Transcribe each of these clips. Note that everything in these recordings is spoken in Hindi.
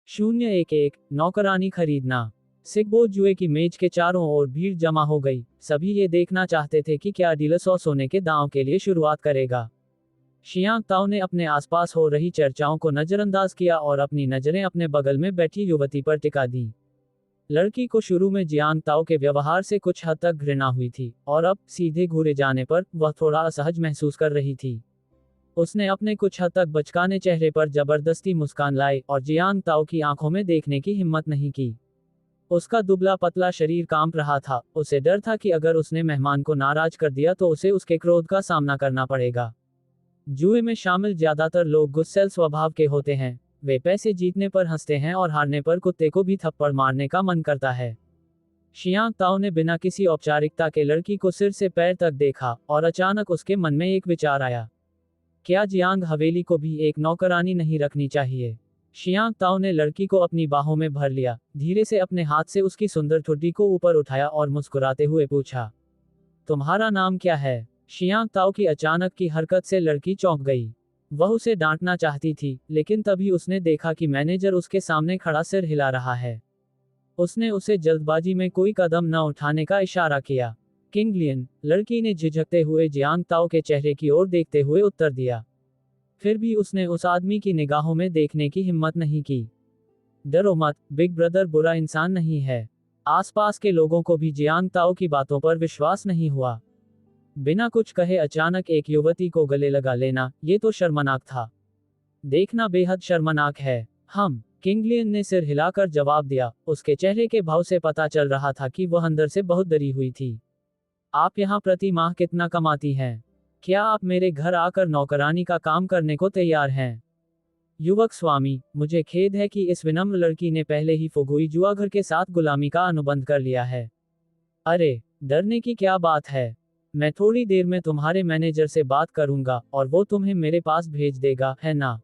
011 नौकरानी खरीदना। सिकबो जुए की मेज के चारों ओर भीड़ जमा हो गई। सभी ये देखना चाहते थे कि क्या डीलर 100 सोने के दांव के लिए शुरुआत करेगा। शियांग ताओ ने अपने आसपास हो रही चर्चाओं को नजरअंदाज किया और अपनी नजरें अपने बगल में बैठी युवती पर टिका दी। लड़की को शुरू में जियांग ताओ के व्यवहार से कुछ हद तक घृणा हुई थी और अब सीधे घूरे जाने पर वह थोड़ा असहज महसूस कर रही थी। उसने अपने कुछ हद तक बचकाने चेहरे पर जबरदस्ती मुस्कान लाई और जियांग ताओ की आंखों में देखने की हिम्मत नहीं की। उसका दुबला पतला शरीर कांप रहा था। उसे डर था कि अगर उसने मेहमान को नाराज कर दिया तो उसे उसके क्रोध का सामना करना पड़ेगा। जुए में शामिल ज्यादातर लोग गुस्सैल स्वभाव के होते हैं। वे पैसे जीतने पर हंसते हैं और हारने पर कुत्ते को भी थप्पड़ मारने का मन करता है। शियांग ताओ ने बिना किसी औपचारिकता के लड़की को सिर से पैर तक देखा और अचानक उसके मन में एक विचार आया। क्या जियांग हवेली को भी एक नौकरानी नहीं रखनी चाहिए? शियांग ताओ ने लड़की को अपनी बाहों में भर लिया, धीरे से अपने हाथ से उसकी सुंदर ठुड्डी को ऊपर उठाया और मुस्कुराते हुए पूछा, तुम्हारा नाम क्या है? शियांग ताओ की अचानक की हरकत से लड़की चौंक गई। वह उसे डांटना चाहती थी, लेकिन तभी उसने देखा कि मैनेजर उसके सामने खड़ा सिर हिला रहा है। उसने उसे जल्दबाजी में कोई कदम न उठाने का इशारा किया। किंगलियन, लड़की ने झिझकते हुए जियांग ताओ के चेहरे की ओर देखते हुए उत्तर दिया। फिर भी उसने उस आदमी की निगाहों में देखने की हिम्मत नहीं की। डरो मत, बिग ब्रदर बुरा इंसान नहीं है। आसपास के लोगों को भी जियांग ताओ की बातों पर विश्वास नहीं हुआ। बिना कुछ कहे अचानक एक युवती को गले लगा लेना, ये तो शर्मनाक था। देखना बेहद शर्मनाक है। किंगलियन ने सिर हिलाकर जवाब दिया। उसके चेहरे के भाव से पता चल रहा था कि वह अंदर से बहुत डरी हुई थी। आप यहाँ प्रति माह कितना कमाती हैं? क्या आप मेरे घर आकर नौकरानी का काम करने को तैयार हैं? युवक स्वामी, मुझे खेद है कि इस विनम्र लड़की ने पहले ही फुगुई जुआघर के साथ गुलामी का अनुबंध कर लिया है। अरे, डरने की क्या बात है? मैं थोड़ी देर में तुम्हारे मैनेजर से बात करूंगा और वो तुम्हें मेरे पास भेज देगा, है ना?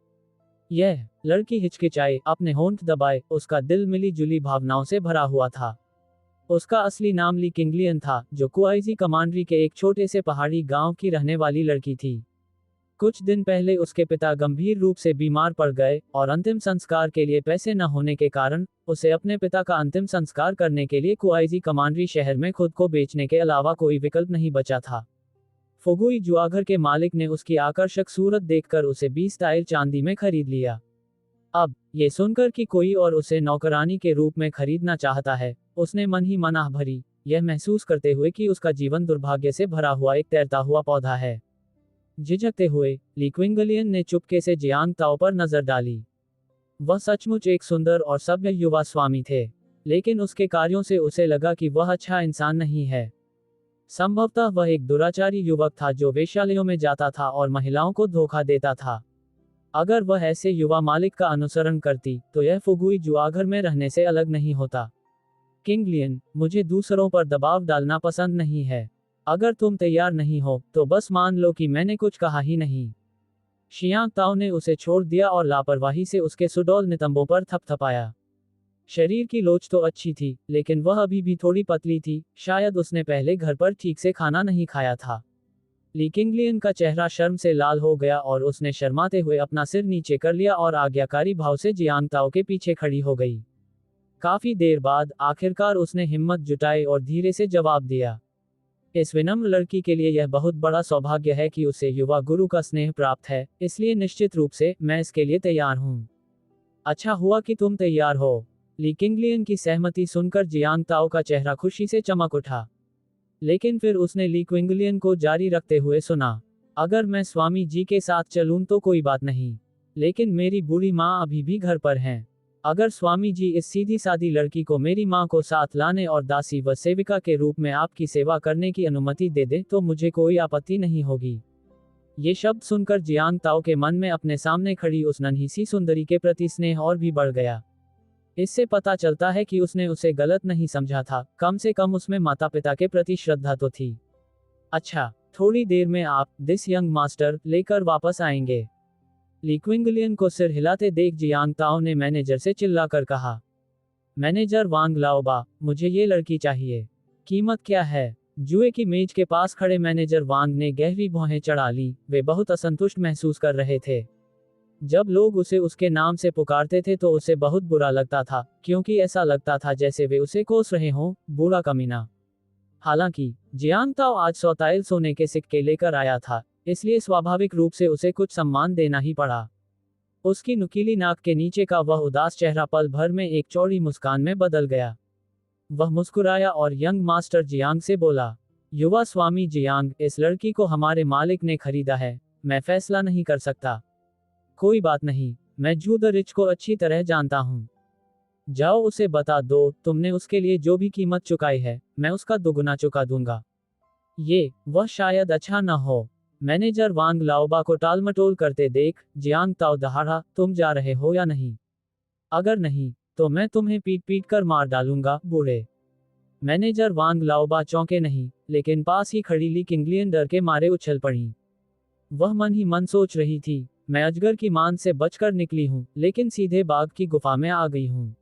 यह लड़की हिचकिचाई, अपने होंठ दबाए, उसका दिल मिली जुली भावनाओं से भरा हुआ था। उसका असली नाम ली किंगलियन था, जो कुआइजी कमांड्री के एक छोटे से पहाड़ी गांव की रहने वाली लड़की थी। कुछ दिन पहले उसके पिता गंभीर रूप से बीमार पड़ गए और अंतिम संस्कार के लिए पैसे न होने के कारण उसे अपने पिता का अंतिम संस्कार करने के लिए कुआइजी कमांड्री शहर में खुद को बेचने के अलावा कोई विकल्प नहीं बचा था। फुगुई जुआघर के मालिक ने उसकी आकर्षक सूरत देखकर उसे 20 टाइल चांदी में खरीद लिया। अब ये सुनकर कि कोई और उसे नौकरानी के रूप में खरीदना चाहता है, उसने मन ही मन आह भरी, यह महसूस करते हुए कि उसका जीवन दुर्भाग्य से भरा हुआ एक तैरता हुआ पौधा है। झिझकते हुए ली क्विंगलियन ने चुपके से जियांग ताओ पर नजर डाली। वह सचमुच एक सुंदर और सभ्य युवा स्वामी थे, लेकिन उसके कार्यों से उसे लगा कि वह अच्छा इंसान नहीं है। संभवतः वह एक दुराचारी युवक था जो वेश्यालयों में जाता था और महिलाओं को धोखा देता था। अगर वह ऐसे युवा मालिक का अनुसरण करती, तो यह फुगुई जुआघर में रहने से अलग नहीं होता। किंगलियन, मुझे दूसरों पर दबाव डालना पसंद नहीं है। अगर तुम तैयार नहीं हो, तो बस मान लो कि मैंने कुछ कहा ही नहीं। शियांग ताओ ने उसे छोड़ दिया और लापरवाही से उसके सुडौल नितंबों पर थपथपाया। शरीर की लोच तो अच्छी थी, लेकिन वह अभी भी थोड़ी पतली थी, शायद उसने पहले घर पर ठीक से खाना नहीं खाया था। ली किंगलियन का चेहरा शर्म से लाल हो गया और उसने शर्माते हुए अपना सिर नीचे कर लिया और आज्ञाकारी भाव से जियांग ताओ के पीछे खड़ी हो गई। काफी देर बाद आखिरकार उसने हिम्मत जुटाई और धीरे से जवाब दिया। इस विनम्र लड़की के लिए यह बहुत बड़ा सौभाग्य है कि उसे युवा गुरु का स्नेह प्राप्त है, इसलिए निश्चित रूप से मैं इसके लिए तैयार हूँ। अच्छा हुआ कि तुम तैयार हो। ली किंगलियन की सहमति सुनकर जियांग ताओ का चेहरा खुशी से चमक उठा। लेकिन फिर उसने ली क्विंगलियन को जारी रखते हुए सुना, अगर मैं स्वामी जी के साथ चलूं तो कोई बात नहीं, लेकिन मेरी बूढ़ी माँ अभी भी घर पर हैं। अगर स्वामी जी इस सीधी सादी लड़की को मेरी माँ को साथ लाने और दासी व सेविका के रूप में आपकी सेवा करने की अनुमति दे दे तो मुझे कोई आपत्ति नहीं होगी। ये शब्द सुनकर जियांग ताओ के मन में अपने सामने खड़ी उस नन्ही सी सुंदरी के प्रति स्नेह और भी बढ़ गया। इससे पता चलता है कि उसने उसे गलत नहीं समझा था, कम से कम उसमें माता पिता के प्रति श्रद्धा तो थी। अच्छा, थोड़ी देर में आप दिस यंग मास्टर लेकर वापस आएंगे। ली क्विंगलियन को सिर हिलाते देख जियांग ताओ ने मैनेजर से चिल्लाकर कहा, मैनेजर वांग लाओबा, मुझे ये लड़की चाहिए। कीमत क्या है? जुए की मेज के पास खड़े मैनेजर वांग ने गहरी भौहें चढ़ा ली, वे बहुत असंतुष्ट महसूस कर रहे थे। जब लोग उसे उसके नाम से पुकारते थे तो उसे बहुत बुरा लगता था, क्योंकि ऐसा लगता था जैसे वे उसे कोस रहे हों, बूढ़ा कमीना। हालांकि जियांग ताओ आज सौताइल सोने के सिक्के लेकर आया था, इसलिए स्वाभाविक रूप से उसे कुछ सम्मान देना ही पड़ा। उसकी नुकीली नाक के नीचे का वह उदास चेहरा पल भर में एक चौड़ी मुस्कान में बदल गया। वह मुस्कुराया और यंग मास्टर जियांग से बोला, युवा स्वामी जियांग, इस लड़की को हमारे मालिक ने खरीदा है, मैं फैसला नहीं कर सकता। कोई बात नहीं, मैं जू द रिच को अच्छी तरह जानता हूँ। जाओ उसे बता दो, तुमने उसके लिए जो भी कीमत चुकाई है, मैं उसका दोगुना चुका दूंगा। ये वह शायद अच्छा न हो। मैनेजर वांग लाओबा को टालमटोल करते देख जियांग ताओ दहाड़ा, तुम जा रहे हो या नहीं? अगर नहीं, तो मैं तुम्हें पीट पीट कर मार डालूंगा, बूढ़े। मैनेजर वांग लाओबा चौंके नहीं, लेकिन पास ही खड़ी ली किंगलियन डर के मारे उछल पड़ी। वह मन ही मन सोच रही थी, मैं अजगर की मान से बचकर निकली हूँ, लेकिन सीधे बाघ की गुफा में आ गई हूँ।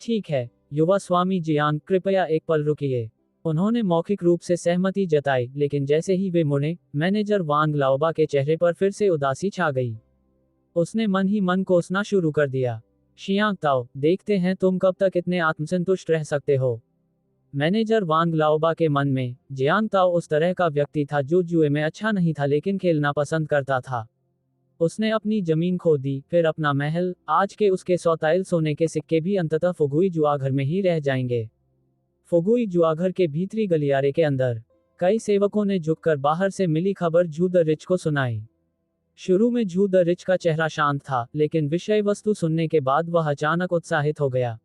ठीक है, युवा स्वामी जियांग, कृपया एक पल रुकिए। उन्होंने मौखिक रूप से सहमति जताई, लेकिन जैसे ही वे मुड़े, मैनेजर वांग लाओबा के चेहरे पर फिर से उदासी छा गई। उसने मन ही मन कोसना शुरू कर दिया। शियांग ताओ, देखते हैं तुम कब तक इतने आत्मसंतुष्ट रह सकते हो। मैनेजर वांग लाओबा के मन में, जियांग ताओ उस तरह का व्यक्ति था जो जुए में अच्छा नहीं था लेकिन खेलना पसंद करता था। उसने अपनी जमीन खो दी, फिर अपना महल, आज के उसके सौताइल सोने के सिक्के भी अंततः फुगुई जुआघर में ही रह जाएंगे। फुगुई जुआघर के भीतरी गलियारे के अंदर कई सेवकों ने झुककर बाहर से मिली खबर जू द रिच को सुनाई। शुरू में जू द रिच का चेहरा शांत था, लेकिन विषय वस्तु सुनने के बाद वह अचानक उत्साहित हो गया।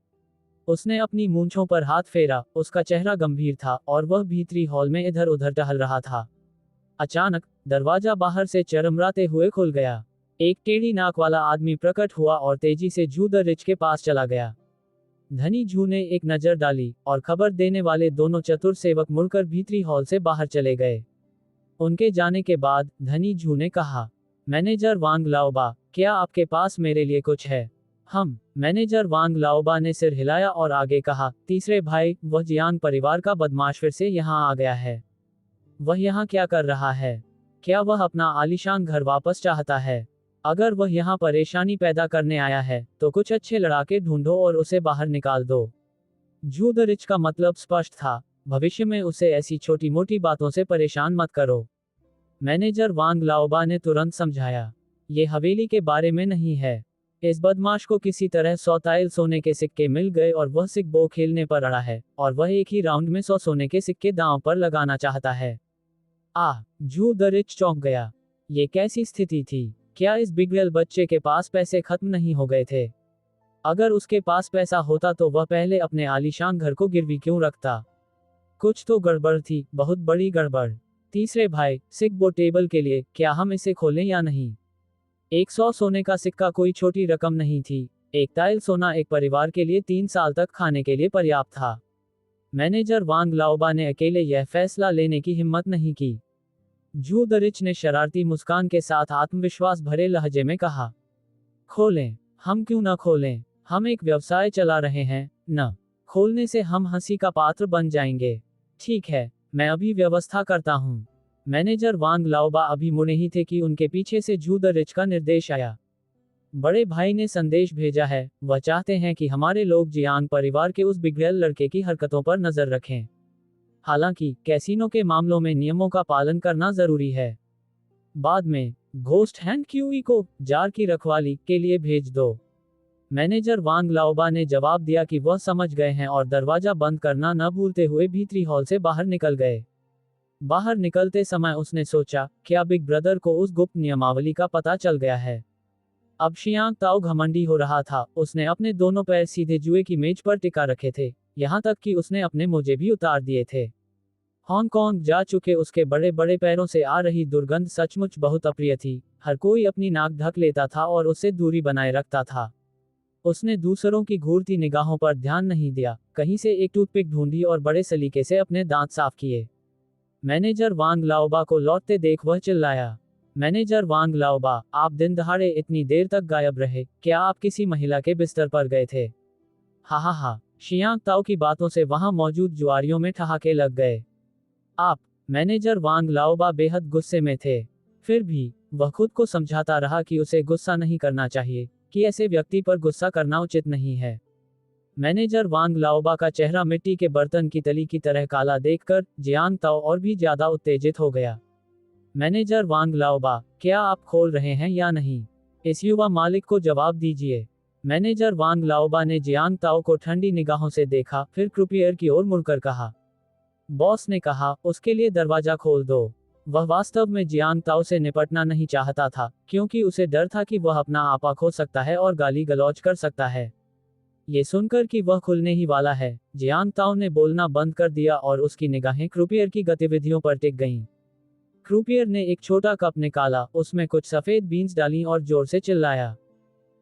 उसने अपनी मूंछों पर हाथ फेरा, उसका चेहरा गंभीर था और वह भीतरी हॉल में इधर उधर टहल रहा था। अचानक दरवाजा बाहर से चरमराते हुए खुल गया। एक टेढ़ी नाक वाला आदमी प्रकट हुआ और तेजी से जू द रिच के पास चला गया। धनी जू ने एक नजर डाली, और खबर देने वाले दोनों चतुर सेवक मुड़कर भीतरी हॉल से बाहर चले गए। उनके जाने के बाद धनी जू ने कहा, मैनेजर वांग लाओबा, क्या आपके पास मेरे लिए कुछ है? मैनेजर वांग लाओबा ने सिर हिलाया और आगे कहा, तीसरे भाई, वह जियांग परिवार का बदमाश फिर से यहाँ आ गया है। वह यहाँ क्या कर रहा है? क्या वह अपना आलीशान घर वापस चाहता है? अगर वह यहाँ परेशानी पैदा करने आया है, तो कुछ अच्छे लड़ाके ढूंढो और उसे बाहर निकाल दो। जू द रिच का मतलब स्पष्ट था, भविष्य में उसे ऐसी छोटी मोटी बातों से परेशान मत करो। मैनेजर वांग लाओबा ने तुरंत समझाया, ये हवेली के बारे में नहीं है। इस बदमाश को किसी तरह सौताइल सोने के सिक्के मिल गए और वह सिक्बो खेलने पर अड़ा है, और वह एक ही राउंड में 100 सोने के सिक्के दांव पर लगाना चाहता है। जू द रिच चौंक गया। ये कैसी स्थिति थी? क्या इस बिगड़ेल बच्चे के पास पैसे खत्म नहीं हो गए थे? अगर उसके पास पैसा होता तो वह पहले अपने आलीशान घर को गिरवी क्यों रखता? कुछ तो गड़बड़ थी, बहुत बड़ी गड़बड़। तीसरे भाई, सिक्बो टेबल के लिए, क्या हम इसे खोलें या नहीं? 100 सोने का सिक्का कोई छोटी रकम नहीं थी। एक ताइल सोना एक परिवार के लिए 3 साल तक खाने के लिए पर्याप्त था। मैनेजर वांग लाओबा ने अकेले यह फैसला लेने की हिम्मत नहीं की। जू द रिच ने शरारती मुस्कान के साथ आत्मविश्वास भरे लहजे में कहा, खोलें? हम क्यों न खोलें? हम एक व्यवसाय चला रहे हैं, न खोलने से हम हंसी का पात्र बन जाएंगे। ठीक है, मैं अभी व्यवस्था करता हूँ। मैनेजर वांग लाओबा अभी मुड़े ही थे कि उनके पीछे से जू द रिच का निर्देश आया। बड़े भाई ने संदेश भेजा है, वह चाहते हैं कि हमारे लोग जियांग परिवार के उस बिगड़ेल लड़के की हरकतों पर नजर रखें। हालांकि कैसीनो के मामलों में नियमों का पालन करना जरूरी है। बाद में घोस्ट हैंड क्यूई को जार की रखवाली के लिए भेज दो। मैनेजर वांग लाओबा ने जवाब दिया कि वह समझ गए हैं और दरवाजा बंद करना न भूलते हुए भीतरी हॉल से बाहर निकल गए। बाहर निकलते समय उसने सोचा, क्या बिग ब्रदर को उस गुप्त नियमावली का पता चल गया है? अब शियांग ताओ घमंडी हो रहा था। उसने अपने दोनों पैर सीधे जुए की मेज पर टिका रखे थे, यहाँ तक कि उसने अपने मोजे भी उतार दिए थे। हांगकांग जा चुके उसके बड़े बड़े पैरों से आ रही दुर्गंध सचमुच बहुत अप्रिय थी। हर कोई अपनी नाक ढक लेता था और उससे दूरी बनाए रखता था। उसने दूसरों की घूरती निगाहों पर ध्यान नहीं दिया, कहीं से एक टूथपिक ढूंढी और बड़े सलीके से अपने दांत साफ किए। मैनेजर वांग लाओबा को लौटते देख वह चिल्लाया, मैनेजर वांग लाओबा, आप दिन दहाड़े इतनी देर तक गायब रहे, क्या आप किसी महिला के बिस्तर पर गए थे? हा। शियांग ताओ की बातों से वहां मौजूद जुआरियों में ठहाके लग गए। आप? मैनेजर वांग लाओबा बेहद गुस्से में थे। फिर भी वह खुद को समझाता रहा कि उसे गुस्सा नहीं करना चाहिए, कि ऐसे व्यक्ति पर गुस्सा करना उचित नहीं है। मैनेजर वांग लाओबा का चेहरा मिट्टी के बर्तन की तली की तरह काला देखकर जियांग ताओ और भी ज्यादा उत्तेजित हो गया। मैनेजर वांग लाओबा, क्या आप खोल रहे हैं या नहीं? इस युवा मालिक को जवाब दीजिए। मैनेजर वांग लाओबा ने जियांग ताओ को ठंडी निगाहों से देखा, फिर क्रूपियर की ओर मुड़कर कहा। बॉस ने कहा, उसके लिए दरवाजा खोल दो। वह वास्तव में जियांग ताओ से निपटना नहीं चाहता था, क्योंकि उसे डर था कि वह अपना आपा खो सकता है और गाली गलौज कर सकता है। ये सुनकर कि वह खुलने ही वाला है, जियांग ताओ ने बोलना बंद कर दिया और उसकी निगाहें क्रूपियर की गतिविधियों पर टिक गईं। क्रूपियर ने एक छोटा कप निकाला, उसमें कुछ सफेद बीन्स डाली और जोर से चिल्लाया।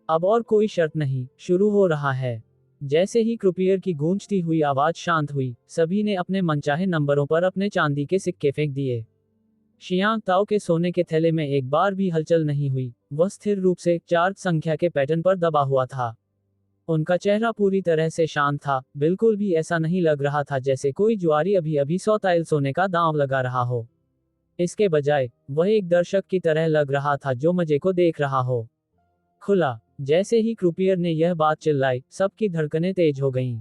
अब और कोई शर्त नहीं, शुरू हो रहा है। जैसे ही क्रूपियर की गूंजती हुई आवाज शांत हुई, सभी ने अपने मनचाहे नंबरों पर अपने चांदी के सिक्के फेंक दिए। शियांग ताओ के सोने के थैले में एक बार भी हलचल नहीं हुई, वह स्थिर रूप से 4 संख्या के पैटर्न पर दबा हुआ था। उनका चेहरा पूरी तरह से शांत था, बिल्कुल भी ऐसा नहीं लग रहा था जैसे कोई जुआरी अभी अभी 100 ताइल सोने का दांव लगा रहा हो। इसके बजाय वह एक दर्शक की तरह लग रहा था जो मजे को देख रहा हो। खुला। जैसे ही क्रूपियर ने यह बात चिल्लाई, सबकी धड़कनें तेज हो गईं।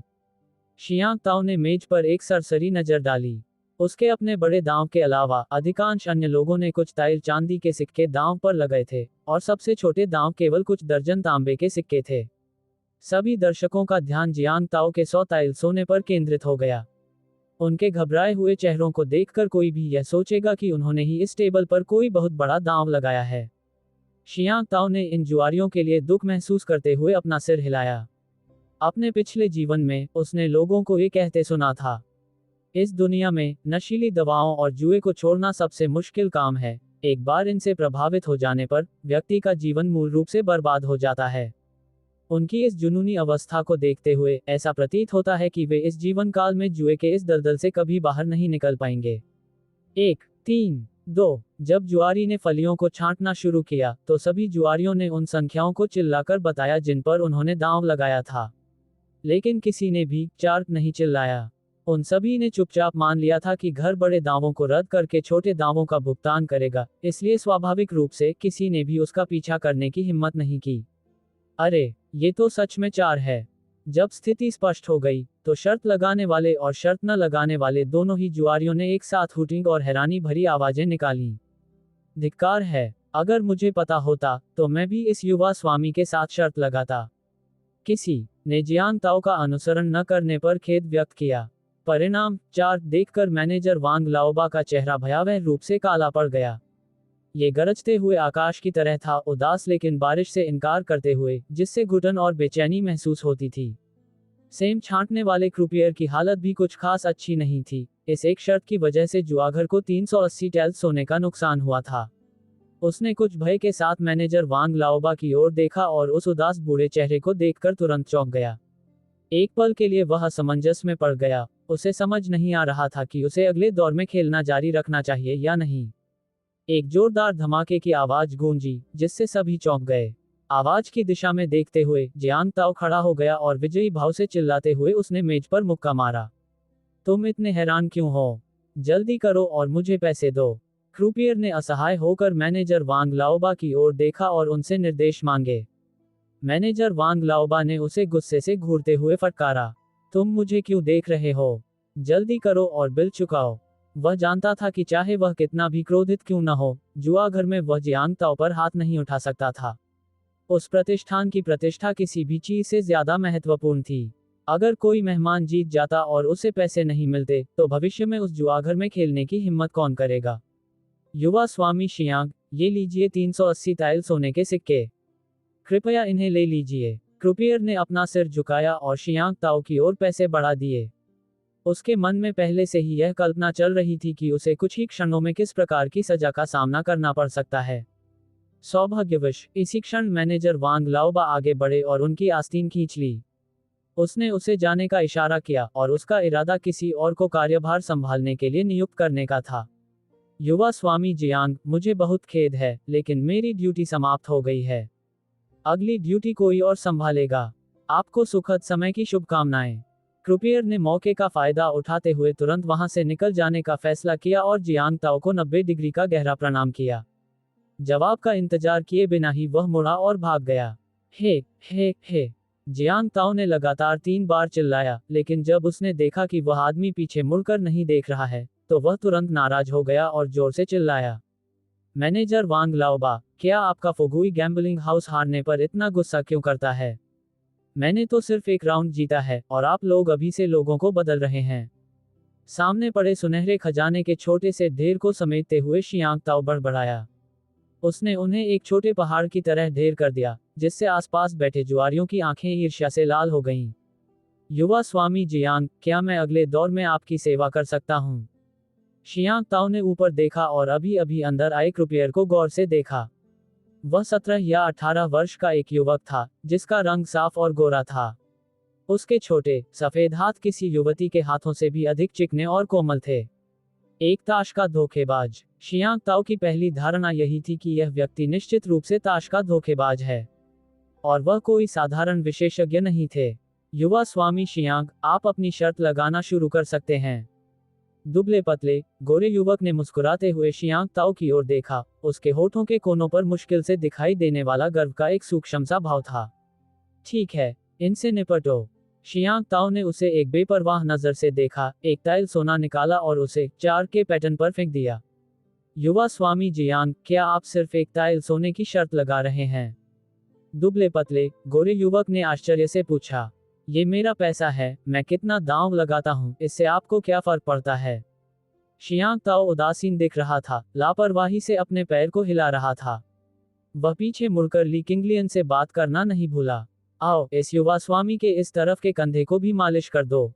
शियांग ताओ ने मेज पर एक सरसरी नजर डाली। उसके अपने बड़े दांव के अलावा अधिकांश अन्य लोगों ने कुछ ताइल चांदी के सिक्के दांव पर लगाए थे, और सबसे छोटे दांव केवल कुछ दर्जन तांबे के सिक्के थे। सभी दर्शकों का ध्यान जियांग ताओ के 100 ताइल सोने पर केंद्रित हो गया। उनके घबराए हुए चेहरों को देखकर कोई भी यह सोचेगा कि उन्होंने ही इस टेबल पर कोई बहुत बड़ा दांव लगाया है। शियांग ताओ ने इन जुआरियों के लिए दुख महसूस करते हुए अपना सिर हिलाया। अपने पिछले जीवन में उसने लोगों को ये कहते सुना था, इस दुनिया में नशीली दवाओं और जुए को छोड़ना सबसे मुश्किल काम है। एक बार इनसे प्रभावित हो जाने पर व्यक्ति का जीवन मूल रूप से बर्बाद हो जाता है। उनकी इस जुनूनी अवस्था को देखते हुए ऐसा प्रतीत होता है कि वे इस जीवन काल में जुए के इस दलदल से कभी बाहर नहीं निकल पाएंगे। 1, 3, 2। जब जुआरी ने फलियों को छांटना शुरू किया, तो सभी जुआरियों ने उन संख्याओं को चिल्लाकर बताया जिन पर उन्होंने दांव लगाया था। लेकिन किसी ने भी 4 नहीं चिल्लाया। उन सभी ने चुपचाप मान लिया था कि घर बड़े दावों को रद्द करके छोटे दावों का भुगतान करेगा, इसलिए स्वाभाविक रूप से किसी ने भी उसका पीछा करने की हिम्मत नहीं की। अरे, ये तो सच में 4 है। जब स्थिति स्पष्ट हो गई, तो शर्त लगाने वाले और शर्त न लगाने वाले दोनों ही जुआरियों ने एक साथ हूटिंग और हैरानी भरी आवाजें निकालीं। धिक्कार है, अगर मुझे पता होता, तो मैं भी इस युवा स्वामी के साथ शर्त लगाता। किसी ने जियांग ताओ का अनुसरण न करने पर खेद व्यक्त किया। परिणाम 4 देखकर मैनेजर वांग लाओबा का चेहरा भयावह रूप से काला पड़ गया। ये गरजते हुए आकाश की तरह था, उदास लेकिन बारिश से इनकार करते हुए, जिससे घुटन और बेचैनी महसूस होती थी। सेम छांटने वाले क्रूपियर की हालत भी कुछ खास अच्छी नहीं थी। इस एक शर्त की वजह से जुआघर को 380 टैल सोने का नुकसान हुआ था। उसने कुछ भय के साथ मैनेजर वांग लाओबा की ओर देखा और उस उदास बूढ़े चेहरे को देखकर तुरंत चौंक गया। एक पल के लिए वह असमंजस में पड़ गया। उसे समझ नहीं आ रहा था कि उसे अगले दौर में खेलना जारी रखना चाहिए या नहीं। एक जोरदार धमाके की आवाज गूंजी, जिससे सभी चौंक गए। आवाज की दिशा में देखते हुए जियांग ताओ खड़ा हो गया और विजयी भाव से चिल्लाते हुए उसने मेज पर मुक्का मारा। तुम इतने हैरान क्यों हो? जल्दी करो और मुझे पैसे दो। क्रूपियर ने असहाय होकर मैनेजर वांग लाओबा की ओर देखा और उनसे निर्देश मांगे। मैनेजर वांग लाओबा ने उसे गुस्से से घूरते हुए फटकारा, तुम मुझे क्यों देख रहे हो? जल्दी करो और बिल चुकाओ। वह जानता था कि चाहे वह कितना भी क्रोधित क्यों न हो, जुआघर में वह जियांग ताओ पर हाथ नहीं उठा सकता था। उस प्रतिष्ठान की प्रतिष्ठा किसी भी चीज से ज्यादा महत्वपूर्ण थी। अगर कोई मेहमान जीत जाता और उसे पैसे नहीं मिलते, तो भविष्य में उस जुआघर में खेलने की हिम्मत कौन करेगा? युवा स्वामी शियांग, ये लीजिए 380 ताइल सोने के सिक्के। कृपया इन्हें ले लीजिए। क्रूपियर ने अपना सिर झुकाया और शियांग ताओ की ओर पैसे बढ़ा दिए। उसके मन में पहले से ही यह कल्पना चल रही थी कि उसे कुछ ही क्षणों में किस प्रकार की सजा का सामना करना पड़ सकता है। सौभाग्यवश इसी क्षण मैनेजर वांग लाओबा आगे बढ़े और उनकी आस्तीन खींच ली। उसने उसे जाने का इशारा किया और उसका इरादा किसी और को कार्यभार संभालने के लिए नियुक्त करने का था। युवा स्वामी जियांग, मुझे बहुत खेद है, लेकिन मेरी ड्यूटी समाप्त हो गई है। अगली ड्यूटी कोई और संभालेगा। आपको सुखद समय की शुभकामनाएं। क्रूपियर ने मौके का फायदा उठाते हुए तुरंत वहां से निकल जाने का फैसला किया और जियांग ताओ को 90 डिग्री का गहरा प्रणाम किया। जवाब का इंतजार किए बिना ही वह मुड़ा और भाग गया। हे, हे। जियांग ताओ ने लगातार 3 बार चिल्लाया, लेकिन जब उसने देखा कि वह आदमी पीछे मुड़कर नहीं देख रहा है, तो वह तुरंत नाराज हो गया और जोर से चिल्लाया। मैनेजर वांग लाओबा, क्या आपका फुगुई गैम्बलिंग हाउस हारने पर इतना गुस्सा क्यों करता है? मैंने तो सिर्फ एक राउंड जीता है और आप लोग अभी से लोगों को बदल रहे हैं। सामने पड़े सुनहरे खजाने के छोटे से ढेर को समेटते हुए शियांग ताओ बड़बड़ाया। उसने उन्हें एक छोटे पहाड़ की तरह ढेर कर दिया, जिससे आसपास बैठे जुआरियों की आंखें ईर्ष्या से लाल हो गईं। युवा स्वामी जियांग, क्या मैं अगले दौर में आपकी सेवा कर सकता हूँ? शियांग ताओ ने ऊपर देखा और अभी अभी अंदर आए क्रुपियर को गौर से देखा। वह 17 या 18 वर्ष का एक युवक था, जिसका रंग साफ और गोरा था। उसके छोटे, सफेद हाथ किसी युवती के हाथों से भी अधिक चिकने और कोमल थे। एक ताश का धोखेबाज। शियांग ताओ की पहली धारणा यही थी कि यह व्यक्ति निश्चित रूप से ताश का धोखेबाज है, और वह कोई साधारण विशेषज्ञ नहीं थे। युवा स्वामी शियांग, आप अपनी शर्त लगाना शुरू कर सकते हैं। दुबले पतले, गोरे युवक ने मुस्कुराते हुए शियांग ताओ की ओर देखा। उसके होठों के कोनों पर मुश्किल से दिखाई देने वाला गर्व का एक सूक्ष्म सा भाव था। ठीक है, इनसे निपटो। शियांग ताओ ने उसे एक बेपरवाह नजर से देखा, एक टाइल सोना निकाला और उसे 4 के पैटर्न पर फेंक दिया। युवा स्वामी जियांग, क्या आप सिर्फ एक टाइल सोने की शर्त लगा रहे हैं? दुबले पतले, गोरे युवक ने आश्चर्य से पूछा। ये मेरा पैसा है, मैं कितना दांव लगाता हूँ, इससे आपको क्या फर्क पड़ता है? शियांग ताओ उदासीन दिख रहा था, लापरवाही से अपने पैर को हिला रहा था। वह पीछे मुड़कर ली किंगलियन से बात करना नहीं भूला। आओ, इस युवा स्वामी के इस तरफ के कंधे को भी मालिश कर दो।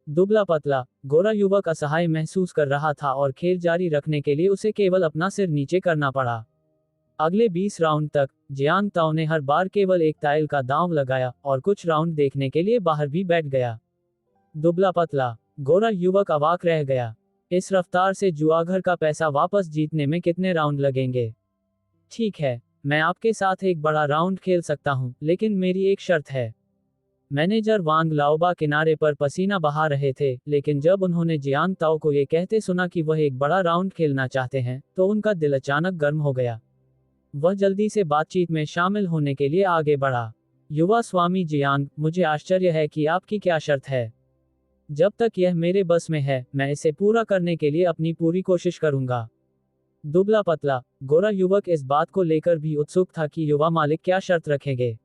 दुबला पतला, गोरा युवक असहाय महसूस कर रहा था और खेल जारी रखने के लिए उसे केवल अपना सिर नीचे करना पड़ा। अगले 20 राउंड तक, जियांग ताओ ने हर बार केवल एक टाइल का दांव लगाया और कुछ राउंड देखने के लिए बाहर भी बैठ गया। दुबला पतला, गोरा युवक अवाक रह गया। इस रफ्तार से जुआघर का पैसा वापस जीतने में कितने राउंड लगेंगे? ठीक है, मैं आपके साथ एक बड़ा राउंड खेल सकता हूं, लेकिन मेरी एक शर्त है। मैनेजर वांग लाओबा किनारे पर पसीना बहा रहे थे, लेकिन जब उन्होंने जियांग ताओ को ये कहते सुना कि वह एक बड़ा राउंड खेलना चाहते हैं, तो उनका दिल अचानक गर्म हो गया। वह जल्दी से बातचीत में शामिल होने के लिए आगे बढ़ा। युवा स्वामी जियांग, मुझे आश्चर्य है कि आपकी क्या शर्त है। जब तक यह मेरे बस में है, मैं इसे पूरा करने के लिए अपनी पूरी कोशिश करूंगा। दुबला पतला, गोरा युवक इस बात को लेकर भी उत्सुक था कि युवा मालिक क्या शर्त रखेंगे।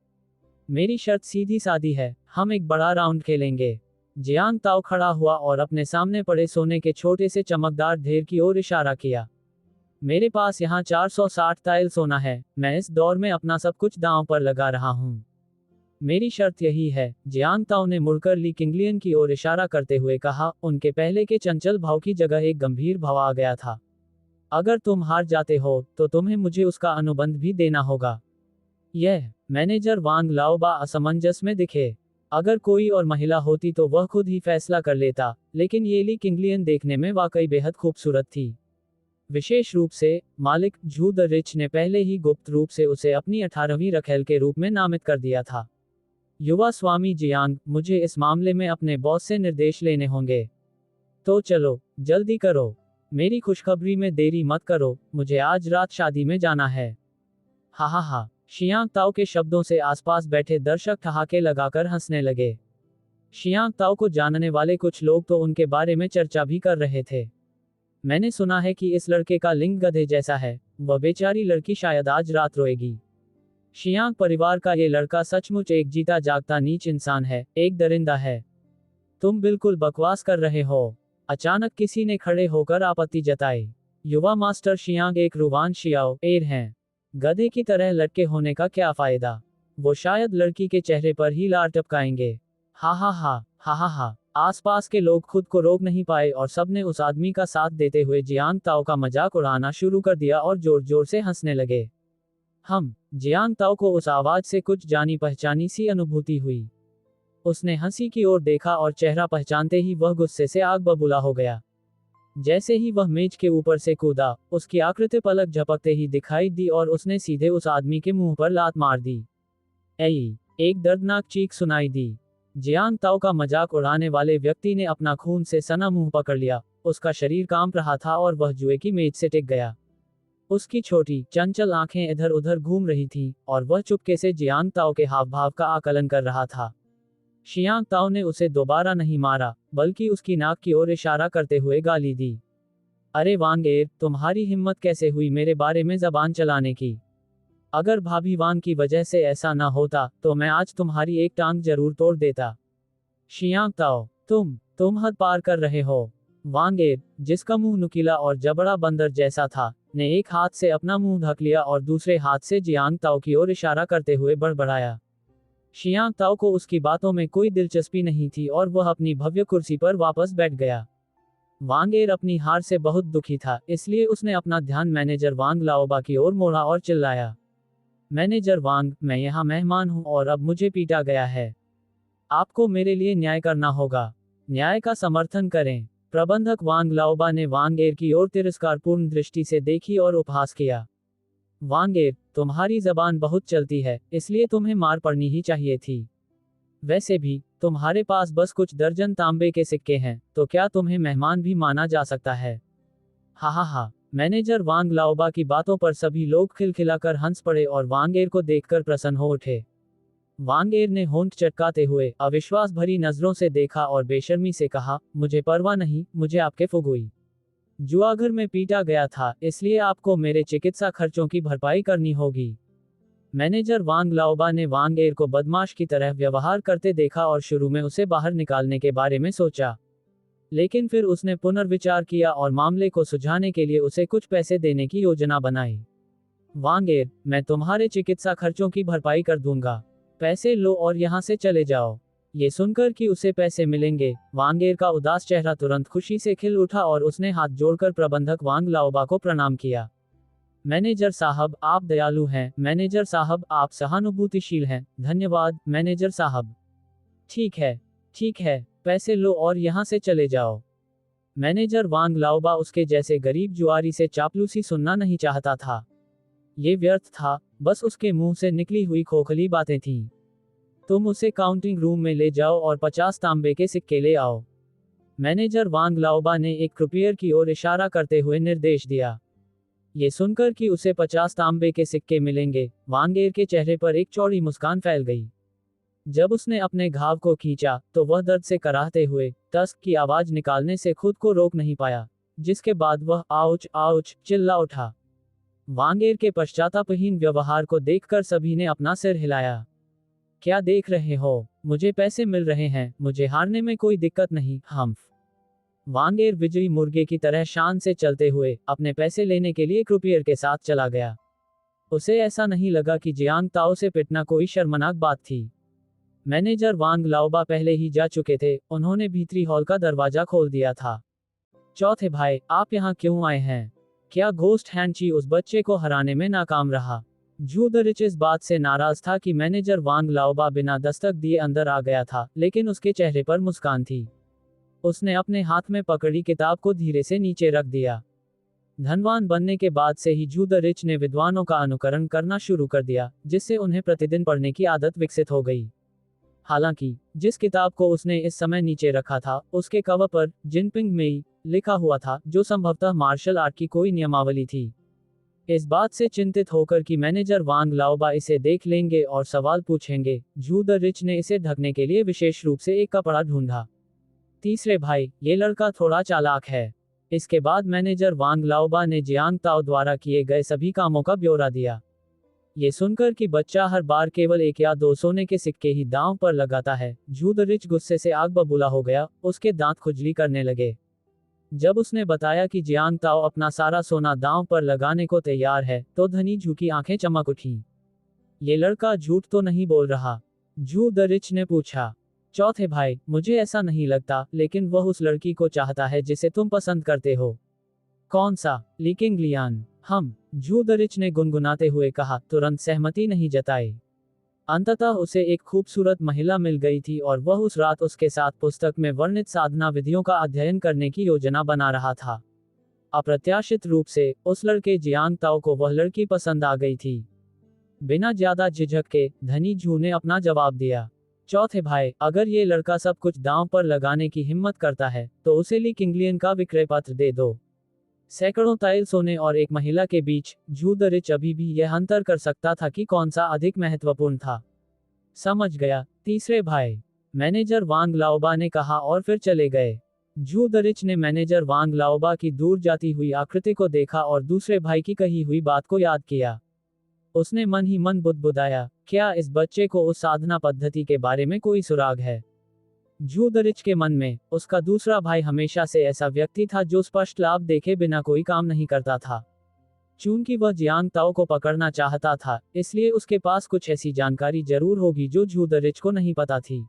मेरी शर्त सीधी सादी है, हम एक बड़ा राउंड खेलेंगे। जियांग ताओ खड़ा हुआ और अपने सामने पड़े सोने के छोटे से चमकदार ढेर की ओर इशारा किया। मेरे पास यहाँ 460 टाइल सोना है, मैं इस दौर में अपना सब कुछ दांव पर लगा रहा हूँ। मेरी शर्त यही है। जियांग ताओ ने मुड़कर ली किंगलियन की ओर इशारा करते हुए कहा, उनके पहले के चंचल भाव की जगह एक गंभीर भाव आ गया था। अगर तुम हार जाते हो, तो तुम्हें मुझे उसका अनुबंध भी देना होगा। यह, मैनेजर वांग लाओबा असमंजस में दिखे। अगर कोई और महिला होती तो वह खुद ही फैसला कर लेता, लेकिन ये ली किंगलियन देखने में वाकई बेहद खूबसूरत थी। विशेष रूप से, मालिक झू द रिच ने पहले ही गुप्त रूप से उसे अपनी 18वीं रखेल के रूप में नामित कर दिया था। युवा स्वामी जियांग, मुझे इस मामले में अपने बॉस से निर्देश लेने होंगे। तो चलो, जल्दी करो। मेरी खुशखबरी में देरी मत करो, मुझे आज रात शादी में जाना है। हा। शियांग ताओ के शब्दों से आसपास बैठे दर्शक ठहाके लगाकर हंसने लगे। शियांग ताओ को जानने वाले कुछ लोग तो उनके बारे में चर्चा भी कर रहे थे। मैंने सुना है कि इस लड़के का लिंग गधे जैसा है, वह बेचारी लड़की शायद आज रात रोएगी। शियांग परिवार का ये लड़का सचमुच एक जीता जागता नीच इंसान है, एक दरिंदा है। तुम बिल्कुल बकवास कर रहे हो। अचानक किसी ने खड़े होकर आपत्ति जताई। युवा मास्टर शियांग एक रुवान शियाओ एर हैं। गधे की तरह लटके होने का क्या फायदा? वो शायद लड़की के चेहरे पर ही लार टपकाएंगे। हा। आसपास के लोग खुद को रोक नहीं पाए और सबने उस आदमी का साथ देते हुए जियांग ताओ का मजाक उड़ाना शुरू कर दिया और जोर जोर से हंसने लगे। जियांग ताओ को उस आवाज से कुछ जानी पहचानी सी अनुभूति हुई। उसने हंसी की ओर देखा और चेहरा पहचानते ही वह गुस्से से आग बबूला हो गया। जैसे ही वह मेज के ऊपर से कूदा, उसकी आकृति पलक झपकते ही दिखाई दी और उसने सीधे उस आदमी के मुंह पर लात मार दी। एक दर्दनाक चीख सुनाई दी। जियांग ताओ का मजाक उड़ाने वाले व्यक्ति ने अपना खून से सना मुंह पकड़ लिया। उसका शरीर कांप रहा था और वह जुए की मेज से टिक गया। उसकी छोटी चंचल आंखें इधर उधर घूम रही थीं, और वह चुपके से जियांग ताओ के हाव भाव का आकलन कर रहा था। शियांग ताओ ने उसे दोबारा नहीं मारा, बल्कि उसकी नाक की ओर इशारा करते हुए गाली दी। अरे वांग एर, तुम्हारी हिम्मत कैसे हुई मेरे बारे में जबान चलाने की? अगर भाभी वांग की वजह से ऐसा ना होता, तो मैं आज तुम्हारी एक टांग जरूर तोड़ देता। शियांग ताओ, तुम हद पार कर रहे हो। वांग एर, जिसका मुंह नुकीला और जबड़ा बंदर जैसा था, ने एक हाथ से अपना मुंह ढक लिया और दूसरे हाथ से जियांग ताओ की ओर इशारा करते हुए बड़बड़ाया। शियांग ताओ को उसकी बातों में कोई दिलचस्पी नहीं थी और वह अपनी भव्य कुर्सी पर वापस बैठ गया। वांग एर अपनी हार से बहुत दुखी था, इसलिए उसने अपना ध्यान मैनेजर वांग लाओबा की ओर मोड़ा और चिल्लाया, मैनेजर वांग, मैं यहाँ मेहमान हूँ और अब मुझे पीटा गया है। आपको मेरे लिए न्याय करना होगा। न्याय का समर्थन करें। प्रबंधक वांग लाओबा ने वांग एर की ओर तिरस्कारपूर्ण दृष्टि से देखी और उपहास किया। वांग एर, तुम्हारी जबान बहुत चलती है, इसलिए तुम्हें मार पड़नी ही चाहिए थी। वैसे भी तुम्हारे पास बस कुछ दर्जन तांबे के सिक्के हैं, तो क्या तुम्हें मेहमान भी माना जा सकता है? हा हा हा। मैनेजर वांग लाओबा की बातों पर सभी लोग खिलखिलाकर हंस पड़े और वांग एर को देखकर प्रसन्न हो उठे। वांग एर ने होंठ चटकाते हुए अविश्वास भरी नजरों से देखा और बेशर्मी से कहा, मुझे परवाह नहीं, मुझे आपके फुगुई जुआघर में पीटा गया था, इसलिए आपको मेरे चिकित्सा खर्चों की भरपाई करनी होगी। मैनेजर वांग लाओबा ने वांग एर को बदमाश की तरह व्यवहार करते देखा और शुरू में उसे बाहर निकालने के बारे में सोचा, लेकिन फिर उसने पुनर्विचार किया और मामले को सुलझाने के लिए उसे कुछ पैसे देने की योजना बनाई। वांग एर, मैं तुम्हारे चिकित्सा खर्चों की भरपाई कर दूंगा। पैसे लो और यहाँ से चले जाओ। ये सुनकर कि उसे पैसे मिलेंगे, वांग एर का उदास चेहरा तुरंत खुशी से खिल उठा और उसने हाथ जोड़कर प्रबंधक वांग लाओबा को प्रणाम किया। मैनेजर साहब, आप दयालु हैं। मैनेजर साहब, आप सहानुभूतिशील हैं। धन्यवाद मैनेजर साहब। ठीक है, पैसे लो और यहाँ से चले जाओ। मैनेजर वांग लाओबा उसके जैसे गरीब जुआरी से चापलूसी सुनना नहीं चाहता था। ये व्यर्थ था, बस उसके मुंह से निकली हुई खोखली बातें थीं। तुम उसे काउंटिंग रूम में ले जाओ और 50 तांबे के सिक्के ले आओ। मैनेजर वांग लाओबा ने एक क्रुपियर की ओर इशारा करते हुए निर्देश दिया। ये सुनकर कि उसे 50 तांबे के सिक्के मिलेंगे, वांग एर के चेहरे पर एक चौड़ी मुस्कान फैल गई। जब उसने अपने घाव को खींचा, तो वह दर्द से कराहते हुए टस्क की आवाज निकालने से खुद को रोक नहीं पाया, जिसके बाद वह आउच आउच चिल्ला उठा। वांग एर के पश्चातापहीन व्यवहार को देखकर सभी ने अपना सिर हिलाया। क्या देख रहे हो? मुझे पैसे मिल रहे हैं, मुझे हारने में कोई दिक्कत नहीं। हम्फ। वांग एर बिजली मुर्गे की तरह शान से चलते हुए अपने पैसे लेने के लिए क्रुपियर के साथ चला गया। उसे ऐसा नहीं लगा कि जियांग ताओ से पिटना कोई शर्मनाक बात थी। मैनेजर वांग लाओबा पहले ही जा चुके थे, उन्होंने भीतरी हॉल का दरवाजा खोल दिया था। चौथे भाई, आप यहाँ क्यों आए हैं? क्या घोस्ट हैंची उस बच्चे को हराने में नाकाम रहा? जू द रिच इस बात से नाराज था कि मैनेजर वांग लाओबा बिना दस्तक दिए अंदर आ गया था, लेकिन उसके चेहरे पर मुस्कान थी। उसने अपने हाथ में पकड़ी किताब को धीरे से नीचे रख दिया। धनवान बनने के बाद से ही जू द रिच ने विद्वानों का अनुकरण करना शुरू कर दिया, जिससे उन्हें प्रतिदिन पढ़ने की आदत विकसित हो गई। हालांकि जिस किताब को उसने इस समय नीचे रखा था, उसके कवर पर जिनपिंग मेई लिखा हुआ था, जो संभवतः मार्शल आर्ट की कोई नियमावली थी। इस बात से चिंतित होकर कि मैनेजर वांग लाओबा इसे देख लेंगे और सवाल पूछेंगे, जू द रिच ने इसे ढकने के लिए विशेष रूप से एक कपड़ा ढूंढा। तीसरे भाई, ये लड़का थोड़ा चालाक है। इसके बाद मैनेजर वांग लाओबा ने जियांग ताओ द्वारा किए गए सभी कामों का ब्यौरा दिया। ये सुनकर कि बच्चा हर बार केवल 1 या 2 सोने के सिक्के ही दांव पर लगाता है, जू द रिच गुस्से से आग बबूला हो गया, उसके दांत खुजली करने लगे। जब उसने बताया कि जियांग ताओ अपना सारा सोना दांव पर लगाने को तैयार है, तो धनी जू की आंखें चमक उठीं। ये लड़का झूठ तो नहीं बोल रहा? जू द रिच ने पूछा। चौथे भाई, मुझे ऐसा नहीं लगता, लेकिन वह उस लड़की को चाहता है जिसे तुम पसंद करते हो। कौन सा? Leaking Lian. हम, जू द रिच ने गुनगुनाते हुए कहा, तुरंत सहमति नहीं जताई। अंततः उसे एक खूबसूरत महिला मिल गई थी और वह उस रात उसके साथ पुस्तक में वर्णित साधना विधियों का अध्ययन करने की योजना बना रहा था। अप्रत्याशित रूप से उस लड़के जियांग ताओ को वह लड़की पसंद आ गई थी। बिना ज्यादा झिझक के धनी जू ने अपना जवाब दिया। चौथे भाई, अगर ये लड़का सब कुछ दांव पर लगाने की हिम्मत करता है, तो उसे ली किंगलियन का विक्रय पत्र दे दो। सैकड़ों टाइल सोने और एक महिला के बीच झू द रिच अभी भी यह अंतर कर सकता था कि कौन सा अधिक महत्वपूर्ण था। समझ गया, तीसरे भाई, मैनेजर वांग लाओबा ने कहा और फिर चले गए। झू द रिच ने मैनेजर वांग लाओबा की दूर जाती हुई आकृति को देखा और दूसरे भाई की कही हुई बात को याद किया। उसने मन ही मन बुदबुदाया, क्या इस बच्चे को उस साधना पद्धति के बारे में कोई सुराग है? झू द रिच के मन में उसका दूसरा भाई हमेशा से ऐसा व्यक्ति था जो स्पष्ट लाभ देखे बिना कोई काम नहीं करता था। चूंकि वह जियांग ताओ को पकड़ना चाहता था, इसलिए उसके पास कुछ ऐसी जानकारी जरूर होगी जो झू द रिच को नहीं पता थी।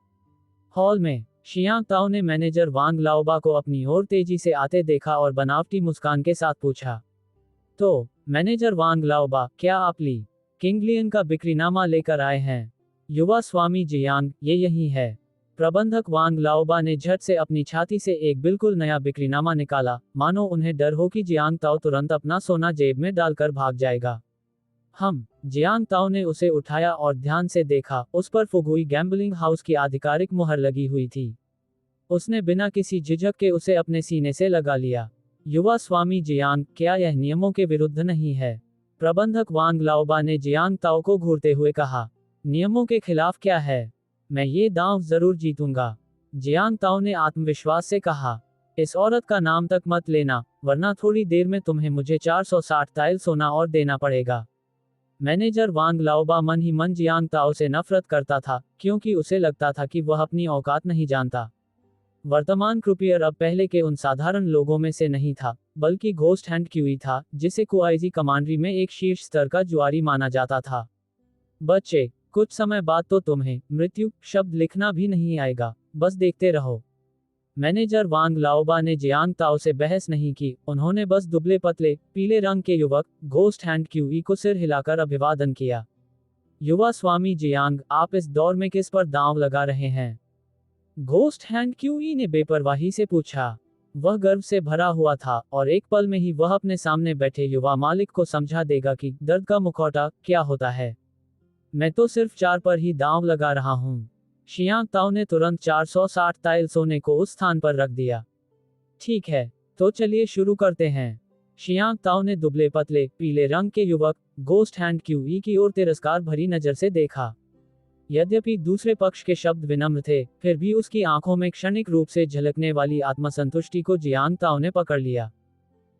हॉल में शियांग ताओ ने मैनेजर वांग लाओबा को अपनी ओर तेजी से आते देखा और बनावटी मुस्कान के साथ पूछा, तो मैनेजर वांग लाओबा, क्या आप ली किंगलियन का बिक्रीनामा लेकर आए हैं? युवा स्वामी जियांग, ये यही है। प्रबंधक वांग लाओबा ने झट से अपनी छाती से एक बिल्कुल नया बिक्रीनामा निकाला, मानो उन्हें डर हो कि जियांग ताओ तुरंत अपना सोना जेब में डालकर भाग जाएगा। जियांग ताओ ने उसे उठाया और ध्यान से देखा, उस पर फुगुई गैम्बलिंग हाउस की आधिकारिक मुहर लगी हुई थी। उसने बिना किसी झिझक के उसे अपने सीने से लगा लिया। युवा स्वामी जियांग, क्या यह नियमों के विरुद्ध नहीं है? प्रबंधक वांग लाओबा ने जियांग ताओ को घूरते हुए कहा। नियमों के खिलाफ क्या है? मैं ये दांव जरूर जीतूंगा, जियांग ताओ ने आत्मविश्वास से कहा। इस औरत का नाम तक मत लेना, वरना थोड़ी देर में तुम्हें मुझे 460 टाइल सोना और देना पड़ेगा। मैनेजर वांग लाओबा मन ही मन जियांग ताओ से नफरत करता था, क्योंकि उसे लगता था कि वह अपनी औकात नहीं जानता। वर्तमान क्रूपियर अब पहले के उन साधारण लोगों में से नहीं था, बल्कि घोस्ट हैंड क्यूई था, जिसे कुआईजी कमांड्री में एक शीर्ष स्तर का जुआरी माना जाता था। बच्चे, कुछ समय बाद तो तुम्हें मृत्यु शब्द लिखना भी नहीं आएगा, बस देखते रहो। मैनेजर वांग लाओबा ने जियांग ताओ से बहस नहीं की, उन्होंने बस दुबले पतले पीले रंग के युवक घोस्ट हैंड क्यूई को सिर हिलाकर अभिवादन किया। युवा स्वामी जियांग, आप इस दौर में किस पर दांव लगा रहे हैं? घोस्ट हैंड क्यूई ने बेपरवाही से पूछा। वह गर्व से भरा हुआ था और एक पल में ही वह अपने सामने बैठे युवा मालिक को समझा देगा कि दर्द का मुखौटा क्या होता है। मैं तो सिर्फ 4 पर ही दांव लगा रहा हूं। शियांग ताओ ने तुरंत 460 टाइल सोने को उस स्थान पर रख दिया। ठीक है, तो चलिए शुरू करते हैं। शियांग ताओ ने दुबले पतले पीले रंग के युवक घोस्ट हैंड क्यूई की ओर तिरस्कार भरी नजर से देखा। यद्यपि दूसरे पक्ष के शब्द विनम्र थे, फिर भी उसकी आंखों में क्षणिक रूप से झलकने वाली आत्मसंतुष्टि को जियांग ताओ ने पकड़ लिया।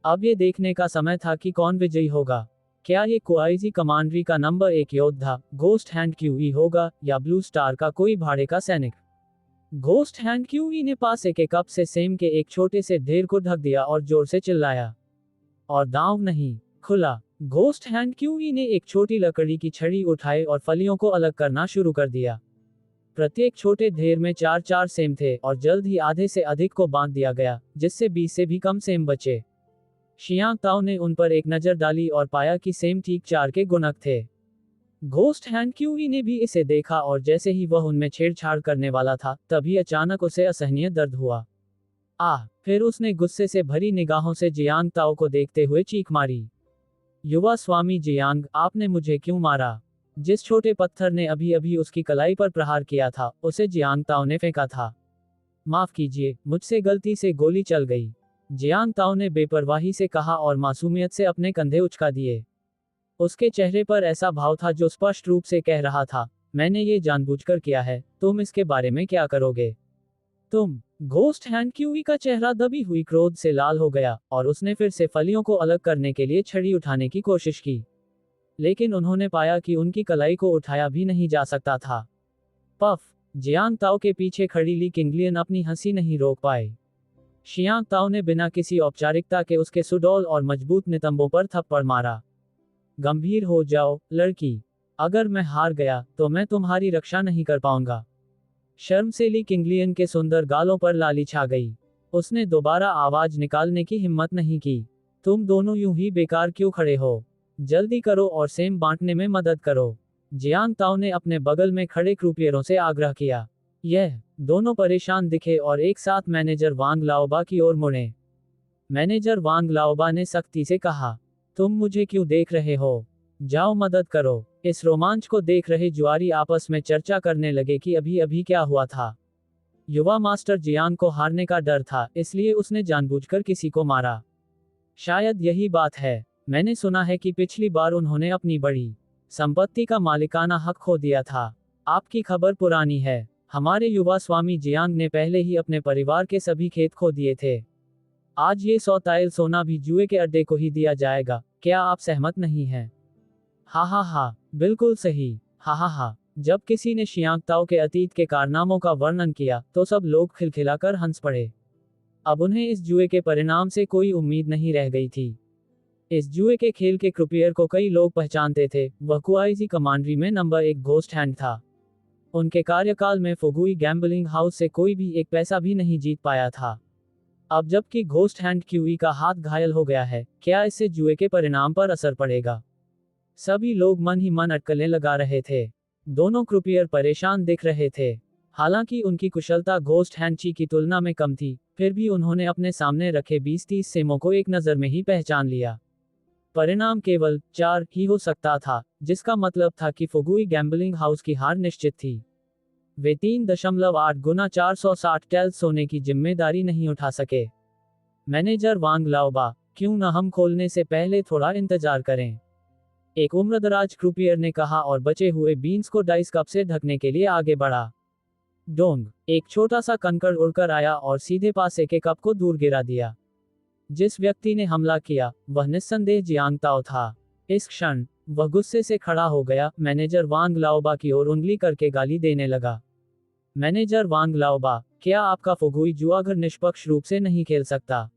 अब ये देखने का समय था कि कौन विजयी होगा। क्या ये कुआईजी कमांड्री का नंबर 1 योद्धा घोस्ट हैंड क्यूई होगा, या ब्लू स्टार का कोई भाड़े का सैनिक? घोस्ट हैंड क्यूई ने पास के कप से सेम के एक छोटे से ढेर को ढक दिया और जोर से चिल्लाया। और दांव नहीं खुला। घोस्ट हैंड क्यूई ने एक छोटी लकड़ी की छड़ी उठाई और फलियों को अलग करना शुरू कर दिया। प्रत्येक छोटे ढेर में 4-4 सेम थे और जल्द ही आधे से अधिक को बांध दिया गया, जिससे 20 से भी कम सेम बचे। शियांग ताओ ने उन पर एक नजर डाली और पाया कि सेम ठीक 4 के गुणक थे। घोस्ट हैंड क्यूई ने भी इसे देखा और जैसे ही वह उनमें छेड़छाड़ करने वाला था, तभी अचानक उसे असहनीय दर्द हुआ। फिर उसने गुस्से से भरी निगाहों से जियांग ताओ को देखते हुए चीख मारी। युवा स्वामी जियांग, आपने मुझे क्यों मारा? जिस छोटे पत्थर ने अभी अभी उसकी कलाई पर प्रहार किया था, उसे जियांग ताओ ने फेंका था। माफ कीजिए, मुझसे गलती से गोली चल गई, जियांग ताओ ने बेपरवाही से कहा और मासूमियत से अपने कंधे उचका दिए। उसके चेहरे पर ऐसा भाव था जो स्पष्ट रूप से कह रहा था, मैंने ये जानबूझकर किया है, तुम इसके बारे में क्या करोगे? तुम। घोस्ट हैंड क्यूई का चेहरा दबी हुई क्रोध से लाल हो गया और उसने फिर से फलियों को अलग करने के लिए छड़ी उठाने की कोशिश की, लेकिन उन्होंने पाया कि उनकी कलाई को उठाया भी नहीं जा सकता था। पफ। जियांग ताओ के पीछे खड़ी ली किंगलियन अपनी हंसी नहीं रोक पाए। शियांग ताओ ने बिना किसी औपचारिकता के उसके सुडौल और मजबूत नितंबों पर थप्पड़ मारा। गंभीर हो जाओ, लड़की। अगर मैं हार गया, तो मैं तुम्हारी रक्षा नहीं कर पाऊंगा। शर्म से ली किंगलियन के सुंदर गालों पर लाली छा गई। उसने दोबारा आवाज निकालने की हिम्मत नहीं की। तुम दोनों यूं ही बेकार क्यों खड़े हो? जल्दी करो और सेम बांटने में मदद करो। जियांग ताओ ने अपने बगल में खड़े क्रूपियरों से आग्रह किया। यह दोनों परेशान दिखे और एक साथ मैनेजर वांग लाओबा की ओर मुड़े। मैनेजर वांग लाओबा ने सख्ती से कहा, तुम मुझे क्यों देख रहे हो? जाओ मदद करो। इस रोमांच को देख रहे जुआरी आपस में चर्चा करने लगे कि अभी अभी क्या हुआ था। युवा मास्टर जियांग को हारने का डर था, इसलिए उसने जानबूझकर किसी को मारा। शायद यही बात है। मैंने सुना है कि पिछली बार उन्होंने अपनी बड़ी संपत्ति का मालिकाना हक खो दिया था। आपकी खबर पुरानी है। हमारे युवा स्वामी जियांग ने पहले ही अपने परिवार के सभी खेत खो दिए थे। आज ये 100 ताइल सोना भी जुए के अड्डे को ही दिया जाएगा। क्या आप सहमत नहीं हैं? हा हा हा, बिल्कुल सही। हा हा हा। जब किसी ने शियांग ताओ के अतीत के कारनामों का वर्णन किया तो सब लोग खिलखिलाकर हंस पड़े। अब उन्हें इस जुए के परिणाम से कोई उम्मीद नहीं रह गई थी। इस जुए के खेल के क्रुपियर को कई लोग पहचानते थे। वह कुआईजी कमांड्री में नंबर 1 घोस्ट हैंड था। उनके कार्यकाल में फुगुई गैम्बलिंग हाउस से कोई भी एक पैसा भी नहीं जीत पाया था। अब जबकि घोस्ट हैंड क्यूई का हाथ घायल हो गया है, क्या इससे जुए के परिणाम पर असर पड़ेगा? सभी लोग मन ही मन अटकलें लगा रहे थे। दोनों क्रुपियर परेशान दिख रहे थे। हालांकि उनकी कुशलता घोस्ट हैंड ची की तुलना में कम थी, फिर भी उन्होंने अपने सामने रखे 20-30 सेमों को एक नज़र में ही पहचान लिया। परिणाम केवल 4 ही हो सकता था, जिसका मतलब था कि फुगुई गैम्बलिंग हाउस की हार निश्चित थी। वे 3.8 गुना 460 टैल सोने की जिम्मेदारी नहीं उठा सके। मैनेजर वांग लाओबा, क्यों न हम खोलने से पहले थोड़ा इंतजार करें? एक उम्रदराज क्रूपियर ने कहा और बचे हुए बीन्स को डाइस कप से ढकने के लिए आगे बढ़ा। डोंग, एक छोटा सा कंकड़ उड़कर आया और सीधे पासे के कप को दूर गिरा दिया। जिस व्यक्ति ने हमला किया, वह निस्संदेह जियांग ताओ था। इस क्षण, वह गुस्से से खड़ा हो गया, मैनेजर वांग लाओबा की ओर उंगली करके गाली देने लगा। मैनेजर वांग लाओबा, क्या आपका फुगुई जुआघर निष्पक्ष रूप से नहीं खेल सकता?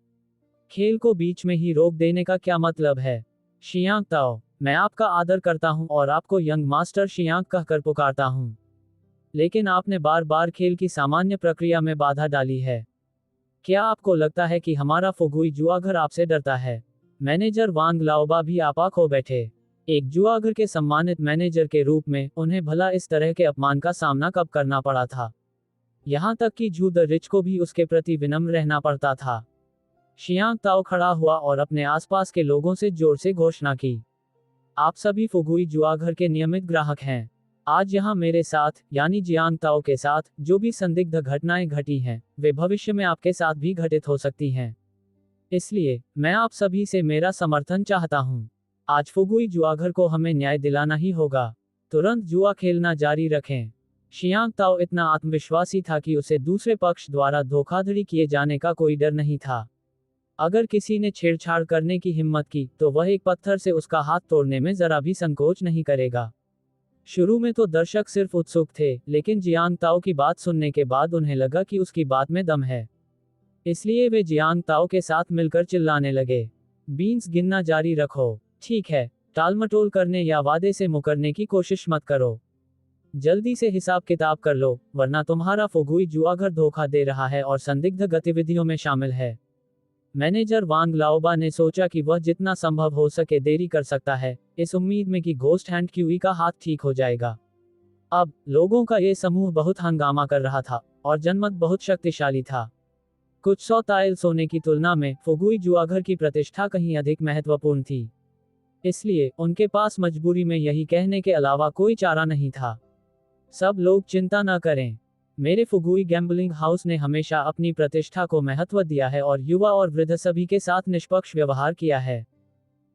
खेल को बीच में ही रोक देने का क्या मतलब है? शियांग ताओ, मैं आपका आदर करता हूं और आपको यंग मास्टर शियांग कहकर पुकारता हूं। लेकिन आपने बार बार खेल की सामान्य प्रक्रिया में बाधा डाली है। क्या आपको लगता है कि हमारा फुगुई जुआघर आपसे डरता है? मैनेजर वांग लाओबा भी आपाक हो बैठे। एक जुआघर के सम्मानित मैनेजर के रूप में उन्हें भला इस तरह के अपमान का सामना कब करना पड़ा था? यहां तक कि जू द रिच को भी उसके प्रति विनम्र रहना पड़ता था। शियांग ताओ खड़ा हुआ और अपने आसपास के लोगों से जोर से घोषणा की, आप सभी फुगुई जुआघर के नियमित ग्राहक हैं। आज यहाँ मेरे साथ, यानी जियांग ताओ के साथ, जो भी संदिग्ध घटनाएं घटी हैं, वे भविष्य में आपके साथ भी घटित हो सकती हैं। इसलिए, मैं आप सभी से मेरा समर्थन चाहता हूँ। आज फुगुई जुआघर को हमें न्याय दिलाना ही होगा। तुरंत जुआ खेलना जारी रखें। शियांग ताओ इतना आत्मविश्वासी था कि उसे दूसरे पक्ष द्वारा धोखाधड़ी किए जाने का कोई डर नहीं था। अगर किसी ने छेड़छाड़ करने की हिम्मत की, तो वह एक पत्थर से उसका हाथ तोड़ने में जरा भी संकोच नहीं करेगा। शुरू में तो दर्शक सिर्फ उत्सुक थे, लेकिन जियांग ताओ की बात सुनने के बाद उन्हें लगा कि उसकी बात में दम है। इसलिए वे जियांग ताओ के साथ मिलकर चिल्लाने लगे, बीन्स गिनना जारी रखो। ठीक है, टालमटोल करने या वादे से मुकरने की कोशिश मत करो। जल्दी से हिसाब किताब कर लो, वरना तुम्हारा फुगुई जुआघर धोखा दे रहा है और संदिग्ध गतिविधियों में शामिल है। मैनेजर वांग लाओबा ने सोचा कि वह जितना संभव हो सके देरी कर सकता है, इस उम्मीद में कि घोस्ट हैंड क्यूई का हाथ ठीक हो जाएगा। अब, लोगों का ये समूह बहुत हंगामा कर रहा था, और जनमत बहुत शक्तिशाली था। कुछ 100 ताइल सोने की तुलना में फुगुई जुआघर की प्रतिष्ठा कहीं अधिक महत्वपूर्ण थी। इसलिए, उनके पास मजबूरी में यही कहने के अलावा कोई चारा नहीं था। सब लोग चिंता न करें। मेरे फुगुई गैम्बलिंग हाउस ने हमेशा अपनी प्रतिष्ठा को महत्व दिया है और युवा और वृद्ध सभी के साथ निष्पक्ष व्यवहार किया है।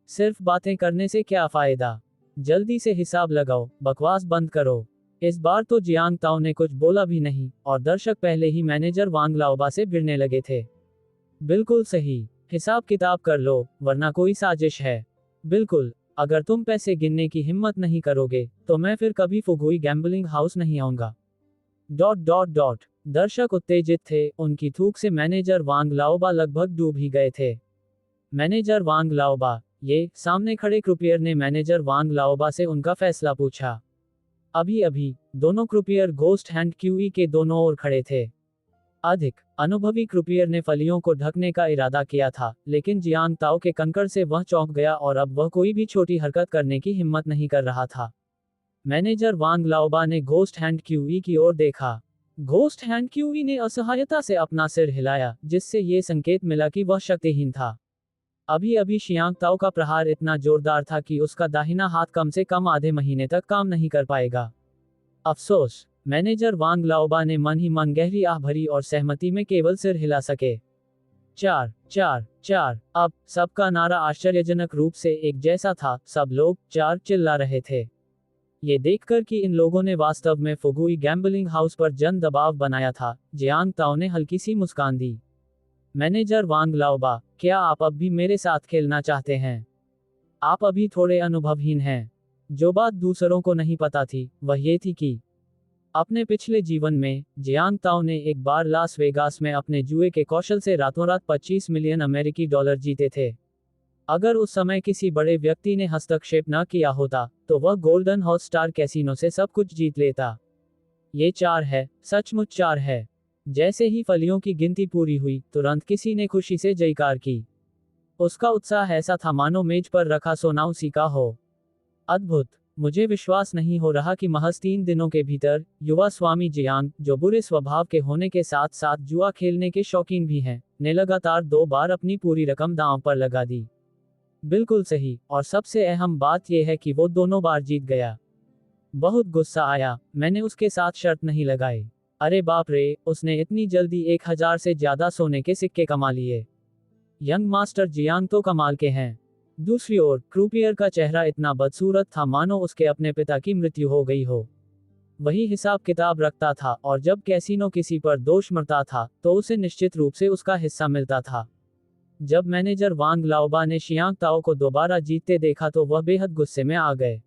सिर्फ बातें करने से क्या फायदा? जल्दी से हिसाब लगाओ, बकवास बंद करो। इस बार तो जियांग ताओ ने कुछ बोला भी नहीं, और दर्शक पहले ही मैनेजर वांग लाओबा से भिड़ने लगे थे। बिल्कुल सही, हिसाब किताब कर लो, वरना कोई साजिश है। बिल्कुल, अगर तुम पैसे गिनने की हिम्मत नहीं करोगे, तो मैं फिर कभी फुगुई गैम्बलिंग हाउस नहीं आऊंगा। ... दर्शक उत्तेजित थे, उनकी थूक से मैनेजर वांग लाओबा लगभग डूब ही गए थे। मैनेजर वांग लाओबा, ये, सामने खड़े क्रुपियर ने मैनेजर वांग लाओबा से उनका फैसला पूछा। अभी अभी, दोनों क्रुपियर घोस्ट हैंड क्यूई के दोनों ओर खड़े थे। अधिक अनुभवी क्रुपियर ने फलियों को ढकने का इरादा किया था, लेकिन जियांग ताओ के कंकड़ से वह चौंक गया और अब वह कोई भी छोटी हरकत करने की हिम्मत नहीं कर रहा था। मैनेजर वांग लाओबा ने घोस्ट हैंड क्यूई की ओर देखा। घोस्ट हैंड क्यूई ने असहायता से अपना सिर हिलाया, जिससे ये संकेत मिला कि वह शक्तिहीन था। अभी अभी शियांग ताओ का प्रहार इतना जोरदार था कि उसका दाहिना हाथ कम से कम आधे महीने तक काम नहीं कर पाएगा। अफसोस, मैनेजर वांग लाओबा ने मन ही मन गहरी आह भरी और सहमति में केवल सिर हिला सके। 4 4 4। अब सबका नारा आश्चर्यजनक रूप से एक जैसा था, सब लोग 4 चिल्ला रहे थे। ये देखकर कि इन लोगों ने वास्तव में फुगुई गैम्बलिंग हाउस पर जन दबाव बनाया था, जियांग ताओ ने हल्की सी मुस्कान दी। मैनेजर वांग लाओबा, क्या आप अब भी मेरे साथ खेलना चाहते हैं? आप अभी थोड़े अनुभवहीन हैं। जो बात दूसरों को नहीं पता थी, वह ये थी कि अपने पिछले जीवन में, जियांग ताओ ने एक बार लास वेगास में अपने जुए के कौशल से रातों रात 25 मिलियन अमेरिकी डॉलर जीते थे। अगर उस समय किसी बड़े व्यक्ति ने हस्तक्षेप न किया होता, तो वह गोल्डन हॉर्स स्टार कैसीनो से सब कुछ जीत लेता। ये 4 है, सचमुच 4 है। जैसे ही फलियों की गिनती पूरी हुई, तुरंत किसी ने खुशी से जयकार की। उसका उत्साह ऐसा था मानो मेज पर रखा सोना उसी का हो। अद्भुत! मुझे विश्वास नहीं हो रहा कि महज 3 दिनों के भीतर, युवा स्वामी जियांग, जो बुरे स्वभाव के होने के साथ साथ जुआ खेलने के शौकीन भी हैं, ने लगातार 2 बार अपनी पूरी रकम दांव पर लगा दी। बिल्कुल सही, और सबसे अहम बात यह है कि वो दोनों बार जीत गया। बहुत गुस्सा आया, मैंने उसके साथ शर्त नहीं लगाई। अरे बाप रे, उसने इतनी जल्दी 1000 से ज्यादा सोने के सिक्के कमा लिए। यंग मास्टर जियांग तो कमाल के हैं। दूसरी ओर, क्रूपियर का चेहरा इतना बदसूरत था मानो उसके अपने पिता की मृत्यु हो गई हो। वही हिसाब किताब रखता था, और जब कैसीनो किसी पर दोष मरता था, तो उसे निश्चित रूप से उसका हिस्सा मिलता था। जब मैनेजर वांग लाओबा ने शियांग ताओ को दोबारा जीतते देखा तो वह बेहद गुस्से में आ गए।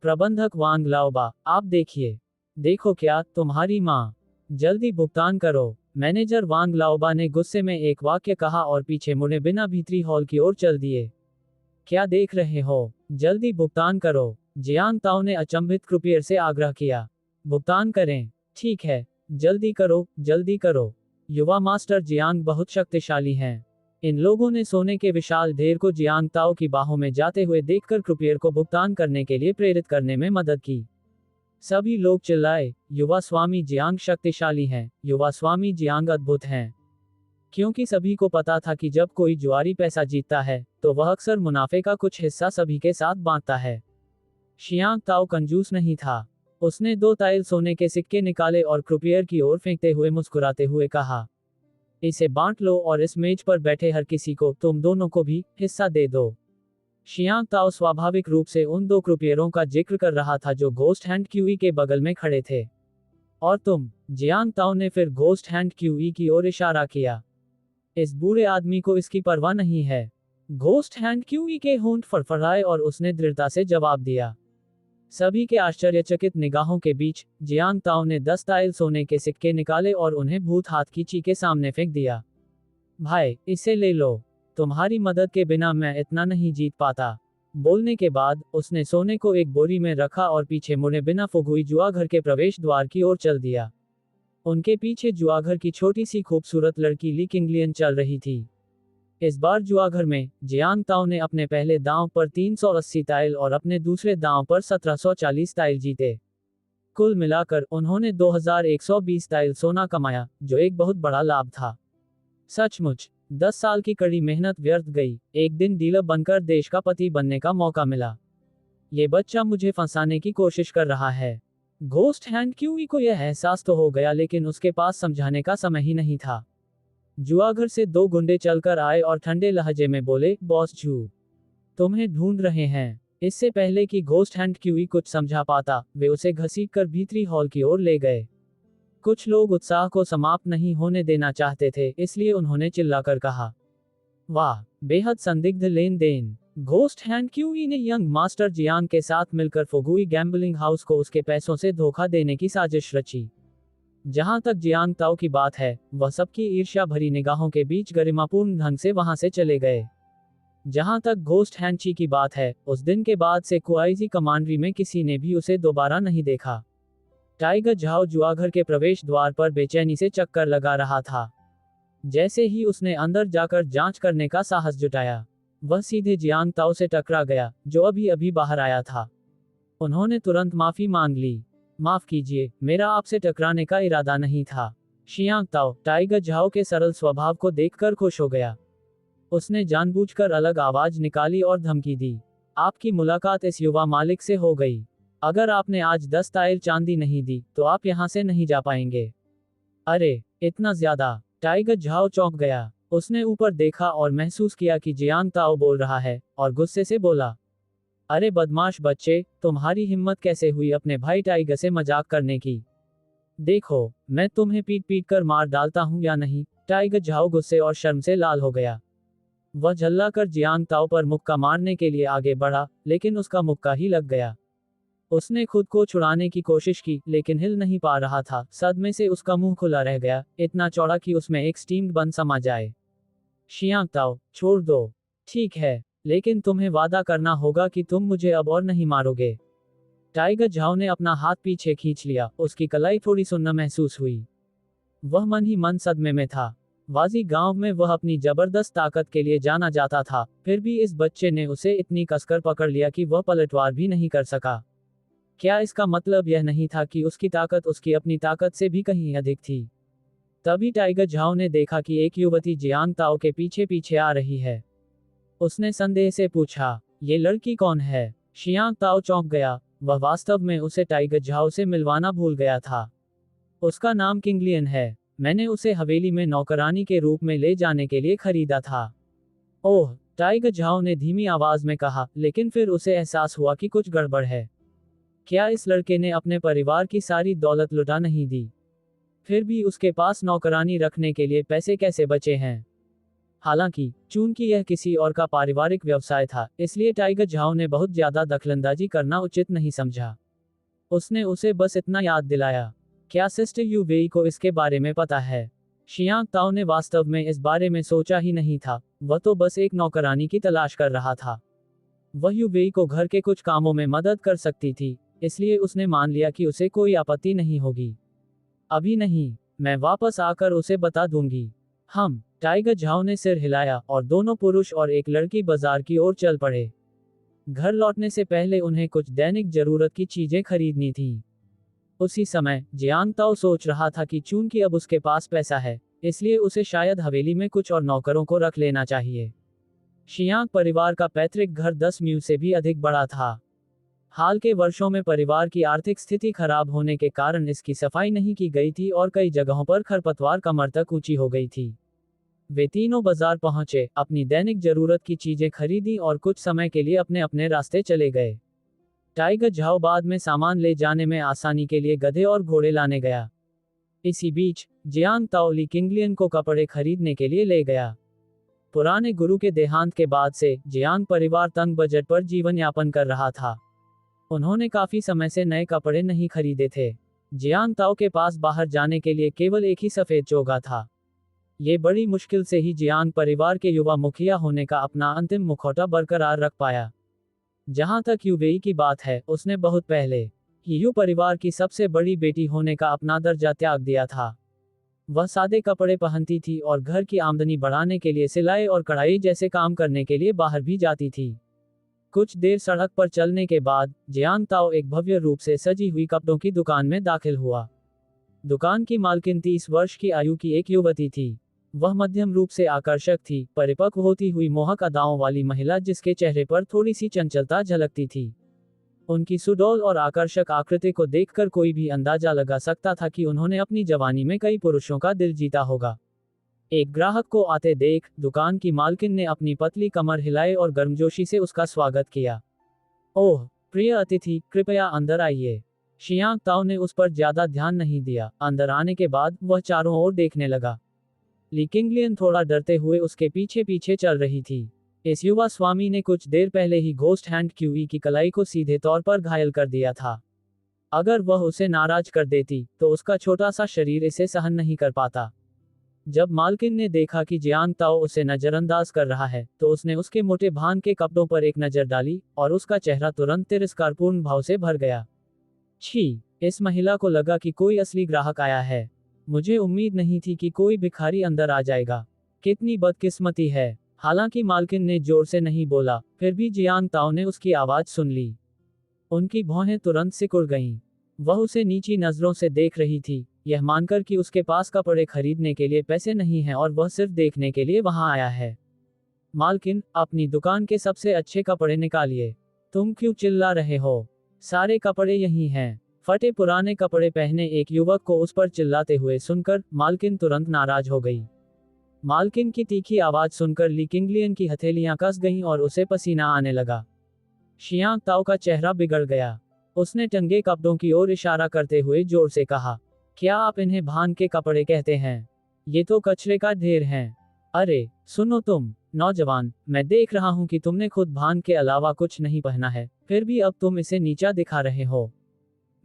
प्रबंधक वांग लाओबा, आप देखिए। देखो क्या, तुम्हारी माँ। जल्दी भुगतान करो। मैनेजर वांग लाओबा ने गुस्से में एक वाक्य कहा और पीछे मुड़े बिना भीतरी हॉल की ओर चल दिए। क्या देख रहे हो? जल्दी भुगतान करो। जियांग ताओ ने अचंभित क्रूपियर से आग्रह किया। भुगतान करें। ठीक है, जल्दी करो, जल्दी करो। युवा मास्टर जियांग बहुत शक्तिशाली हैं। इन लोगों ने सोने के विशाल ढेर को जियांग ताओ की बाहों में जाते हुए देखकर क्रूपियर को भुगतान करने के लिए प्रेरित करने में मदद की। सभी लोग चिल्लाए, युवा स्वामी जियांग शक्तिशाली हैं, युवा स्वामी जियांग अद्भुत हैं। क्योंकि सभी को पता था कि जब कोई जुआरी पैसा जीतता है, तो वह अक्सर मुनाफे का कुछ हिस्सा सभी के साथ बांटता है। शियांग ताओ कंजूस नहीं था। उसने 2 ताइल सोने के सिक्के निकाले और क्रूपियर की ओर फेंकते हुए मुस्कुराते हुए कहा, इसे बांट लो और इस मेज पर बैठे हर किसी को, तुम दोनों को भी, हिस्सा दे दो। शियांग ताओ स्वाभाविक रूप से उन 2 क्रूपियरों का जिक्र कर रहा था जो घोस्ट हैंड क्यूई के बगल में खड़े थे। और तुम? जियांग ताओ ने फिर घोस्ट हैंड क्यूई की ओर इशारा किया। इस बूढ़े आदमी को इसकी परवाह नहीं है। घोस्ट हैंड क्यूई के होंठ फड़फड़ाए और उसने दृढ़ता से जवाब दिया। सभी के आश्चर्यचकित निगाहों के बीच, जियांग ताओ ने 10 ताइल सोने के सिक्के निकाले और उन्हें भूत हाथ की ची के सामने फेंक दिया। भाई, इसे ले लो। तुम्हारी मदद के बिना मैं इतना नहीं जीत पाता। बोलने के बाद, उसने सोने को एक बोरी में रखा और पीछे मुड़े बिना फुगुई जुआघर के प्रवेश द्वार की ओर चल दिया। उनके पीछे जुआघर की छोटी सी खूबसूरत लड़की ली किंगलियन चल रही थी। इस बार जुआघर में, जियांग ताओ ने अपने पहले दांव पर 380 ताइल और अपने दूसरे दांव पर 1740 ताइल जीते। कुल मिलाकर उन्होंने 2120 ताइल सोना कमाया, जो एक बहुत बड़ा लाभ था। सचमुच, 10 साल की कड़ी मेहनत व्यर्थ गई। एक दिन डीलर बनकर देश का पति बनने का मौका मिला। ये बच्चा मुझे फंसाने की कोशिश कर रहा है। घोस्ट हैंड क्यूई को यह एहसास तो हो गया, लेकिन उसके पास समझाने का समय ही नहीं था। जुआघर से 2 गुंडे चलकर आए और ठंडे लहजे में बोले, बॉस जू, तुम्हें ढूंढ रहे हैं। इससे पहले कि घोस्ट हैंड क्यूई कुछ समझा पाता, वे उसे घसीटकर भीतरी हॉल की ओर ले गए। कुछ लोग उत्साह को समाप्त नहीं होने देना चाहते थे, इसलिए उन्होंने चिल्लाकर कहा, वाह, बेहद संदिग्ध लेन देन। घोस्ट हैंड क्यूई ने यंग मास्टर जियांग के साथ मिलकर फुगुई गैम्बलिंग हाउस को उसके पैसों से धोखा देने की साजिश रची। जहां तक जियांग ताओ की बात है, वह सबकी ईर्ष्या भरी निगाहों के बीच गरिमापूर्ण ढंग से वहां से चले गए। जहां तक घोस्ट हैंची की बात है, उस दिन के बाद से कुआईजी कमांड्री में किसी ने भी उसे दोबारा नहीं देखा। टाइगर झाओ जुआघर के प्रवेश द्वार पर बेचैनी से चक्कर लगा रहा था। जैसे ही उसने अंदर जाकर जांच करने का साहस जुटाया, वह सीधे जियांग ताओ से टकरा गया, जो अभी अभी बाहर आया था। उन्होंने तुरंत माफी मांग ली। माफ कीजिए, मेरा आपसे टकराने का इरादा नहीं था। शियांग ताओ, टाइगर झाओ के सरल स्वभाव को देखकर खुश हो गया। उसने जानबूझकर अलग आवाज निकाली और धमकी दी, आपकी मुलाकात इस युवा मालिक से हो गई। अगर आपने आज 10 ताइल चांदी नहीं दी, तो आप यहां से नहीं जा पाएंगे। अरे, इतना ज्यादा? टाइगर झाओ चौंक गया। उसने ऊपर देखा और महसूस किया कि जियांग ताओ बोल रहा है, और गुस्से से बोला, अरे बदमाश बच्चे, तुम्हारी हिम्मत कैसे हुई अपने भाई टाइगर से मजाक करने की? देखो, मैं तुम्हें पीट पीट कर मार डालता हूँ या नहीं। टाइगर झाओ गुस्से और शर्म से लाल हो गया। वह झल्लाकर जियांग ताओ पर मुक्का मारने के लिए आगे बढ़ा, लेकिन उसका मुक्का ही लग गया। उसने खुद को छुड़ाने की कोशिश की, लेकिन हिल नहीं पा रहा था। सदमे से उसका मुंह खुला रह गया, इतना चौड़ा कि उसमें एक स्टीम्ड बन समा जाए। शियांग ताओ, छोड़ दो। ठीक है, लेकिन तुम्हें वादा करना होगा कि तुम मुझे अब और नहीं मारोगे। टाइगर झाओ ने अपना हाथ पीछे खींच लिया, उसकी कलाई थोड़ी सुन्न महसूस हुई। वह मन ही मन सदमे में था। वाजी गांव में वह अपनी जबरदस्त ताकत के लिए जाना जाता था, फिर भी इस बच्चे ने उसे इतनी कसकर पकड़ लिया कि वह पलटवार भी नहीं कर सका। क्या इसका मतलब यह नहीं था कि उसकी ताकत उसकी अपनी ताकत से भी कहीं अधिक थी? तभी टाइगर झाओ ने देखा कि एक युवती जियांग ताओ के पीछे पीछे आ रही है। उसने संदेह से पूछा, ये लड़की कौन है? शियांग ताओ चौंक गया। वह वास्तव में उसे टाइगर झाओ से मिलवाना भूल गया था। उसका नाम किंगलियन है। मैंने उसे हवेली में नौकरानी के रूप में ले जाने के लिए खरीदा था। ओह, टाइगर झाओ ने धीमी आवाज में कहा, लेकिन फिर उसे एहसास हुआ कि कुछ गड़बड़ है। क्या इस लड़के ने अपने परिवार की सारी दौलत लुटा नहीं दी? फिर भी उसके पास नौकरानी रखने के लिए पैसे कैसे बचे हैं? हालांकि, चूंकि यह किसी और का पारिवारिक व्यवसाय था, इसलिए टाइगर झाओ ने बहुत ज्यादा दखलंदाजी करना उचित नहीं समझा। उसने उसे बस इतना याद दिलाया, क्या सिस्टर यू वेई को इसके बारे में पता है? शियांग ताओ ने वास्तव में इस बारे में सोचा ही नहीं था, वह तो बस एक नौकरानी की तलाश कर रहा था। वह यू वेई को घर के कुछ कामों में मदद कर सकती थी, इसलिए उसने मान लिया कि उसे कोई आपत्ति नहीं होगी। अभी नहीं, मैं वापस आकर उसे बता दूंगी। टाइगर झाओ ने सिर हिलाया, और दोनों पुरुष और एक लड़की बाजार की ओर चल पड़े। घर लौटने से पहले उन्हें कुछ दैनिक जरूरत की चीजें खरीदनी थीं। उसी समय जियांग ताओ सोच रहा था कि चूंकि अब उसके पास पैसा है, इसलिए उसे शायद हवेली में कुछ और नौकरों को रख लेना चाहिए। शियांग परिवार का पैतृक घर 10 म्यू से भी अधिक बड़ा था। हाल के वर्षों में परिवार की आर्थिक स्थिति खराब होने के कारण इसकी सफाई नहीं की गई थी और कई जगहों पर खरपतवार कमर तक ऊंची हो गई थी। वे तीनों बाजार पहुंचे, अपनी दैनिक जरूरत की चीजें खरीदी और कुछ समय के लिए अपने अपने रास्ते चले गए। टाइगर झाओ बाद में सामान ले जाने में आसानी के लिए गधे और घोड़े लाने गया। इसी बीच जियांग ताओ ली किंगलियन को कपड़े खरीदने के लिए ले गया। पुराने गुरु के देहांत के बाद से जियांग परिवार तंग बजट पर जीवन यापन कर रहा था। उन्होंने काफी समय से नए कपड़े नहीं खरीदे थे। जियांग ताओ के पास बाहर जाने के लिए केवल एक ही सफेद चोगा था। ये बड़ी मुश्किल से ही जियांग परिवार के युवा मुखिया होने का अपना अंतिम मुखौटा बरकरार रख पाया। जहां तक यू वेई की बात है, उसने बहुत पहले ही यू परिवार की सबसे बड़ी बेटी होने का अपना दर्जा त्याग दिया था। वह सादे कपड़े पहनती थी और घर की आमदनी बढ़ाने के लिए सिलाई और कढ़ाई जैसे काम करने के लिए बाहर भी जाती थी। कुछ देर सड़क पर चलने के बाद जियांग ताओ एक भव्य रूप से सजी हुई कपड़ों की दुकान में दाखिल हुआ। दुकान की मालकिन 30 वर्ष की आयु की एक युवती थी। वह मध्यम रूप से आकर्षक थी, परिपक्व होती हुई मोहक अदाओं वाली महिला जिसके चेहरे पर थोड़ी सी चंचलता झलकती थी। उनकी सुडौल और आकर्षक आकृति को देखकर कोई भी अंदाजा लगा सकता था कि उन्होंने अपनी जवानी में कई पुरुषों का दिल जीता होगा। एक ग्राहक को आते देख दुकान की मालकिन ने अपनी पतली कमर हिलाई और गर्मजोशी से उसका स्वागत किया। ओह, प्रिय अतिथि, कृपया अंदर आइए। शियांग ताओ ने उस पर ज्यादा ध्यान नहीं दिया। अंदर आने के बाद वह चारों ओर देखने लगा। ली किंगलियन थोड़ा डरते हुए उसके पीछे पीछे चल रही थी। इस युवा स्वामी ने कुछ देर पहले ही घोस्ट हैंड क्यूई की कलाई को सीधे तौर पर घायल कर दिया था। अगर वह उसे नाराज कर देती, तो उसका छोटा सा शरीर इसे सहन नहीं कर पाता। जब मालकिन ने देखा कि जियांग ताओ उसे नजरअंदाज कर रहा है, तो उसने उसके मोटे भान के कपड़ों पर एक नजर डाली, और उसका चेहरा तुरंत तिरस्कारपूर्ण भाव से भर गया। छी! इस महिला को लगा कि कोई असली ग्राहक आया है। मुझे उम्मीद नहीं थी कि कोई भिखारी अंदर आ जाएगा। कितनी बदकिस्मती है। हालांकि मालकिन ने जोर से नहीं बोला, फिर भी जियांग ताओ ने उसकी आवाज सुन ली। उनकी भौहें तुरंत सिकुड़ गईं। वह उसे नीची नजरों से देख रही थी, यह मानकर कि उसके पास कपड़े खरीदने के लिए पैसे नहीं हैं और वह सिर्फ देखने के लिए वहां आया है। मालकिन, अपनी दुकान के सबसे अच्छे कपड़े निकालिए। तुम क्यों चिल्ला रहे हो? सारे कपड़े यहीं हैं। फटे पुराने कपड़े पहने एक युवक को उस पर चिल्लाते हुए सुनकर मालकिन तुरंत नाराज हो गई। मालकिन की तीखी आवाज सुनकर ली किंगलियन की हथेलियां कस गईं और उसे पसीना आने लगा। शियांग ताओ का चेहरा बिगड़ गया। उसने टंगे कपड़ों की ओर इशारा करते हुए जोर से कहा, क्या आप इन्हें भान के कपड़े कहते हैं? ये तो कचरे का ढेर हैं। अरे, सुनो तुम, नौजवान, मैं देख रहा हूं कि तुमने खुद भान के अलावा कुछ नहीं पहना है, फिर भी अब तुम इसे नीचा दिखा रहे हो।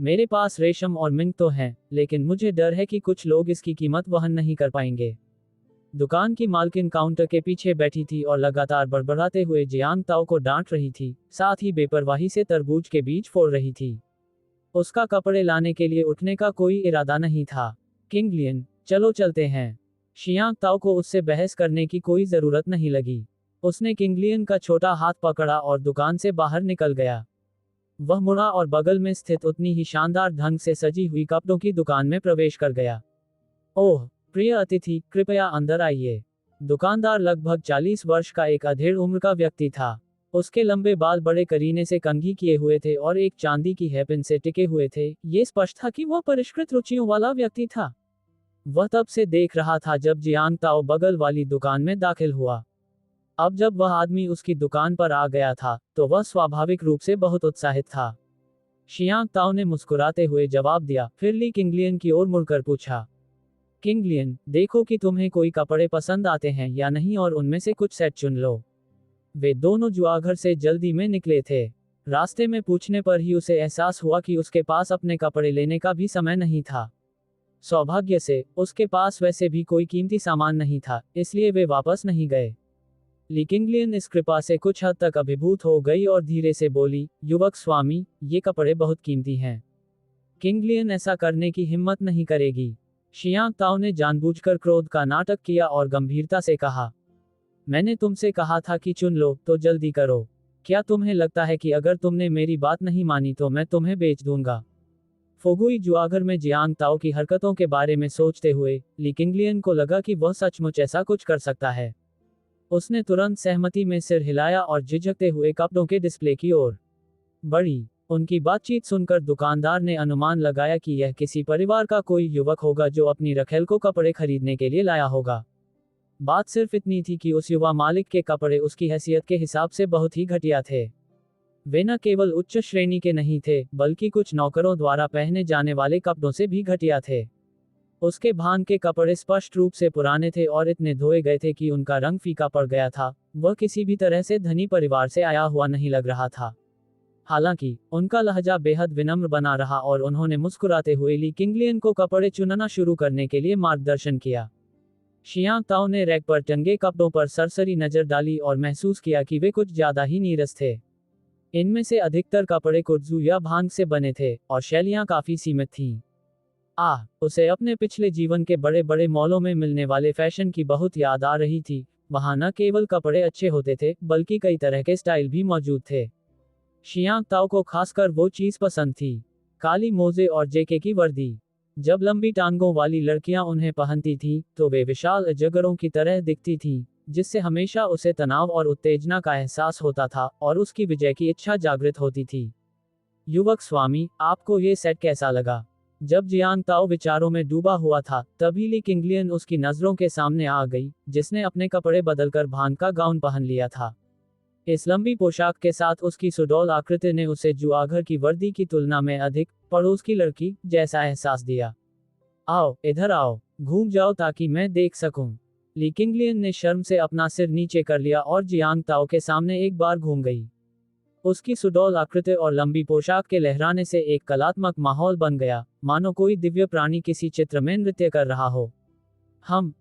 मेरे पास रेशम और मिंक तो हैं, लेकिन मुझे डर है कि कुछ लोग इसकी कीमत वहन नहीं कर पाएंगे। दुकान की मालकिन काउंटर के पीछे बैठी थी और लगातार बड़बड़ाते हुए जियांग ताओ को डांट रही थी, साथ ही बेपरवाही से तरबूज के बीज फोड़ रही थी। उसका कपड़े लाने के लिए उठने का कोई इरादा नहीं था। किंगलियन, चलो चलते हैं। शियांग ताओ को उससे बहस करने की कोई जरूरत नहीं लगी। उसने किंगलियन का छोटा हाथ पकड़ा और दुकान से बाहर निकल गया। वह मुड़ा और बगल में स्थित उतनी ही शानदार ढंग से सजी हुई कपड़ों की दुकान में प्रवेश कर गया। ओह, प्रिय अतिथि, कृपया अंदर आइए। दुकानदार लगभग 40 वर्ष का एक अधेड़ उम्र का व्यक्ति था। उसके लंबे बाल बड़े करीने से कंघी किए हुए थे और एक चांदी की हेपिन से टिके हुए थे। ये स्पष्ट था कि वह परिष्कृत रुचियों वाला व्यक्ति था। वह तब से देख रहा था जब जियांग ताओ बगल वाली दुकान में दाखिल हुआ। अब जब वह आदमी उसकी दुकान पर आ गया था, तो वह स्वाभाविक रूप से बहुत उत्साहित था। शियांग ताओ ने मुस्कुराते हुए जवाब दिया, फिर ली किंगलियन की ओर मुड़कर पूछा, किंगलियन, देखो कि तुम्हें कोई कपड़े पसंद आते हैं या नहीं और उनमें से कुछ सेट चुन लो। वे दोनों जुआघर से जल्दी में निकले थे। रास्ते में पूछने पर ही उसे एहसास हुआ कि उसके पास अपने कपड़े लेने का भी समय नहीं था। सौभाग्य से, उसके पास वैसे भी कोई कीमती सामान नहीं था, इसलिए वे वापस नहीं गए। ली किंगलियन इस कृपा से कुछ हद तक अभिभूत हो गई और धीरे से बोली, युवक स्वामी, ये कपड़े बहुत कीमती हैं। किंगलियन ऐसा करने की हिम्मत नहीं करेगी। शियांग ताओ ने जानबूझकर क्रोध का नाटक किया और गंभीरता से कहा, मैंने तुमसे कहा था कि चुन लो, तो जल्दी करो। क्या तुम्हें लगता है कि अगर तुमने मेरी बात नहीं मानी तो मैं तुम्हें बेच दूंगा? फोगुई जुआगर में जियांग ताओ की हरकतों के बारे में सोचते हुए ली किंगलियन को लगा कि वह सचमुच ऐसा कुछ कर सकता है। उसने तुरंत सहमति में सिर हिलाया और झिझकते हुए कपड़ों के डिस्प्ले की ओर बढ़ी। उनकी बातचीत सुनकर दुकानदार ने अनुमान लगाया कि यह किसी परिवार का कोई युवक होगा जो अपनी रखेल को कपड़े खरीदने के लिए लाया होगा। बात सिर्फ इतनी थी कि उस युवा मालिक के कपड़े उसकी हैसियत के हिसाब से बहुत ही घटिया थे। वे न केवल उच्च श्रेणी के नहीं थे, बल्कि कुछ नौकरों द्वारा पहने जाने वाले कपड़ों से भी घटिया थे। उसके भान के कपड़े स्पष्ट रूप से पुराने थे और इतने धोए गए थे कि उनका रंग फीका पड़ गया था। वह किसी भी तरह से धनी परिवार से आया हुआ नहीं लग रहा था। हालांकि, उनका लहजा बेहद विनम्र बना रहा और उन्होंने मुस्कुराते हुए ली किंगलियन को कपड़े चुनना शुरू करने के लिए मार्गदर्शन किया। शियांग ताओ ने रैक पर टंगे कपड़ों पर सरसरी नजर डाली और महसूस किया कि वे कुछ ज्यादा ही नीरस थे। इनमें से अधिकतर कपड़े कुर्जू या भांग से बने थे और शैलियां काफी सीमित थीं। उसे अपने पिछले जीवन के बड़े बड़े मॉलों में मिलने वाले फैशन की बहुत याद आ रही थी। वहां न केवल कपड़े अच्छे होते थे, बल्कि कई तरह के स्टाइल भी मौजूद थे। शियांग ताओ को खासकर वो चीज पसंद थी, काली मोजे और जेके की वर्दी। जब लंबी टांगों वाली लड़कियां उन्हें पहनती थीं, तो वे विशाल अजगरों की तरह दिखती थीं, जिससे हमेशा उसे तनाव और उत्तेजना का एहसास होता था और उसकी विजय की इच्छा जागृत होती थी। युवक स्वामी, आपको ये सेट कैसा लगा? जब जियांग ताओ विचारों में डूबा हुआ था, तभी ली किंगलियन उसकी नजरों के सामने आ गई, जिसने अपने कपड़े बदलकर भान का गाउन पहन लिया था। इस लंबी पोशाक के साथ उसकी सुडौल आकृति ने उसे जुआघर की वर्दी की तुलना में अधिक पड़ोस की लड़की जैसा एहसास दिया। आओ, इधर आओ, घूम जाओ ताकि मैं देख सकूं। ली किंगलियन ने शर्म से अपना सिर नीचे कर लिया और जियांग ताओ के सामने एक बार घूम गई। उसकी सुडौल आकृति और लंबी पोशाक के लहराने से एक कलात्मक माहौल बन गया, मानो कोई दिव्य प्राणी किसी चित्र में नृत्य कर रहा हो।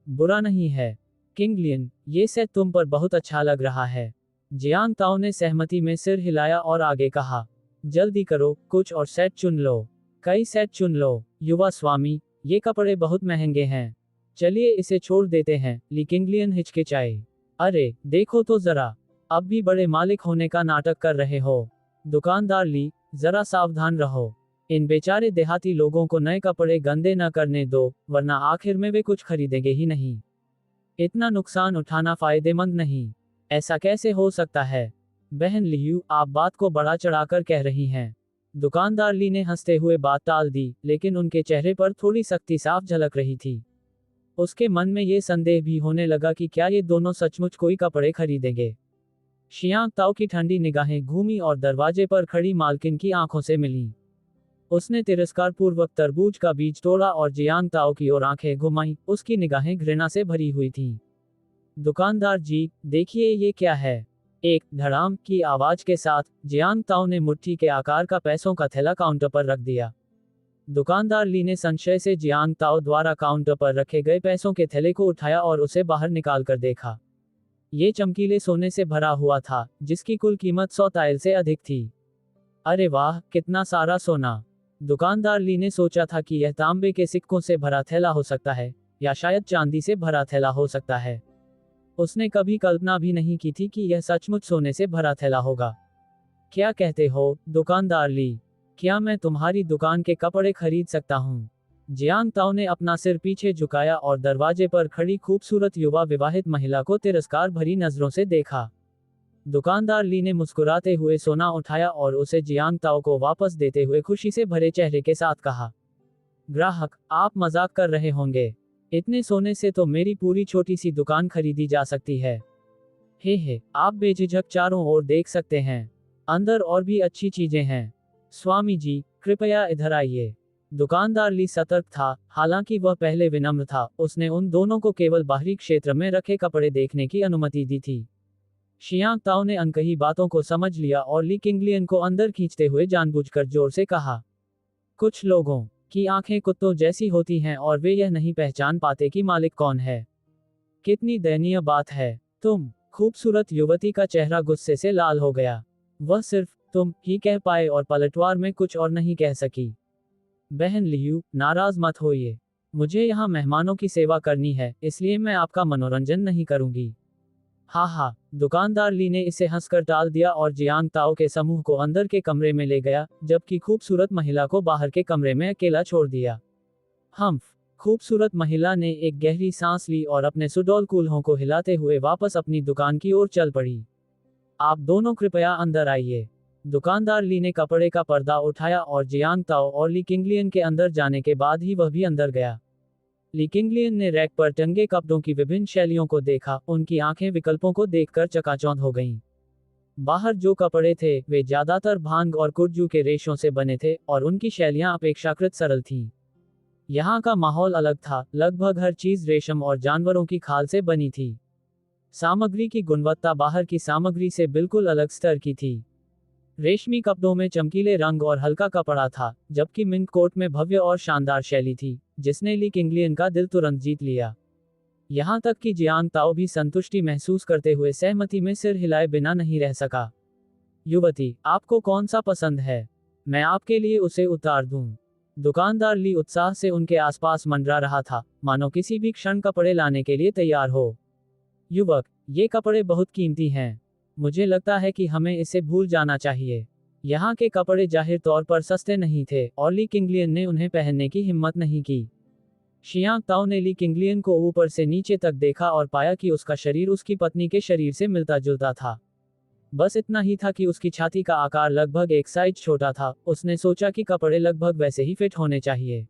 बुरा नहीं है किंगलियन, ये सेट तुम पर बहुत अच्छा लग रहा है। जियांग ताओ ने सहमति में सिर हिलाया और आगे कहा, जल्दी करो, कुछ और सेट चुन लो। कई सेट चुन लो, युवा स्वामी, ये कपड़े बहुत महंगे हैं। चलिए इसे छोड़ देते हैं। ली किंगलियन हिचकिचाई। अरे, देखो तो जरा, अब भी बड़े मालिक होने का नाटक कर रहे हो। दुकानदार ली, जरा सावधान रहो। इन बेचारे देहाती लोगों को नए कपड़े गंदे न करने दो, वरना आखिर में वे कुछ खरीदेंगे ही नहीं। इतना नुकसान उठाना फायदेमंद नहीं। ऐसा कैसे हो सकता है? बहन लियू, आप बात को बढ़ा चढ़ाकर कह रही हैं। दुकानदार ली ने हंसते हुए बात टाल दी, लेकिन उनके चेहरे पर थोड़ी सख्ती साफ झलक रही थी। उसके मन में ये संदेह भी होने लगा कि क्या ये दोनों सचमुच कोई कपड़े खरीदेंगे। शियांग ताओ की ठंडी निगाहें घूमी और दरवाजे पर खड़ी मालकिन की आंखों से मिली। उसने तिरस्कारपूर्वक तरबूज का बीज तोड़ा और जियांग ताओ की ओर आंखें घुमाई, उसकी निगाहें घृणा से भरी हुई थीं। दुकानदार जी, देखिए ये क्या है। एक धड़ाम की आवाज के साथ जियांग ताओ ने मुट्ठी के आकार का पैसों का थैला काउंटर पर रख दिया। दुकानदार ली ने संशय से जियांग ताओ द्वारा काउंटर पर रखे गए पैसों के थैले को उठाया और उसे बाहर निकाल कर देखा। ये चमकीले सोने से भरा हुआ था, जिसकी कुल कीमत 100 ताइल से अधिक थी। अरे वाह, कितना सारा सोना। दुकानदार ली ने सोचा था कि यह तांबे के सिक्कों से भरा थैला हो सकता है, या शायद चांदी से भरा थैला हो सकता है। उसने कभी कल्पना भी नहीं की थी कि यह सचमुच सोने से भरा थैला होगा। क्या कहते हो, दुकानदार ली? क्या मैं तुम्हारी दुकान के कपड़े खरीद सकता हूँ? जियांग ताओ ने अपना सिर पीछे झुकाया और दरवाजे पर खड़ी खूबसूरत युवा विवाहित महिला को तिरस्कार भरी नजरों से देखा। दुकानदार ली ने मुस्कुराते हुए सोना उठाया और उसे जियांग ताओ को वापस देते हुए खुशी से भरे चेहरे के साथ कहा, ग्राहक, आप मजाक कर रहे होंगे। इतने सोने से तो मेरी पूरी छोटी सी दुकान खरीदी जा सकती है। हे, आप बेझिझक चारों ओर देख सकते हैं। अंदर और भी अच्छी चीजें हैं। स्वामी जी, कृपया इधर आइए। दुकानदार ली सतर्क था, हालांकि वह पहले विनम्र था। उसने उन दोनों को केवल बाहरी क्षेत्र में रखे कपड़े देखने की अनुमति दी थी। शियांग ताओ ने अनकही बातों को समझ लिया और ली किंगलियन को अंदर खींचते हुए जानबूझकर जोर से कहा, कुछ लोगों की आंखें कुत्तों जैसी होती हैं और वे यह नहीं पहचान पाते कि मालिक कौन है। कितनी दयनीय बात है। तुम। खूबसूरत युवती का चेहरा गुस्से से लाल हो गया। वह सिर्फ तुम ही कह पाए और पलटवार में कुछ और नहीं कह सकी। बहन लियू, नाराज मत होइए। मुझे यहाँ मेहमानों की सेवा करनी है, इसलिए मैं आपका मनोरंजन नहीं करूंगी। हा, दुकानदार ली ने इसे हंसकर टाल दिया और जियांग ताओ के समूह को अंदर के कमरे में ले गया, जबकि खूबसूरत महिला को बाहर के कमरे में अकेला छोड़ दिया। हम्फ। खूबसूरत महिला ने एक गहरी सांस ली और अपने सुडौल कूल्हों को हिलाते हुए वापस अपनी दुकान की ओर चल पड़ी। आप दोनों कृपया अंदर आइए। दुकानदार ली ने कपड़े का पर्दा उठाया और जियांग ताओ और ली किंगलियन के अंदर जाने के बाद ही वह भी अंदर गया। ली किंगलियन ने रैक पर टंगे कपड़ों की विभिन्न शैलियों को देखा, उनकी आंखें विकल्पों को देखकर चकाचौंध हो गईं। बाहर जो कपड़े थे, वे ज्यादातर भांग और कुर्जू के रेशों से बने थे, और उनकी शैलियां अपेक्षाकृत सरल थीं। यहाँ का माहौल अलग था, लगभग हर चीज रेशम और जानवरों की खाल से बनी थी। सामग्री की गुणवत्ता बाहर की सामग्री से बिल्कुल अलग स्तर की थी। रेशमी कपड़ों में चमकीले रंग और हल्का कपड़ा था, जबकि मिंक कोट में भव्य और शानदार शैली थी, जिसने ली किंगलियन का दिल तुरंत जीत लिया। यहाँ तक कि जियांग ताओ भी संतुष्टि महसूस करते हुए सहमति में सिर हिलाए बिना नहीं रह सका। युवती, आपको कौन सा पसंद है? मैं आपके लिए उसे उतार दूं। दुकानदार ली उत्साह से उनके आसपास मंडरा रहा था, मानो किसी भी क्षण कपड़े लाने के लिए तैयार हो। युवक, ये कपड़े बहुत कीमती हैं। मुझे लगता है कि हमें इसे भूल जाना चाहिए। यहाँ के कपड़े जाहिर तौर पर सस्ते नहीं थे, और ली किंगलियन ने उन्हें पहनने की हिम्मत नहीं की। शियांग ताओ ने ली किंगलियन को ऊपर से नीचे तक देखा और पाया कि उसका शरीर उसकी पत्नी के शरीर से मिलता जुलता था। बस इतना ही था कि उसकी छाती का आकार लगभग एक साइज छोटा था। उसने सोचा कि कपड़े लगभग वैसे ही फिट होने चाहिए।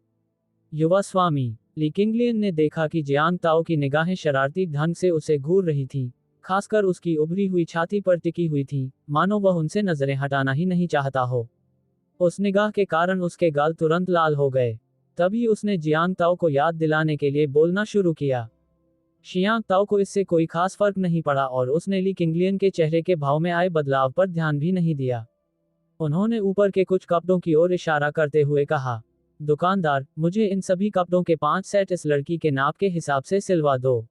युवा स्वामी, ली किंगलियन ने देखा कि जियांग ताओ की निगाहें शरारती ढंग से उसे घूर रही थीं, खासकर उसकी उभरी हुई छाती पर टिकी हुई थी, मानो वह उनसे नजरें हटाना ही नहीं चाहता हो। उस निगाह के कारण उसके गाल तुरंत लाल हो गए। तभी उसने जियांग ताओ को याद दिलाने के लिए बोलना शुरू किया। शियांग ताओ को इससे कोई खास फर्क नहीं पड़ा और उसने ली किंगलियन के चेहरे के भाव में आए बदलाव पर ध्यान भी नहीं दिया। उन्होंने ऊपर के कुछ कपड़ों की ओर इशारा करते हुए कहा, दुकानदार, मुझे इन सभी कपड़ों के 5 सेट इस लड़की के नाप के हिसाब से सिलवा दो।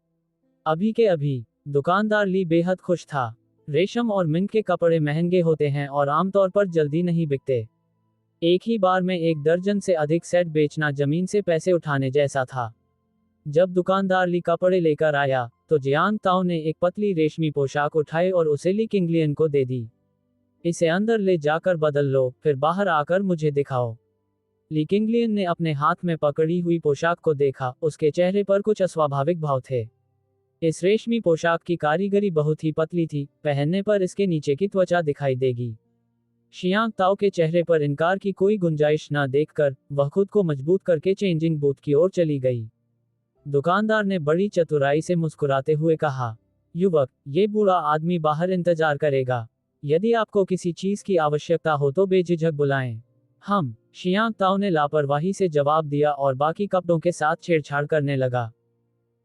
अभी के अभी। दुकानदार ली बेहद खुश था। रेशम और मिंक के कपड़े महंगे होते हैं और आमतौर पर जल्दी नहीं बिकते। एक ही बार में 1 दर्जन से अधिक सेट बेचना जमीन से पैसे उठाने जैसा था। जब दुकानदार ली कपड़े लेकर आया, तो जियांग ताओ ने एक पतली रेशमी पोशाक उठाई और उसे ली किंगलियन को दे दी। इसे अंदर ले जाकर बदल लो, फिर बाहर आकर मुझे दिखाओ। ली किंगलियन ने अपने हाथ में पकड़ी हुई पोशाक को देखा, उसके चेहरे पर कुछ अस्वाभाविक भाव थे। इस रेशमी पोशाक की कारीगरी बहुत ही पतली थी, पहनने पर इसके नीचे की त्वचा दिखाई देगी। शियांग ताओ के चेहरे पर इनकार की कोई गुंजाइश न देखकर, वह खुद को मजबूत करके चेंजिंग बूथ की ओर चली गई। दुकानदार ने बड़ी चतुराई से मुस्कुराते हुए कहा। युवक, ये बूढ़ा आदमी बाहर इंतजार करेगा। यदि आपको किसी चीज की आवश्यकता हो तो बेझिझक बुलाएं। हम शियांग ताओ ने लापरवाही से जवाब दिया और बाकी कपड़ों के साथ छेड़छाड़ करने लगा।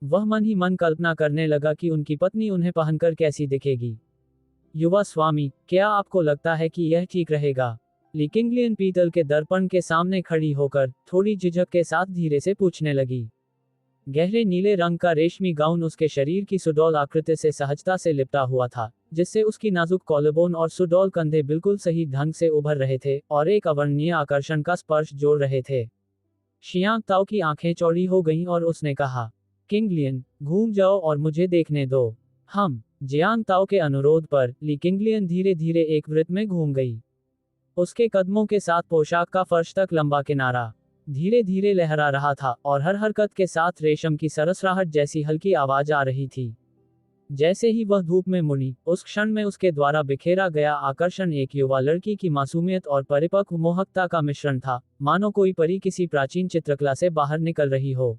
वह मन ही मन कल्पना करने लगा कि उनकी पत्नी उन्हें पहनकर कैसी दिखेगी। युवा स्वामी, क्या आपको लगता है कि यह ठीक रहेगा? ली किंगलियन पीतल के दर्पण के सामने खड़ी होकर थोड़ी झिझक के साथ धीरे से पूछने लगी। गहरे नीले रंग का रेशमी गाउन उसके शरीर की सुडौल आकृति से सहजता से लिपटा हुआ था, जिससे उसकी नाजुक कॉलरबोन और सुडौल कंधे बिल्कुल सही ढंग से उभर रहे थे और एक अवर्णनीय आकर्षण का स्पर्श जोड़ रहे थे। शियांग ताओ की आंखें चौड़ी हो गईं और उसने कहा, किंगलियन, घूम जाओ और मुझे देखने दो। हम जियांग ताओ के अनुरोध पर ली किंगलियन धीरे धीरे एक वृत्त में घूम गई। उसके कदमों के साथ पोशाक का फर्श तक लंबा किनारा धीरे धीरे लहरा रहा था और हर हरकत के साथ रेशम की सरसराहट जैसी हल्की आवाज आ रही थी। जैसे ही वह धूप में मुड़ी, उस क्षण में उसके द्वारा बिखेरा गया आकर्षण एक युवा लड़की की मासूमियत और परिपक्व मोहकता का मिश्रण था, मानो कोई परी किसी प्राचीन चित्रकला से बाहर निकल रही हो।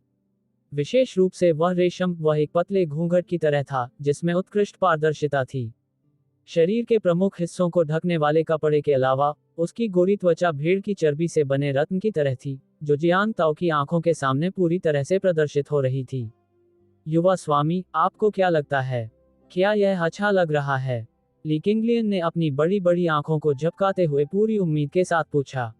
विशेष रूप से वह रेशम, वह एक पतले घूंघट की तरह था जिसमें उत्कृष्ट पारदर्शिता थी। शरीर के प्रमुख हिस्सों को ढकने वाले कपड़े के अलावा उसकी गोरी त्वचा भेड़ की चर्बी से बने रत्न की तरह थी, जो जियांग ताओ की आंखों के सामने पूरी तरह से प्रदर्शित हो रही थी। युवा स्वामी, आपको क्या लगता है? क्या यह अच्छा लग रहा है? ली किंगलियन ने अपनी बड़ी बड़ी आंखों को झपकाते हुए पूरी उम्मीद के साथ पूछा।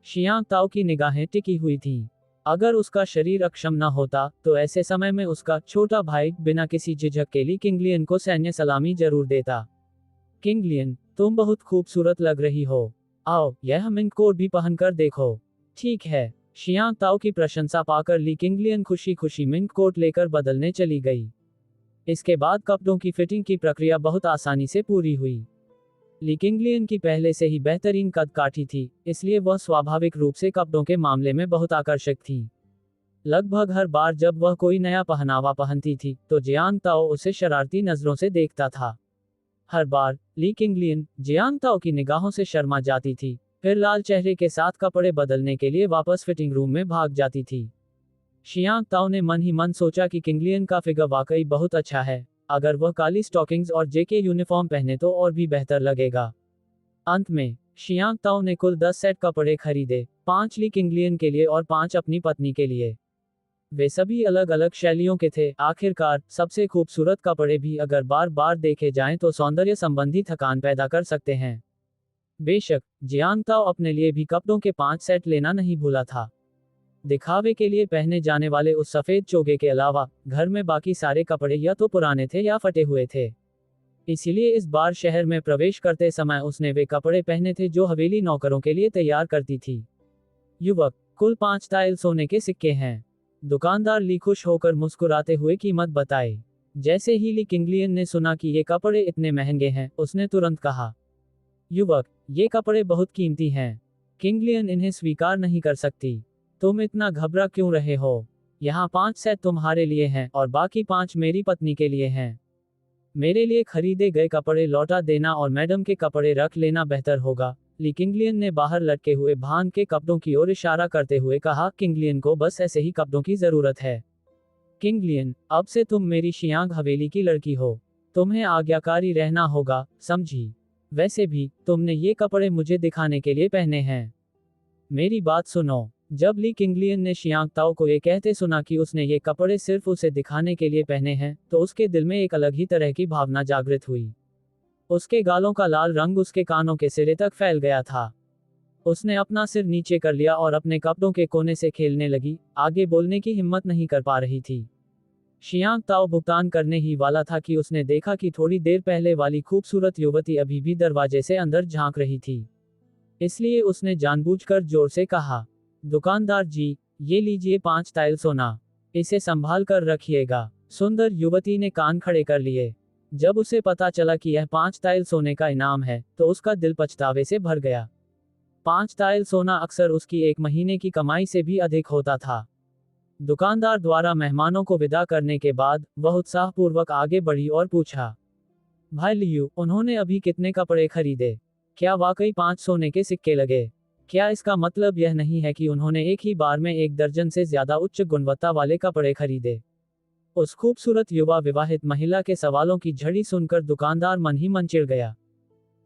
शियांग ताओ की निगाहें टिकी हुई थीं। अगर उसका शरीर अक्षम न होता तो ऐसे समय में उसका छोटा भाई बिना किसी झिझक के ली किंगलियन को सैन्य सलामी जरूर देता। किंगलियन, तुम बहुत खूबसूरत लग रही हो। आओ, यह मिंक कोट भी पहनकर देखो। ठीक है। शियांग ताओ की प्रशंसा पाकर ली किंगलियन खुशी खुशी मिंक कोट लेकर बदलने चली गई। इसके बाद कपड़ों की फिटिंग की प्रक्रिया बहुत आसानी से पूरी हुई। ली किंगलियन की पहले से ही बेहतरीन कद काठी थी, इसलिए वह स्वाभाविक रूप से कपड़ों के मामले में बहुत आकर्षक थी। लगभग हर बार जब वह कोई नया पहनावा पहनती थी तो जियांग ताओ उसे शरारती नजरों से देखता था। हर बार ली किंगलियन जियांग ताओ की निगाहों से शर्मा जाती थी, फिर लाल चेहरे के साथ कपड़े बदलने के लिए वापस फिटिंग रूम में भाग जाती थी। शियांग ताओ ने मन ही मन सोचा कि किंगलियन का फिगर वाकई बहुत अच्छा है। अगर वह काली स्टॉकिंग्स और जेके यूनिफॉर्म पहने तो और भी बेहतर लगेगा। अंत में शियांग ताओ ने कुल 10 सेट कपड़े खरीदे, 5 ली किंगलियन के लिए और 5 अपनी पत्नी के लिए। वे सभी अलग अलग शैलियों के थे। आखिरकार सबसे खूबसूरत कपड़े भी अगर बार बार देखे जाएं तो सौंदर्य संबंधी थकान पैदा कर सकते हैं। बेशक जियांग ताओ अपने लिए भी कपड़ों के 5 सेट लेना नहीं भूला था। दिखावे के लिए पहने जाने वाले उस सफेद चोगे के अलावा घर में बाकी सारे कपड़े या तो पुराने थे या फटे हुए थे। इसीलिए इस बार शहर में प्रवेश करते समय उसने वे कपड़े पहने थे जो हवेली नौकरों के लिए तैयार करती थी। युवक, कुल 5 ताइल सोने के सिक्के हैं। दुकानदार ली खुश होकर मुस्कुराते हुए कीमत बताए। जैसे ही ली किंगलियन ने सुना कि ये कपड़े इतने महंगे हैं, उसने तुरंत कहा, युवक, ये कपड़े बहुत कीमती हैं। किंगलियन इन्हें स्वीकार नहीं कर सकती। तुम इतना घबरा क्यों रहे हो? यहाँ 5 सेट तुम्हारे लिए हैं और बाकी 5 मेरी पत्नी के लिए हैं। मेरे लिए खरीदे गए कपड़े लौटा देना और मैडम के कपड़े रख लेना बेहतर होगा। ली किंगलियन ने बाहर लटके हुए भांग के कपड़ों की ओर इशारा करते हुए कहा। किंगलियन को बस ऐसे ही कपड़ों की जरूरत है। किंगलियन, अब से तुम मेरी शियांग हवेली की लड़की हो। तुम्हें आज्ञाकारी रहना होगा, समझी? वैसे भी तुमने ये कपड़े मुझे दिखाने के लिए पहने हैं। मेरी बात सुनो। जब ली किंगलियन ने शियांग ताओ को ये कहते सुना कि उसने ये कपड़े सिर्फ उसे दिखाने के लिए पहने हैं, तो उसके दिल में एक अलग ही तरह की भावना जागृत हुई। उसके गालों का लाल रंग उसके कानों के सिरे तक फैल गया था। उसने अपना सिर नीचे कर लिया और अपने कपड़ों के कोने से खेलने लगी, आगे बोलने की हिम्मत नहीं कर पा रही थी। शियांग ताओ भुगतान करने ही वाला था कि उसने देखा कि थोड़ी देर पहले वाली खूबसूरत युवती अभी भी दरवाजे से अंदर झांक रही थी। इसलिए उसने जानबूझकर जोर से कहा, दुकानदार जी, ये लीजिए 5 ताइल सोना। इसे संभाल कर रखिएगा। सुंदर युवती ने कान खड़े कर लिए। जब उसे पता चला कि यह 5 ताइल सोने का इनाम है, तो उसका दिल पछतावे से भर गया। 5 ताइल सोना अक्सर उसकी 1 महीने की कमाई से भी अधिक होता था। दुकानदार द्वारा मेहमानों को विदा करने के बाद वह उत्साहपूर्वक आगे बढ़ी और पूछा, भाई लियू, उन्होंने अभी कितने कपड़े खरीदे? क्या वाकई 5 सोने के सिक्के लगे? क्या इसका मतलब यह नहीं है कि उन्होंने एक ही बार में 1 दर्जन से ज्यादा उच्च गुणवत्ता वाले कपड़े खरीदे? उस खूबसूरत युवा विवाहित महिला के सवालों की झड़ी सुनकर दुकानदार मन ही मन चिढ़ गया।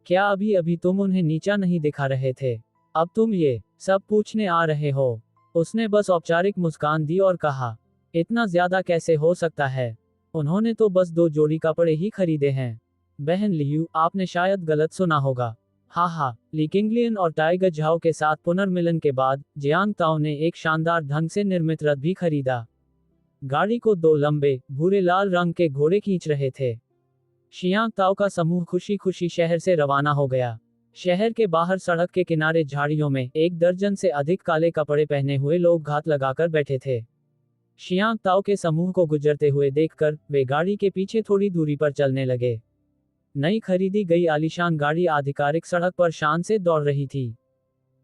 क्या अभी अभी तुम उन्हें नीचा नहीं दिखा रहे थे? अब तुम ये सब पूछने आ रहे हो? उसने बस औपचारिक मुस्कान दी और कहा, इतना ज्यादा कैसे हो सकता है? उन्होंने तो बस 2 जोड़ी कपड़े ही खरीदे हैं। बहन लियू, आपने शायद गलत सुना होगा। हाँ, ली किंगलियन और टाइगर झाओ के साथ पुनर्मिलन के बाद जियांग ताओ ने एक शानदार ढंग से निर्मित रथ भी खरीदा। गाड़ी को 2 लंबे, भूरे लाल रंग के घोड़े खींच रहे थे। शियांग ताओ का समूह खुशी खुशी शहर से रवाना हो गया। शहर के बाहर सड़क के किनारे झाड़ियों में 1 दर्जन से अधिक काले कपड़े पहने हुए लोग घात लगाकर बैठे थे। शियांग ताओ के समूह को गुजरते हुए देखकर वे गाड़ी के पीछे थोड़ी दूरी पर चलने लगे। नई खरीदी गई आलीशान गाड़ी आधिकारिक सड़क पर शान से दौड़ रही थी।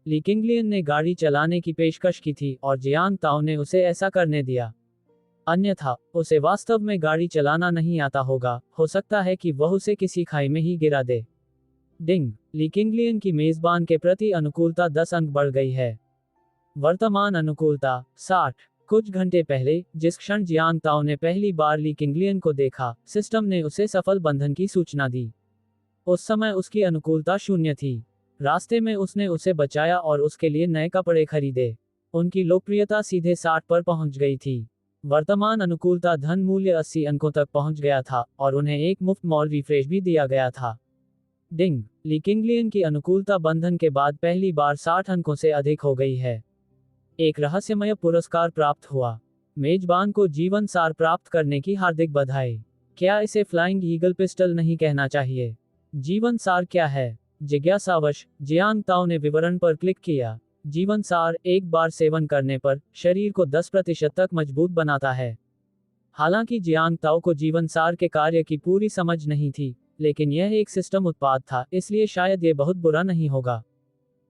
ली किंगलियन ने गाड़ी चलाने की पेशकश की थी और जियांग ताओ ने उसे ऐसा करने दिया। अन्यथा उसे वास्तव में गाड़ी चलाना नहीं आता होगा, हो सकता है कि वह उसे किसी खाई में ही गिरा दे। डिंग, ली किंगलियन की मेजबान के प्रति अनुकूलता 10 अंक बढ़ गई है। वर्तमान अनुकूलता 60। कुछ घंटे पहले जिस क्षण जियांग ताओ ने पहली बार ली किंगलियन को देखा, सिस्टम ने उसे सफल बंधन की सूचना दी। उस समय उसकी अनुकूलता 0 थी। रास्ते में उसने उसे बचाया और उसके लिए नए कपड़े खरीदे। उनकी लोकप्रियता सीधे 60 पर पहुंच गई थी। वर्तमान अनुकूलता धन मूल्य 80 अंकों तक पहुंच गया था और उन्हें एक मुफ्त मॉल रिफ्रेश भी दिया गया था। डिंग, ली किंगलियन की अनुकूलता बंधन के बाद पहली बार 60 अंकों से अधिक हो गई है। एक रहस्यमय पुरस्कार प्राप्त हुआ। मेजबान को जीवन सार प्राप्त करने की हार्दिक बधाई। क्या इसे फ्लाइंग ईगल पिस्टल नहीं कहना चाहिए? जीवन सार क्या है? जिज्ञासावश जियांग ताओ ने विवरण पर क्लिक किया। जीवन सार एक बार सेवन करने पर शरीर को 10% तक मजबूत बनाता है। हालांकि जियांग ताओ को जीवन सार के कार्य की पूरी समझ नहीं थी, लेकिन यह एक सिस्टम उत्पाद था, इसलिए शायद ये बहुत बुरा नहीं होगा।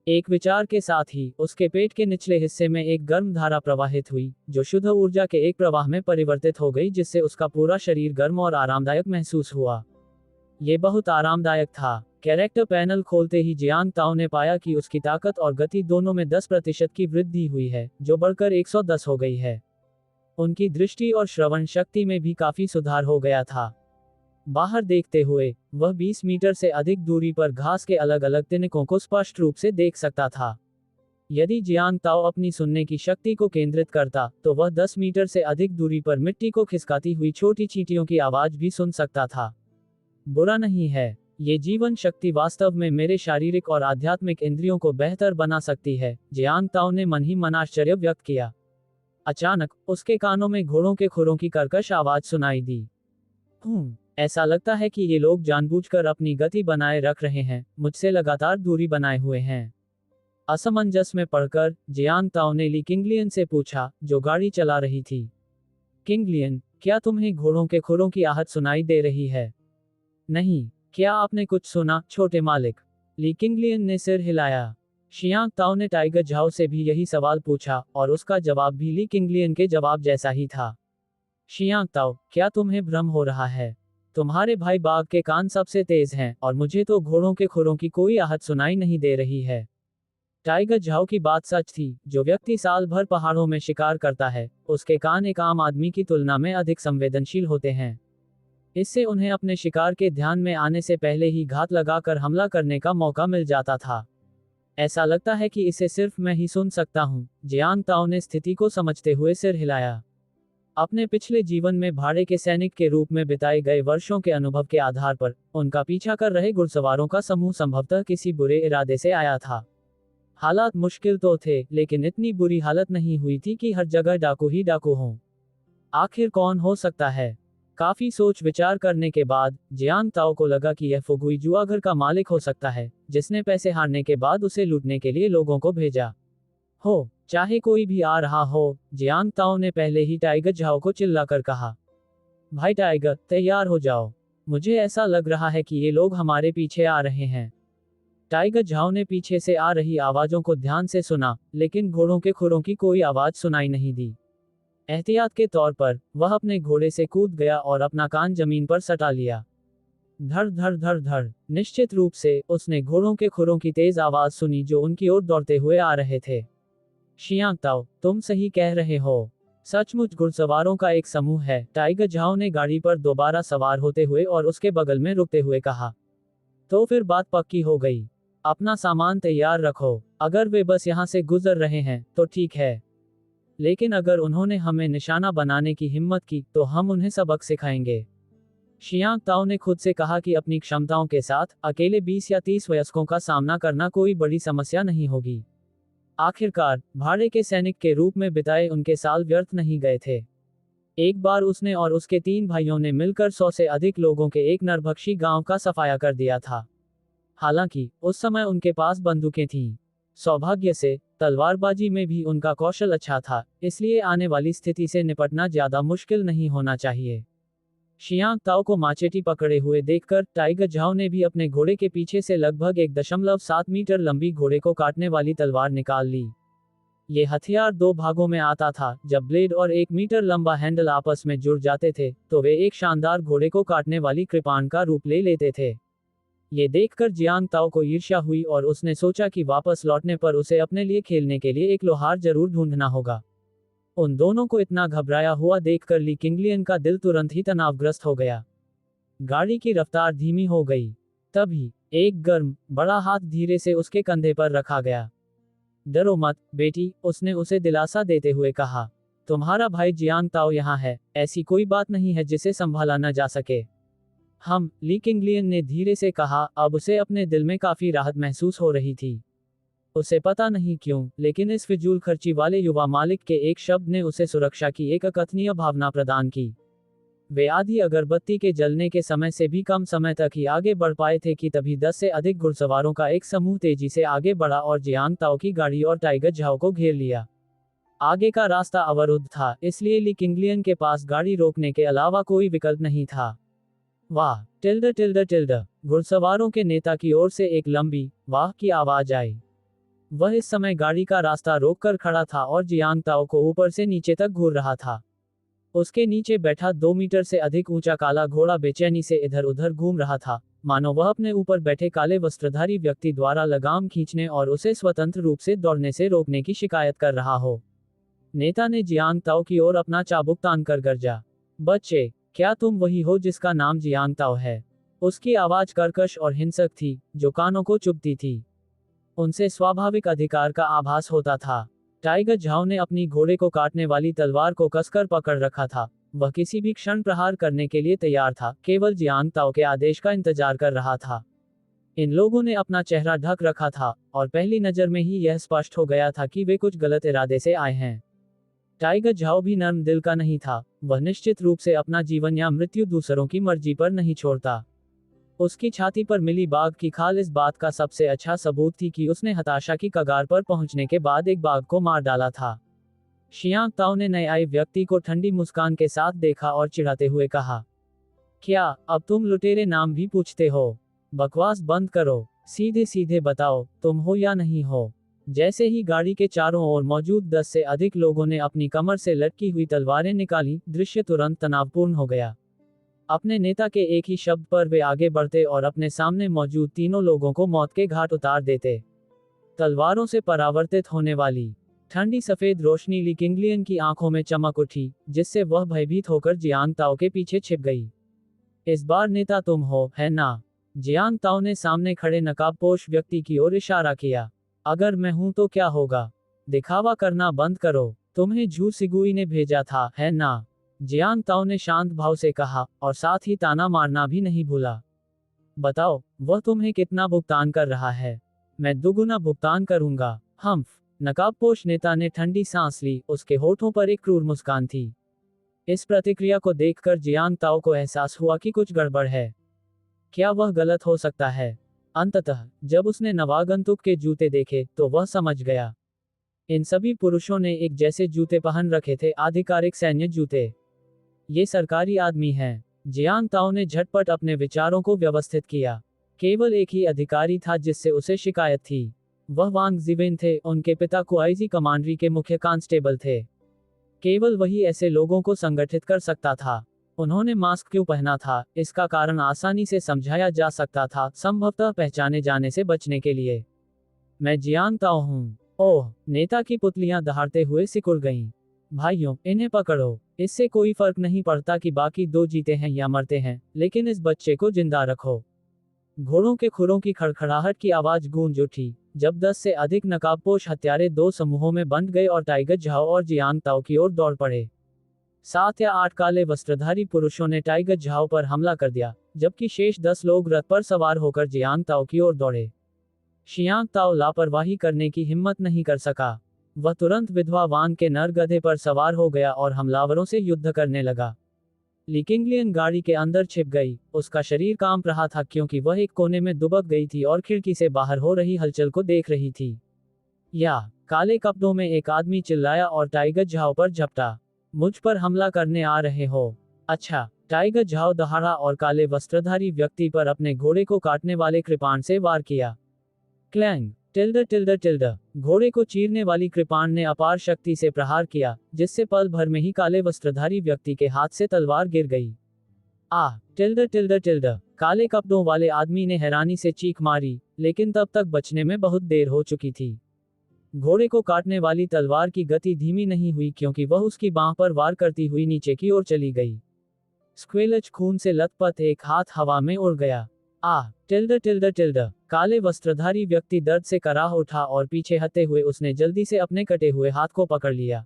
एक विचार के साथ ही उसके पेट के निचले हिस्से में एक गर्म धारा प्रवाहित हुई, जो शुद्ध ऊर्जा के एक प्रवाह में परिवर्तित हो गई, जिससे उसका पूरा शरीर गर्म और आरामदायक महसूस हुआ। ये बहुत आरामदायक था। कैरेक्टर पैनल खोलते ही जियांग ताओ ने पाया कि उसकी ताकत और गति दोनों में 10% की वृद्धि हुई है, जो बढ़कर 110 हो गई है। उनकी दृष्टि और श्रवण शक्ति में भी काफी सुधार हो गया था। बाहर देखते हुए वह 20 मीटर से अधिक दूरी पर घास के अलग अलग तिनकों को स्पष्ट रूप से देख सकता था। यदि जियांग ताओ अपनी सुनने की शक्ति को केंद्रित करता, तो वह 10 मीटर से अधिक दूरी पर मिट्टी को खिसकाती हुई छोटी चींटियों की आवाज भी सुन सकता था। बुरा नहीं है। ये जीवन शक्ति वास्तव में मेरे शारीरिक और आध्यात्मिक इंद्रियों को बेहतर बना सकती है, जियांग ताओ ने मन ही मन आश्चर्य व्यक्त किया। अचानक उसके कानों में घोड़ों के खुरों की कर्कश आवाज सुनाई दी। ऐसा लगता है कि ये लोग जानबूझकर अपनी गति बनाए रख रहे हैं, मुझसे लगातार दूरी बनाए हुए हैं। असमंजस में पड़कर जियांग ताओ ने ली किंगलियन से पूछा, जो गाड़ी चला रही थी। किंगलियन, क्या तुम्हें घोड़ों के खुरों की आहट सुनाई दे रही है? नहीं। क्या आपने कुछ सुना, छोटे मालिक? ली किंगलियन ने सिर हिलाया। शियांग ताओ ने टाइगर झाओ से भी यही सवाल पूछा और उसका जवाब भी ली किंगलियन के जवाब जैसा ही था। शियांग ताओ, क्या तुम्हें भ्रम हो रहा है? तुम्हारे भाई बाघ के कान सबसे तेज हैं और मुझे तो घोड़ों के खुरों की कोई आहट सुनाई नहीं दे रही है। टाइगर झाओ की बात सच थी। जो व्यक्ति साल भर पहाड़ों में शिकार करता है, उसके कान एक आम आदमी की तुलना में अधिक संवेदनशील होते हैं। इससे उन्हें अपने शिकार के ध्यान में आने से पहले ही घात लगाकर हमला करने का मौका मिल जाता था। ऐसा लगता है कि इसे सिर्फ मैं ही सुन सकता हूँ। जियांग ताओ ने स्थिति को समझते हुए सिर हिलाया। अपने पिछले जीवन में भाड़े के सैनिक के रूप में बिताए गए वर्षों के अनुभव के आधार पर उनका पीछा कर रहे घुड़सवारों का समूह संभवतः किसी बुरे इरादे से आया था। हालात मुश्किल तो थे, लेकिन इतनी बुरी हालत नहीं हुई थी कि हर जगह डाकू ही डाकू हों। आखिर कौन हो सकता है? काफी सोच विचार करने के बाद जियांग ताओ को लगा कि यह फुगुई जुआघर का मालिक हो सकता है, जिसने पैसे हारने के बाद उसे लूटने के लिए लोगों को भेजा हो। चाहे कोई भी आ रहा हो, जियांग ताओ ने पहले ही टाइगर झाओ को चिल्लाकर कहा, भाई टाइगर, तैयार हो जाओ। मुझे ऐसा लग रहा है कि ये लोग हमारे पीछे आ रहे हैं। टाइगर झाओ ने पीछे से आ रही आवाजों को ध्यान से सुना, लेकिन घोड़ों के खुरों की कोई आवाज सुनाई नहीं दी। एहतियात के तौर पर वह अपने घोड़े से कूद गया और अपना कान जमीन पर सटा लिया। धड़ धड़ धड़ धड़। निश्चित रूप से उसने घोड़ों के खुरों की तेज आवाज सुनी जो उनकी ओर दौड़ते हुए आ रहे थे। शियांग ताओ, तुम सही कह रहे हो। सचमुच घुड़सवारों का एक समूह है, टाइगर झाओ ने गाड़ी पर दोबारा सवार होते हुए और उसके बगल में रुकते हुए कहा। तो फिर बात पक्की हो गई। अपना सामान तैयार रखो। अगर वे बस यहाँ से गुजर रहे हैं तो ठीक है, लेकिन अगर उन्होंने हमें निशाना बनाने की हिम्मत की तो हम उन्हें सबक सिखाएंगे। शियांग ताओ ने खुद से कहा कि अपनी क्षमताओं के साथ अकेले 20 या 30 वयस्कों का सामना करना कोई बड़ी समस्या नहीं होगी। आखिरकार भाड़े के सैनिक के रूप में बिताए उनके साल व्यर्थ नहीं गए थे। एक बार उसने और उसके 3 भाइयों ने मिलकर 100 से अधिक लोगों के एक नरभक्षी गांव का सफाया कर दिया था। हालांकि उस समय उनके पास बंदूकें थीं। सौभाग्य से तलवारबाजी में भी उनका कौशल अच्छा था, इसलिए आने वाली स्थिति से निपटना ज्यादा मुश्किल नहीं होना चाहिए। शियांग ताओ को माचेटी पकड़े हुए देखकर टाइगर झाओ ने भी अपने घोड़े के पीछे से लगभग 1.7 मीटर लंबी घोड़े को काटने वाली तलवार निकाल ली। ये हथियार 2 भागों में आता था। जब ब्लेड और 1 मीटर लंबा हैंडल आपस में जुड़ जाते थे तो वे एक शानदार घोड़े को काटने वाली कृपाण का रूप ले लेते थे। ये देखकर जियांग ताओ को ईर्ष्या हुई और उसने सोचा कि वापस लौटने पर उसे अपने लिए खेलने के लिए एक लोहार जरूर ढूंढना होगा। उन दोनों को इतना घबराया हुआ देखकर ली किंगलियन का दिल तुरंत ही तनावग्रस्त हो गया। गाड़ी की रफ्तार धीमी हो गई। तभी एक गर्म बड़ा हाथ धीरे से उसके कंधे पर रखा गया। डरो मत बेटी, उसने उसे दिलासा देते हुए कहा। तुम्हारा भाई जियांग ताओ यहाँ है, ऐसी कोई बात नहीं है जिसे संभाला न जा सके। ली किंगलियन ने धीरे से कहा। अब उसे अपने दिल में काफी राहत महसूस हो रही थी। उसे पता नहीं क्यों, लेकिन इस फिजूल खर्ची वाले युवा मालिक के एक शब्द ने उसे सुरक्षा की एक अकथनीय भावना प्रदान की। वे आधी अगरबत्ती के जलने के समय से भी कम समय तक ही आगे बढ़ पाए थे कि तभी 10 से अधिक घुड़सवारों का एक समूह तेजी से आगे बढ़ा और जियांग ताओ की गाड़ी और टाइगर झाओ को घेर लिया। आगे का रास्ता अवरुद्ध था, इसलिए ली किंगलियन के पास गाड़ी रोकने के अलावा कोई विकल्प नहीं था। वाह टिल्ड टिल्ड टिल्ड। घुड़सवारों के नेता की ओर से एक लंबी वाह की आवाज आई। वह इस समय गाड़ी का रास्ता रोककर खड़ा था और जियांग ताओ को ऊपर से नीचे तक घूर रहा था। उसके नीचे बैठा 2 मीटर से अधिक ऊंचा काला घोड़ा बेचैनी से इधर उधर घूम रहा था, मानो वह अपने ऊपर बैठे काले वस्त्रधारी व्यक्ति द्वारा लगाम खींचने और उसे स्वतंत्र रूप से दौड़ने से रोकने की शिकायत कर रहा हो। नेता ने जियांग ताओ की ओर अपना चाबुक तान कर गरजा। बच्चे, क्या तुम वही हो जिसका नाम जियांग ताओ है? उसकी आवाज कर्कश और हिंसक थी, जो कानों को चुभती थी। उनसे स्वाभाविक अधिकार का आभास होता था। टाइगर झाओ ने अपनी घोड़े को काटने वाली तलवार को कसकर पकड़ रखा था। वह किसी भी क्षण प्रहार करने के लिए तैयार था, केवल जियांग ताओ के आदेश का इंतजार कर रहा था। इन लोगों ने अपना चेहरा ढक रखा था और पहली नजर में ही यह स्पष्ट हो गया था कि वे कुछ गलत इरादे से आए हैं। टाइगर झाओ भी नर्म दिल का नहीं था। वह निश्चित रूप से अपना जीवन या मृत्यु दूसरों की मर्जी पर नहीं छोड़ता। उसकी छाती पर मिली बाघ की खाल इस बात का सबसे अच्छा सबूत थी कि उसने हताशा की कगार पर पहुंचने के बाद एक बाघ को मार डाला था। शियांग ताओ ने नए आए व्यक्ति को ठंडी मुस्कान के साथ देखा और चिढ़ाते हुए कहा, क्या अब तुम लुटेरे नाम भी पूछते हो? बकवास बंद करो, सीधे सीधे बताओ तुम हो या नहीं हो। जैसे ही गाड़ी के चारों ओर मौजूद 10 से अधिक लोगों ने अपनी कमर से लटकी हुई तलवारें निकाली, दृश्य तुरंत तनावपूर्ण हो गया। अपने नेता के एक ही शब्द पर वे आगे बढ़ते और अपने सामने मौजूद तीनों लोगों को मौत के घाट उतार देते। तलवारों से परावर्तित होने वाली ठंडी सफेद रोशनी ली किंगलियन की आंखों में चमक उठी, जिससे वह भयभीत होकर जियांग ताओ के पीछे छिप गई। इस बार नेता तुम हो, है ना? जियांग ताओ ने सामने खड़े नकाबपोश व्यक्ति की ओर इशारा किया। अगर मैं हूं तो क्या होगा? दिखावा करना बंद करो। तुम्हें झू सिगुई ने भेजा था, है ना? जियांग ताओ ने शांत भाव से कहा, और साथ ही ताना मारना भी नहीं भूला। बताओ, वह तुम्हें कितना भुगतान कर रहा है? मैं दुगुना भुगतान करूंगा। नकाबपोश नेता ने ठंडी सांस ली, उसके होठों पर एक क्रूर मुस्कान थी। इस प्रतिक्रिया को देखकर जियांग ताओ को एहसास हुआ कि कुछ गड़बड़ है। क्या वह गलत हो सकता है? अंततः जब उसने नवागंतुक के जूते देखे तो वह समझ गया। इन सभी पुरुषों ने एक जैसे जूते पहन रखे थे, आधिकारिक सैन्य जूते। ये सरकारी आदमी हैं। जियांग ताओ ने झटपट अपने विचारों को व्यवस्थित किया। केवल एक ही अधिकारी था जिससे उसे शिकायत थी। वह वांग जिवेन थे, उनके पिता कुआइजी कमांडरी के मुख्य कांस्टेबल थे। केवल वही ऐसे लोगों को संगठित कर सकता था। उन्होंने मास्क क्यों पहना था, इसका कारण आसानी से समझाया जा सकता था, संभवतः पहचाने जाने से बचने के लिए। मैं जियांग ताओ हूँ। ओह, नेता की पुतलियां दहाड़ते हुए सिकुड़ गईं। भाइयों, इन्हें पकड़ो। इससे कोई फर्क नहीं पड़ता कि बाकी दो जीते हैं या मरते हैं, लेकिन इस बच्चे को जिंदा रखो। घोड़ों के खुरों की खड़खड़ाहट की आवाज गूंज उठी, जब 10 से अधिक नकाबपोश हत्यारे दो समूहों में बंट गए और टाइगर झाओ और जियांग ताओ की ओर दौड़ पड़े। 7 या 8 काले वस्त्रधारी पुरुषों ने टाइगर झाओ पर हमला कर दिया, जबकि शेष 10 लोग रथ पर सवार होकर जियांग ताओ की ओर दौड़े। शियांग ताओ लापरवाही करने की हिम्मत नहीं कर सका। वह तुरंत विधवा वान के नर गधे पर सवार हो गया और हमलावरों से युद्ध करने लगा। लिकिंगलियन गाड़ी के अंदर छिप गई। उसका शरीर कांप रहा था क्योंकि वह एक कोने में दुबक गई थी और खिड़की से बाहर हो रही हलचल को देख रही थी। या काले कपड़ों में एक आदमी चिल्लाया और टाइगर झाओ पर झपटा। मुझ पर हमला करने आ रहे हो? अच्छा। टाइगर झाओ दहाड़ा और काले वस्त्रधारी व्यक्ति पर अपने घोड़े को काटने वाले कृपाण से वार किया। Clang tilde tilde tilde. घोड़े को चीरने वाली कृपाण ने अपार शक्ति से प्रहार किया, जिससे पल भर में ही काले वस्त्रधारी व्यक्ति के हाथ से तलवार गिर गई। आह, टिल्ड टिल्ड टिल्ड। काले कपड़ों वाले आदमी ने हैरानी से चीख मारी, लेकिन तब तक बचने में बहुत देर हो चुकी थी। घोड़े को काटने वाली तलवार की गति धीमी नहीं हुई क्योंकि वह उसकी बांह पर वार करती हुई नीचे की ओर चली गई। स्क्वेलच खून से लथपथ एक हाथ हवा में उड़ गया। आह, टिल्ड टिल्ड टिल्ड। काले वस्त्रधारी व्यक्ति दर्द से कराह उठा और पीछे हटते हुए उसने जल्दी से अपने कटे हुए हाथ को पकड़ लिया।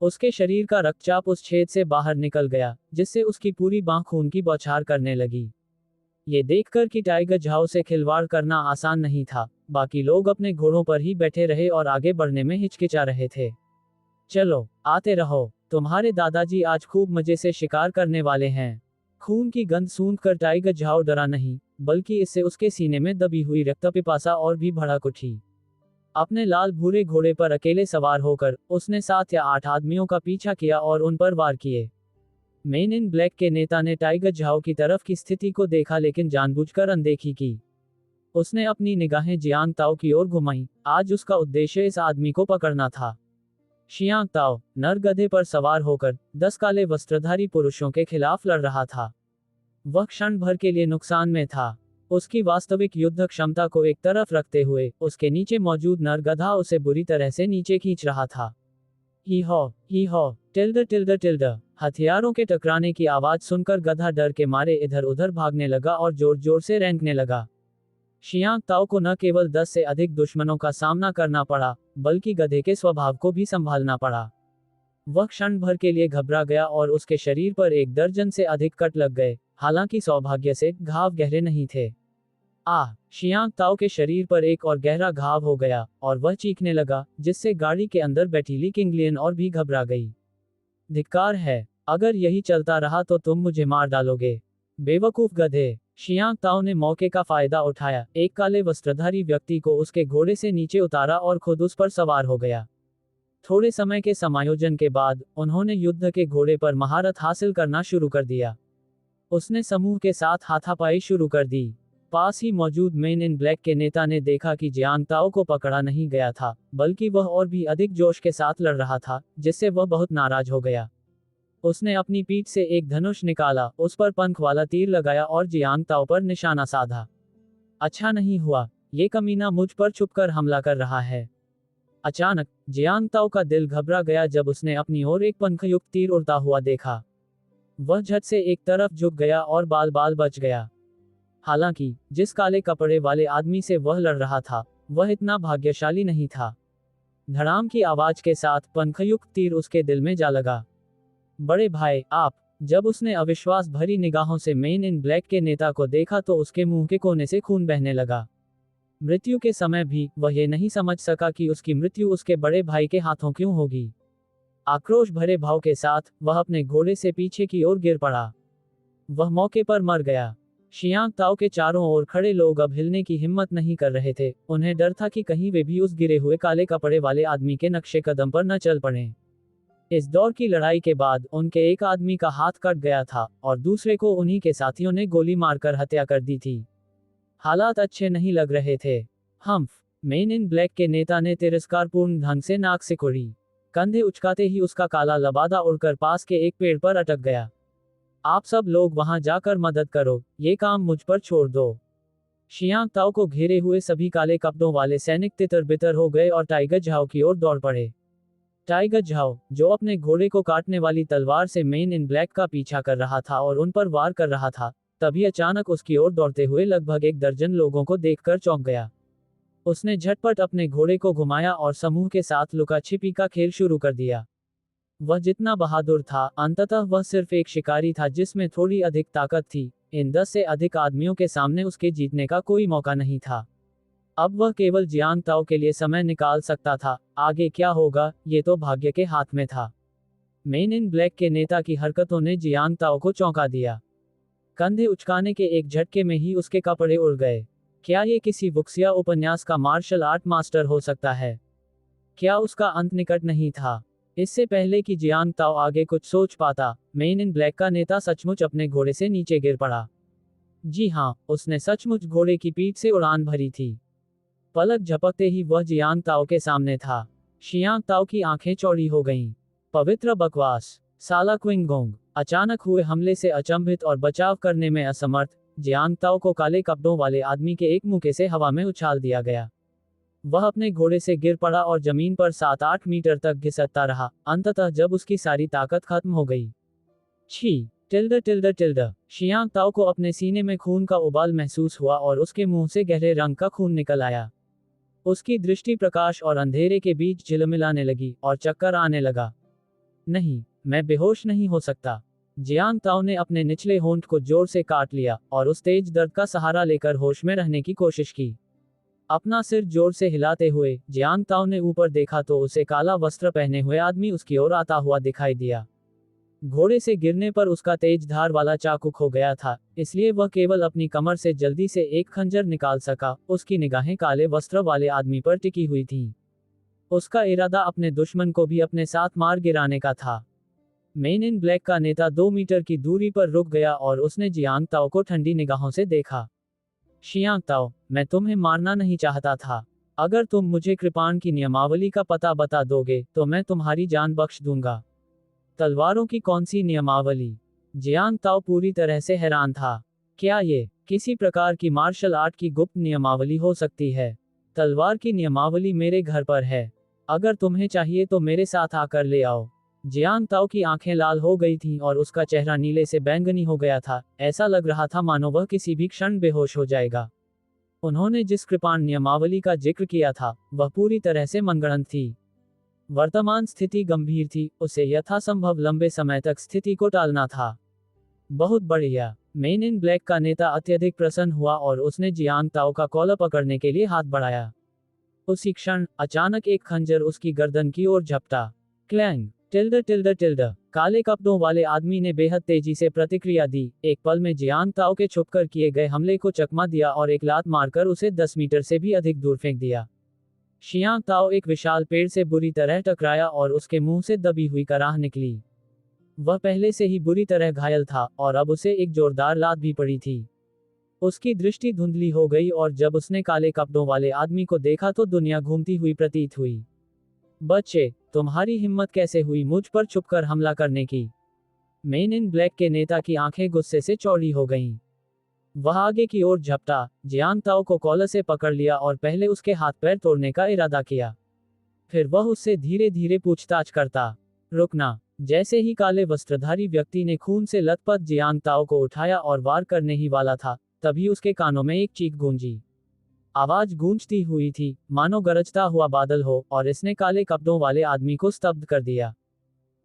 उसके शरीर का रक्तचाप उस छेद से बाहर निकल गया, जिससे उसकी पूरी बांह खून की बौछार करने लगी। ये देखकर कि टाइगर झाओ से खिलवाड़ करना आसान नहीं था, बाकी लोग अपने घोड़ों पर ही बैठे रहे और आगे बढ़ने में हिचकिचा रहे थे। चलो, आते रहो, तुम्हारे दादाजी आज खूब मजे से शिकार करने वाले हैं। खून की गंध सूंघकर टाइगर झाओ डरा नहीं, बल्कि इससे उसके सीने में दबी हुई रक्तपिपासा और भी भड़क उठी। अपने लाल भूरे घोड़े पर अकेले सवार होकर उसने 7 या 8 आदमियों का पीछा किया और उन पर वार किए। मेन इन ब्लैक के नेता ने टाइगर झाओ की तरफ की स्थिति को देखा लेकिन जानबूझकर अनदेखी की। उसने अपनी निगाहें जियांग ताओ की ओर घुमाई। आज उसका उद्देश्य इस आदमी को पकड़ना था। शियांग ताओ नर गधे पर सवार होकर 10 काले वस्त्रधारी पुरुषों के खिलाफ लड़ रहा था। वह क्षण भर के लिए नुकसान में था। उसकी वास्तविक युद्ध क्षमता को एक तरफ रखते हुए उसके नीचे मौजूद नर गधा उसे बुरी तरह से नीचे खींच रहा था। ही हो, टिल्ड टिल्ड टिल्ड। हथियारों के टकराने की आवाज सुनकर गधा डर के मारे इधर उधर भागने लगा और जोर जोर से रेंकने लगा। शियांग ताओ को न केवल 10 से अधिक दुश्मनों का सामना करना पड़ा, बल्कि गधे के स्वभाव को भी संभालना पड़ा। वह क्षण भर के लिए घबरा गया और उसके शरीर पर 1 दर्जन से अधिक कट लग गए, हालांकि सौभाग्य से घाव गहरे नहीं थे। शियांग ताओ के शरीर पर एक और गहरा घाव हो गया और वह चीखने लगा, जिससे गाड़ी के अंदर बैठी ली किंगलियन और भी घबरा गई। धिक्कार है, अगर यही चलता रहा तो तुम मुझे मार डालोगे, बेवकूफ गधे। शियांग ताओ ने मौके का फायदा उठाया, एक काले वस्त्रधारी व्यक्ति को उसके घोड़े से नीचे उतारा और खुद उस पर सवार हो गया। थोड़े समय के समायोजन के बाद उन्होंने युद्ध के घोड़े पर महारत हासिल करना शुरू कर दिया। उसने समूह के साथ हाथापाई शुरू कर दी। पास ही मौजूद मेन इन ब्लैक के नेता ने देखा कि जियांग ताओ को पकड़ा नहीं गया था, बल्कि वह और भी अधिक जोश के साथ लड़ रहा था, जिससे वह बहुत नाराज हो गया। उसने अपनी पीठ से एक धनुष निकाला, उस पर पंख वाला तीर लगाया और जियांग ताओ पर निशाना साधा। अच्छा नहीं हुआ, ये कमीना मुझ पर छुपकर हमला कर रहा है। अचानक जियांग ताओ का दिल घबरा गया जब उसने अपनी ओर एक पंखयुक्त तीर उड़ता हुआ देखा। वह झट से एक तरफ झुक गया और बाल बाल बच गया। हालांकि जिस काले कपड़े वाले आदमी से वह लड़ रहा था, वह इतना भाग्यशाली नहीं था। धड़ाम की आवाज के साथ पंखयुक्त तीर उसके दिल में जा लगा। बड़े भाई, आप। जब उसने अविश्वास भरी निगाहों से मेन इन ब्लैक के नेता को देखा तो उसके मुंह के कोने से खून बहने लगा। मृत्यु के समय भी वह ये नहीं समझ सका कि उसकी मृत्यु उसके बड़े भाई के हाथों क्यों होगी। आक्रोश भरे भाव के साथ वह अपने घोड़े से पीछे की ओर गिर पड़ा। वह मौके पर मर गया। शियांग ताओ के चारों ओर खड़े लोग अब हिलने की हिम्मत नहीं कर रहे थे। उन्हें डर था कि कहीं वे भी उस गिरे हुए काले कपड़े वाले आदमी के नक्शे कदम पर न चल पड़ें। इस दौर की लड़ाई के बाद उनके एक आदमी का हाथ कट गया था और दूसरे को उन्हीं के साथियों ने गोली मारकर हत्या कर दी थी। हालात अच्छे नहीं लग रहे थे। हम्फ, मेन इन ब्लैक के नेता ने तिरस्कारपूर्ण ढंग से नाक सिकोड़ी। कंधे उचकाते ही उसका काला लबादा उड़कर पास के एक पेड़ पर अटक गया। आप सब लोग वहां जाकर मदद करो, ये काम मुझ पर छोड़ दो। शियांग ताओ को घेरे हुए सभी काले कपड़ों वाले सैनिक तितर बितर हो गए और टाइगर झाओ की ओर दौड़ पड़े। टाइगर झाओ, जो अपने घोड़े को काटने वाली तलवार से मेन इन ब्लैक का पीछा कर रहा था और उन पर वार कर रहा था, तभी अचानक उसकी ओर दौड़ते हुए लगभग 1 दर्जन लोगों को देखकर चौंक गया। उसने झटपट अपने घोड़े को घुमाया और समूह के साथ लुका छिपी का खेल शुरू कर दिया। वह जितना बहादुर था, अंततः वह सिर्फ एक शिकारी था जिसमें थोड़ी अधिक ताकत थी। इन 10 से अधिक आदमियों के सामने उसके जीतने का कोई मौका नहीं था। अब वह केवल जियांग ताओ के लिए समय निकाल सकता था, आगे क्या होगा, ये तो भाग्य के हाथ में था। मेन इन ब्लैक के नेता की हरकतों ने जियांग ताओ को चौंका दिया। कंधे उचकाने के एक झटके में ही उसके कपड़े उड़ गए। क्या ये किसी वुक्सिया उपन्यास का मार्शल आर्ट मास्टर हो सकता है? क्या उसका अंत निकट नहीं था? इससे पहले कि जियांग ताओ आगे कुछ सोच पाता, मेन इन ब्लैक का नेता सचमुच अपने घोड़े से नीचे गिर पड़ा। जी हाँ, उसने सचमुच घोड़े की पीठ से उड़ान भरी थी। पलक झपकते ही वह जियांग ताओ के सामने था। शियांग ताओ की आंखें चौड़ी हो गईं। पवित्र बकवास, साला क्विंगोंग। अचानक हुए हमले से अचंभित और बचाव करने में असमर्थ, जियांग ताओ को काले कपड़ों वाले आदमी के एक मुक्के से हवा में उछाल दिया गया। वह अपने घोड़े से गिर पड़ा और जमीन पर 7-8 मीटर तक घिसटता रहा, अंततः जब उसकी सारी ताकत खत्म हो गई। छी! Tilde tilde tilde. शियांग ताओ को अपने सीने में खून का उबाल महसूस हुआ और उसके मुंह से गहरे रंग का खून निकल आया। उसकी दृष्टि प्रकाश और अंधेरे के बीच झिलमिलाने लगी और चक्कर आने लगा। नहीं, मैं बेहोश नहीं हो सकता। जियांग ताओ ने अपने निचले होंठ को जोर से काट लिया और उस तेज दर्द का सहारा लेकर होश में रहने की कोशिश की। अपना सिर जोर से हिलाते हुए जियांग ताओ ने ऊपर देखा तो उसे काला वस्त्र पहने हुए आदमी उसकी ओर आता हुआ दिखाई दिया। घोड़े से गिरने पर उसका तेज धार वाला चाकू खो गया था, इसलिए वह केवल अपनी कमर से जल्दी से एक खंजर निकाल सका। उसकी निगाहें काले वस्त्र वाले आदमी पर टिकी हुई थीं। उसका इरादा अपने दुश्मन को भी अपने साथ मार गिराने का था। मेन इन ब्लैक का नेता 2 मीटर की दूरी पर रुक गया और उसने जियांग ताओ को ठंडी निगाहों से देखा। शियांग ताओ, मैं तुम्हें मारना नहीं चाहता था। अगर तुम मुझे कृपाण की नियमावली का पता बता दोगे तो मैं तुम्हारी जान बख्श दूंगा। तलवारों की कौन सी नियमावली? जियांग ताओ पूरी तरह से हैरान था। क्या ये किसी प्रकार की मार्शल आर्ट की गुप्त नियमावली हो सकती है? तलवार की नियमावली मेरे घर पर है। अगर तुम्हें चाहिए तो मेरे साथ आकर ले आओ। जियांग ताओ की आंखें लाल हो गई थीं और उसका चेहरा नीले से बैंगनी हो गया था। ऐसा लग रहा था मानो वह किसी भी क्षण बेहोश हो जाएगा। उन्होंने जिस कृपाण नियमावली का जिक्र किया था, वह पूरी तरह से मनगढ़ंत थी। वर्तमान स्थिति गंभीर थी, उसे यथासंभव लंबे समय तक स्थिति को टालना था। बहुत बढ़िया। मेन इन ब्लैक का नेता अत्यधिक प्रसन्न हुआ और उसने जियांग ताओ का कॉलर पकड़ने के लिए हाथ बढ़ाया। उसी क्षण अचानक एक खंजर उसकी गर्दन की ओर झपटा। क्लैंग! Tilde tilde tilde. काले कपड़ों वाले आदमी ने बेहद तेजी से प्रतिक्रिया दी। एक पल में जियांग ताओ के छुपकर किए गए हमले को चकमा दिया और एक लात मारकर उसे 10 मीटर से भी अधिक दूर फेंक दिया। शियांग ताओ एक विशाल पेड़ से बुरी तरह टकराया और उसके मुंह से दबी हुई कराह निकली। वह पहले से ही बुरी तरह घायल था और अब उसे एक जोरदार लात भी पड़ी थी। उसकी दृष्टि धुंधली हो गई और जब उसने काले कपड़ों वाले आदमी को देखा तो दुनिया घूमती हुई प्रतीत हुई। बच्चे, तुम्हारी हिम्मत कैसे हुई मुझ पर छुपकर हमला करने की? मेन इन ब्लैक के नेता की आंखें गुस्से से चौड़ी हो गईं। वह आगे की ओर झपटा, जियांग ताओ को कॉलर से पकड़ लिया और पहले उसके हाथ पैर तोड़ने का इरादा किया। फिर वह उससे धीरे धीरे पूछताछ करता। रुकना! जैसे ही काले वस्त्रधारी व्यक्ति ने खून से लथपथ जियांग ताओ को उठाया और वार करने ही वाला था, तभी उसके कानों में एक चीख गूंजी। आवाज गूंजती हुई थी, मानो गरजता हुआ बादल हो, और इसने काले कपड़ों वाले आदमी को स्तब्ध कर दिया।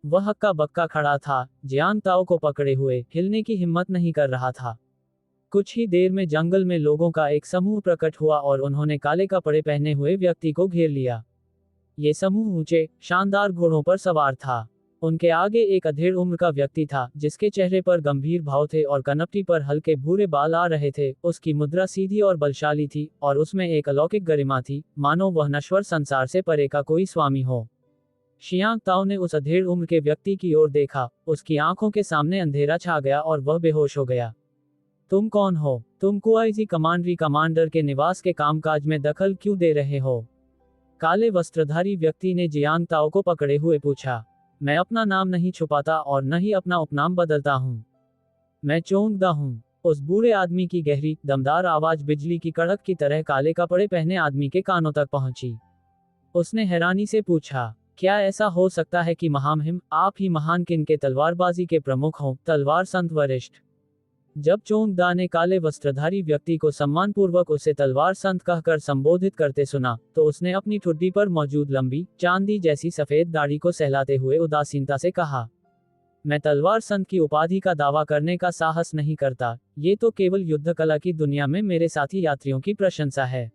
वह हक्का बक्का खड़ा था, जियांग ताओ को पकड़े हुए, हिलने की हिम्मत नहीं कर रहा था। कुछ ही देर में जंगल में लोगों का एक समूह प्रकट हुआ और उन्होंने काले कपड़े पहने हुए व्यक्ति को घेर लिया। ये समूह ऊंचे, शानदार घोड़ों पर सवार था। उनके आगे एक अधेड़ उम्र का व्यक्ति था, जिसके चेहरे पर गंभीर भाव थे और कनपटी पर हल्के भूरे बाल आ रहे थे। उसकी मुद्रा सीधी और बलशाली थी और उसमें एक अलौकिक गरिमा थी, मानो वह नश्वर संसार से परे का कोई स्वामी हो। शियांग ताओ ने उस अधेड़ उम्र के व्यक्ति की ओर देखा, उसकी आंखों के सामने अंधेरा छा गया और वह बेहोश हो गया। तुम कौन हो? तुम कुआईजी कमांडरी कमांडर के निवास के कामकाज में दखल क्यों दे रहे हो? काले वस्त्रधारी व्यक्ति ने जियांग ताओ को पकड़े हुए पूछा। मैं अपना नाम नहीं छुपाता और न ही अपना उपनाम बदलता हूँ। मैं चोंगदा हूँ। उस बूढ़े आदमी की गहरी, दमदार आवाज बिजली की कड़क की तरह काले कपड़े पहने आदमी के कानों तक पहुंची। उसने हैरानी से पूछा, क्या ऐसा हो सकता है कि महामहिम, आप ही महान किन के तलवारबाजी के प्रमुख हों, तलवार संत वरिष्ठ। जब चोंगदा ने काले वस्त्रधारी व्यक्ति को सम्मानपूर्वक उसे तलवार संत कहकर संबोधित करते सुना, तो उसने अपनी ठुड्डी पर मौजूद लंबी, चांदी जैसी सफेद दाढ़ी को सहलाते हुए उदासीनता से कहा, मैं तलवार संत की उपाधि का दावा करने का साहस नहीं करता, ये तो केवल युद्ध कला की दुनिया में मेरे साथी यात्रियों की प्रशंसा है।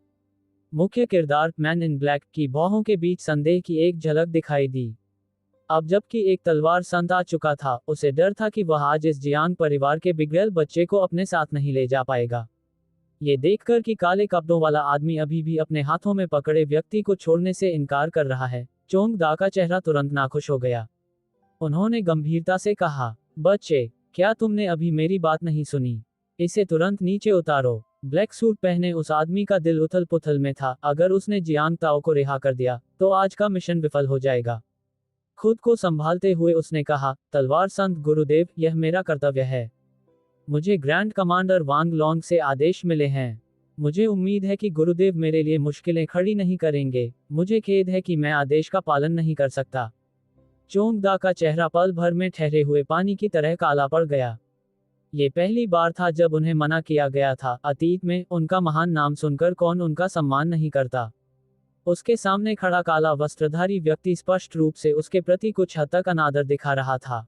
मुख्य किरदार मैन इन ब्लैक की भौहों के बीच संदेह की एक झलक दिखाई दी। अब जबकि एक तलवार संत आ चुका था, उसे डर था कि वह आज इस जियांग परिवार के बिगड़ेल बच्चे को अपने साथ नहीं ले जा पाएगा। ये देखकर कि काले कपड़ों वाला आदमी अभी भी अपने हाथों में पकड़े व्यक्ति को छोड़ने से इनकार कर रहा है, चोंगदा का चेहरा तुरंत नाखुश हो गया। उन्होंने गंभीरता से कहा, बच्चे, क्या तुमने अभी मेरी बात नहीं सुनी? इसे तुरंत नीचे उतारो। ब्लैक सूट पहने उस आदमी का दिल उथल पुथल में था। अगर उसने जियांग ताओ को रिहा कर दिया, तो आज का मिशन विफल हो जाएगा। खुद को संभालते हुए उसने कहा, तलवार संत गुरुदेव, यह मेरा कर्तव्य है। मुझे ग्रैंड कमांडर वांग लोंग से आदेश मिले हैं। मुझे उम्मीद है कि गुरुदेव मेरे लिए मुश्किलें खड़ी नहीं करेंगे। मुझे खेद है कि मैं आदेश का पालन नहीं कर सकता। चोंगदा का चेहरा पल भर में ठहरे हुए पानी की तरह काला पड़ गया। ये पहली बार था जब उन्हें मना किया गया था। अतीत में उनका महान नाम सुनकर कौन उनका सम्मान नहीं करता। उसके सामने खड़ा काला वस्त्रधारी व्यक्ति स्पष्ट रूप से उसके प्रति कुछ हद तक अनादर दिखा रहा था।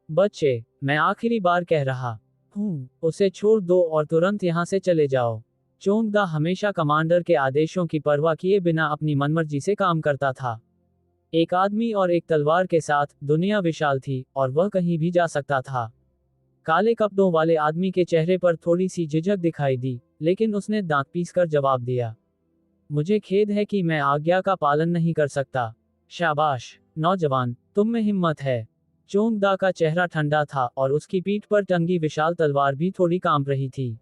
बच्चे, मैं आखिरी बार कह रहा हूँ, उसे छोड़ दो और तुरंत यहाँ से चले जाओ। चोंगदा हमेशा कमांडर के आदेशों की परवाह किए बिना अपनी मनमर्जी से काम करता था। एक आदमी और एक तलवार के साथ दुनिया विशाल थी और वह कहीं भी जा सकता था। काले कपड़ों वाले आदमी के चेहरे पर थोड़ी सी झिझक दिखाई दी, लेकिन उसने दांत पीसकर जवाब दिया, मुझे खेद है कि मैं आज्ञा का पालन नहीं कर सकता। शाबाश, नौजवान, तुम में हिम्मत है। चोंगदा का चेहरा ठंडा था और उसकी पीठ पर टंगी विशाल तलवार भी थोड़ी कांप रही थी।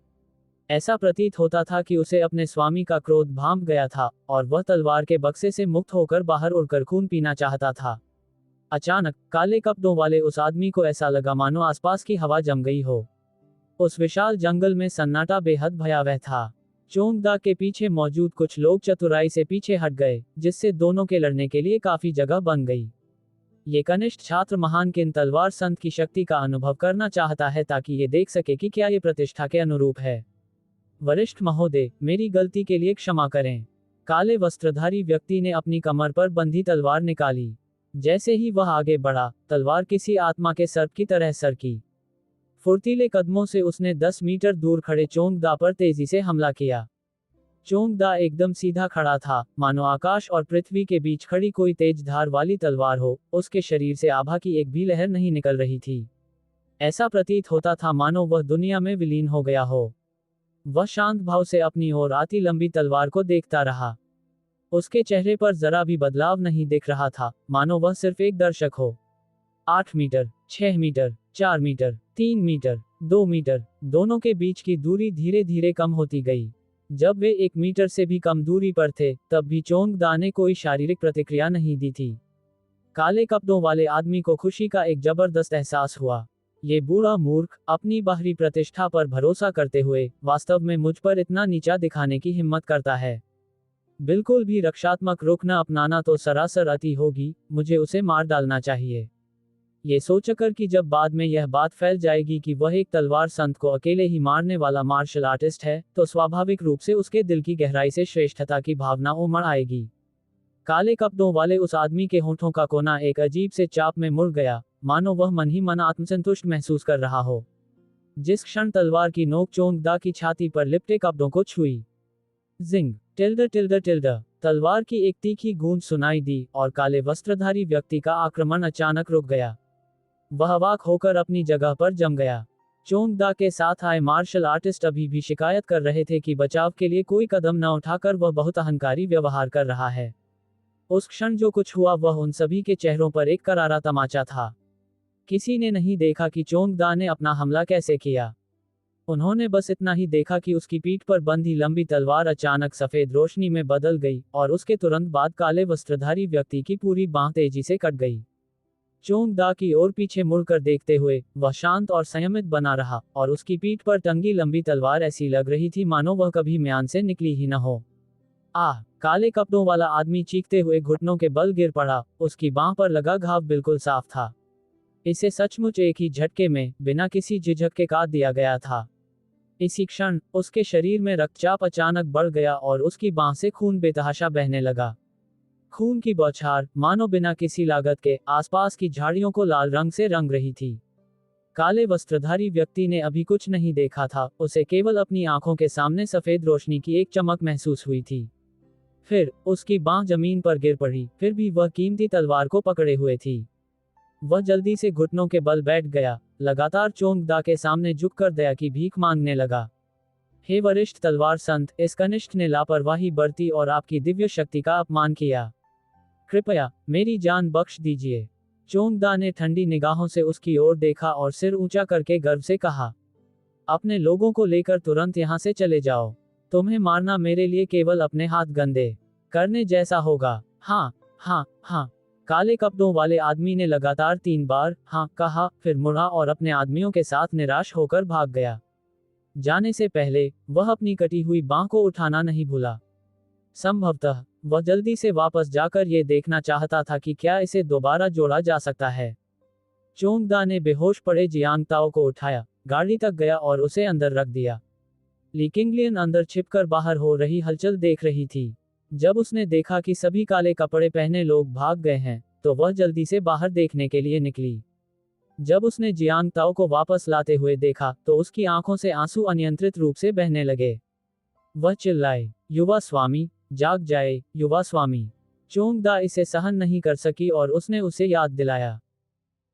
ऐसा प्रतीत होता था कि उसे अपने स्वामी का क्रोध भांप गया था और वह तलवार के बक्से से मुक्त होकर बाहर उड़कर खून पीना चाहता था। अचानक काले कपड़ों वाले उस आदमी को ऐसा लगा मानो आसपास की हवा जम गई हो। उस विशाल जंगल में सन्नाटा बेहद भयावह था। चोंगदा के पीछे मौजूद कुछ लोग चतुराई से पीछे हट गए, जिससे दोनों के लड़ने के लिए काफी जगह बन गई। ये कनिष्ठ छात्र महान किन तलवार संत की शक्ति का अनुभव करना चाहता है ताकि ये देख सके कि क्या ये प्रतिष्ठा के अनुरूप है। वरिष्ठ महोदय, मेरी गलती के लिए क्षमा करें। काले वस्त्रधारी व्यक्ति ने अपनी कमर पर बंधी तलवार निकाली। जैसे ही वह आगे बढ़ा, तलवार किसी आत्मा के सर्प की तरह सरकी। फुर्तीले कदमों से उसने 10 मीटर दूर खड़े चोंगदा पर तेजी से हमला किया। चोंगदा एकदम सीधा खड़ा था, मानो आकाश और पृथ्वी के बीच खड़ी कोई तेज धार वाली तलवार हो। उसके शरीर से आभा की एक भी लहर नहीं निकल रही थी। ऐसा प्रतीत होता था मानो वह दुनिया में विलीन हो गया हो। वह शांत भाव से अपनी ओर आती लंबी तलवार को देखता रहा। उसके चेहरे पर जरा भी बदलाव नहीं दिख रहा था, मानो वह सिर्फ एक दर्शक हो। 8 metre, 6 metre, 4 metre, 3 metre, 2 metre, दोनों के बीच की दूरी धीरे धीरे कम होती गई। जब वे 1 मीटर से भी कम दूरी पर थे, तब भी चोंगदा ने कोई शारीरिक प्रतिक्रिया नहीं दी थी। काले कपड़ों वाले आदमी को खुशी का एक जबरदस्त एहसास हुआ। ये बूढ़ा मूर्ख, अपनी बाहरी प्रतिष्ठा पर भरोसा करते हुए, वास्तव में मुझ पर इतना नीचा दिखाने की हिम्मत करता है। बिल्कुल भी रक्षात्मक रुख न अपनाना तो सरासर अति होगी। मुझे उसे मार डालना चाहिए। ये सोचकर कि जब बाद में यह बात फैल जाएगी कि वह एक तलवार संत को अकेले ही मारने वाला मार्शल आर्टिस्ट है, तो स्वाभाविक रूप से उसके दिल की गहराई से श्रेष्ठता की भावना उमड़ आएगी। काले कपड़ों वाले उस आदमी के होठों का कोना एक अजीब से चाप में मुड़ गया, मानो वह मन ही मन आत्मसंतुष्ट महसूस कर रहा हो। जिस क्षण तलवार की नोक चोंगदा की छाती पर लिपटे कपड़ों को छुई, जिंग, टिल्डर टिल्डर टिल्डर, तलवार की एक तीखी गूंज सुनाई दी और काले वस्त्रधारी व्यक्ति का आक्रमण अचानक रुक गया। वह अवाक होकर अपनी जगह पर जम गया। चोंगदा के साथ आए मार्शल आर्टिस्ट अभी भी शिकायत कर रहे थे कि बचाव के लिए कोई कदम न उठाकर वह बहुत अहंकारी व्यवहार कर रहा है। उस क्षण जो कुछ हुआ वह उन सभी के चेहरों पर एक करारा तमाचा था। किसी ने नहीं देखा कि चोंगदा ने अपना हमला कैसे किया। उन्होंने बस इतना ही देखा कि उसकी पीठ पर बंधी लंबी तलवार अचानक सफेद रोशनी में बदल गई और उसके तुरंत बाद काले वस्त्रधारी व्यक्ति की पूरी बांह तेजी से कट गई। चोंग दा की ओर पीछे मुड़कर देखते हुए वह शांत और संयमित बना रहा, और उसकी पीठ पर टंगी लंबी तलवार ऐसी लग रही थी मानो वह कभी म्यान से निकली ही न हो। आह! काले कपड़ों वाला आदमी चीखते हुए घुटनों के बल गिर पड़ा, उसकी बांह पर लगा घाव बिल्कुल साफ था। इसे सचमुच एक ही झटके में, बिना किसी झिझक के काट दिया गया था। इसी क्षण, उसके शरीर में रक्तचाप अचानक बढ़ गया और उसकी बांह से खून बेतहाशा बहने लगा। खून की बौछार, मानो बिना किसी लागत के, आसपास की झाड़ियों को लाल रंग से रंग रही थी। काले वस्त्रधारी व्यक्ति ने अभी कुछ नहीं देखा था, उसे केवल अपनी आंखों के सामने सफेद रोशनी की एक चमक महसूस हुई थी। फिर, उसकी बांह जमीन पर गिर पड़ी, फिर भी वह कीमती तलवार को पकड़े हुए थी। वह जल्दी से घुटनों के बल बैठ गया, लगातार चोंग दा के सामने झुककर दया की भीख मांगने लगा। हे वरिष्ठ तलवार संत, इस कनिष्ठ ने लापरवाही बरती और आपकी दिव्य शक्ति का अपमान किया। कृपया, मेरी जान बख्श दीजिए। चोंग दा ने ठंडी निगाहों से उसकी ओर देखा और सिर ऊंचा करके गर्व से कहा। अपने लोगों को लेकर तुरंत यहाँ से चले जाओ। तुम्हें मारना मेरे लिए केवल अपने हाथ गंदे करने जैसा होगा। हाँ, हाँ, हाँ। काले कपड़ों वाले आदमी ने लगातार 3 बार हाँ कहा, फिर मुड़ा और अपने आदमियों के साथ निराश होकर भाग गया। जाने से पहले, वह अपनी कटी हुई बांह को उठाना नहीं भूला। संभवतः, वह जल्दी से वापस जाकर ये देखना चाहता था कि क्या इसे दोबारा जोड़ा जा सकता है। चोंग दा ने बेहोश पड़े जियांग ताओ को उठाया, गाड़ी तक गया और उसे अंदर रख दिया। ली किंगलियन अंदर छिपकर बाहर हो रही हलचल देख रही थी। जब उसने देखा कि सभी काले कपड़े पहने लोग भाग गए हैं, तो वह जल्दी से बाहर देखने के लिए निकली। जब उसने जियांग ताओ को वापस लाते हुए देखा, तो उसकी आंखों से आंसू अनियंत्रित रूप से बहने लगे। वह चिल्लाए, युवा स्वामी, जाग जाए, युवा स्वामी। चोंग दा इसे सहन नहीं कर सकी और उसने उसे याद दिलाया।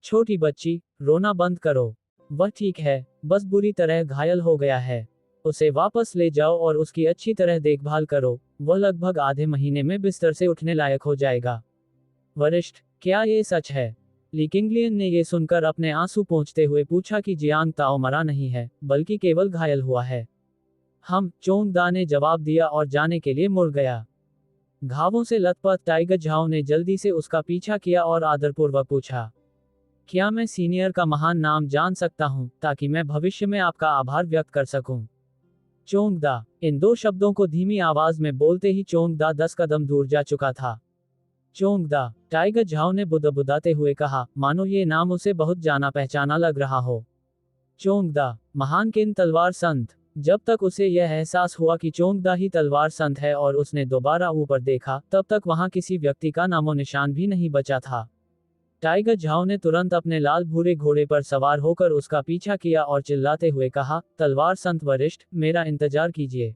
छोटी बच्ची, रोना बंद करो। वह ठीक है, बस बुरी तरह घायल हो गया है। उसे वापस ले जाओ और उसकी अच्छी तरह देखभाल करो, वह लगभग आधे महीने में बिस्तर से उठने लायक हो जाएगा। वरिष्ठ, क्या ये सच है? ली किंगलियन ने ये सुनकर अपने आंसू पोंछते हुए पूछा कि जियांग ताओ मरा नहीं है, बल्कि केवल घायल हुआ है। चोंग दा ने जवाब दिया और जाने के लिए मुड़ गया। घावों से लथपथ टाइगर झाओ ने जल्दी से उसका पीछा किया और आदरपूर्वक पूछा, क्या मैं सीनियर का महान नाम जान सकता हूं, ताकि मैं भविष्य में आपका आभार व्यक्त कर सकूं? चोंग दा। इन 2 शब्दों को धीमी आवाज में बोलते ही चोंग दा 10 कदम दूर जा चुका था। चोंग दा, टाइगर झाओ ने बुदबुदाते हुए कहा, मानो ये नाम उसे बहुत जाना पहचाना लग रहा हो। चोंग दा, महान किन तलवार संत। जब तक उसे यह एहसास हुआ कि चोंग दा ही तलवार संत है और उसने दोबारा ऊपर देखा, तब तक वहां किसी व्यक्ति का नामो निशान भी नहीं बचा था। टाइगर झाओ ने तुरंत अपने लाल भूरे घोड़े पर सवार होकर उसका पीछा किया और चिल्लाते हुए कहा, तलवार संत वरिष्ठ, मेरा इंतजार कीजिए।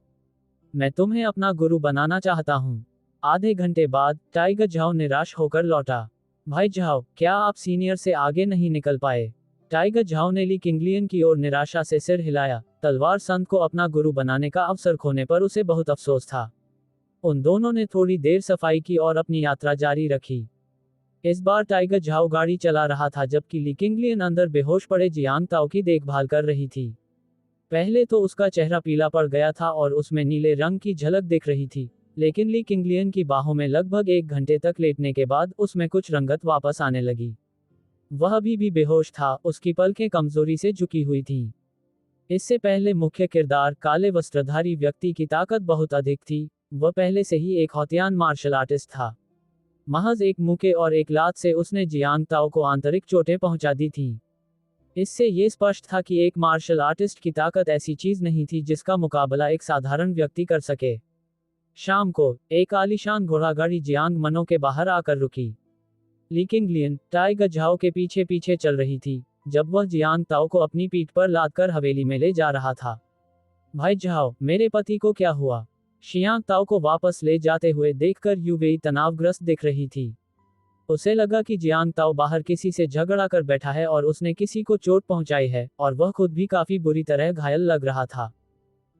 मैं तुम्हें अपना गुरु बनाना चाहता हूँ। आधे घंटे बाद, टाइगर झाओ निराश होकर लौटा। भाई झाओ, क्या आप सीनियर से आगे नहीं निकल पाए? टाइगर झाओ ने ली किंगलियन की ओर निराशा से सिर हिलाया। तलवार संत को अपना गुरु बनाने का अवसर खोने पर उसे बहुत अफसोस था। उन दोनों ने थोड़ी देर सफाई की और अपनी यात्रा जारी रखी। इस बार टाइगर झाओ गाड़ी चला रहा था जबकि ली किंगलियन अंदर बेहोश पड़े जियांग ताओ की देखभाल कर रही थी। पहले तो उसका चेहरा पीला पड़ गया था और उसमें नीले रंग की झलक दिख रही थी, लेकिन ली किंगलियन की बाहों में लगभग 1 घंटे तक लेटने के बाद उसमें कुछ रंगत वापस आने लगी। वह अभी भी बेहोश था, उसकी पलकें कमजोरी से झुकी हुई थीं। इससे पहले मुख्य किरदार काले वस्त्रधारी व्यक्ति की ताकत बहुत अधिक थी। वह पहले से ही एक हौतियान मार्शल आर्टिस्ट था। महज एक मुक्के और एक लात से उसने जियांग ताओ को आंतरिक चोटें पहुंचा दी थीं। इससे ये स्पष्ट था कि एक मार्शल आर्टिस्ट की ताकत ऐसी चीज नहीं थी जिसका मुकाबला एक साधारण व्यक्ति कर सके। शाम को, एक आलीशान घोड़ागाड़ी जियांग मनो के बाहर आकर रुकी। ली किंगलियन, टाइगर झाओ के पीछे पीछे चल रही थी, जब वह जियांग ताओ को अपनी पीठ पर लादकर हवेली में ले जा रहा था। भाई झाओ, मेरे पति को क्या हुआ? शियांग ताओ को वापस ले जाते हुए देखकर यू वेई तनावग्रस्त दिख रही थी। उसे लगा कि जियांग ताओ बाहर किसी से झगड़ा कर बैठा है और उसने किसी को चोट पहुंचाई है, और वह खुद भी काफी बुरी तरह घायल लग रहा था।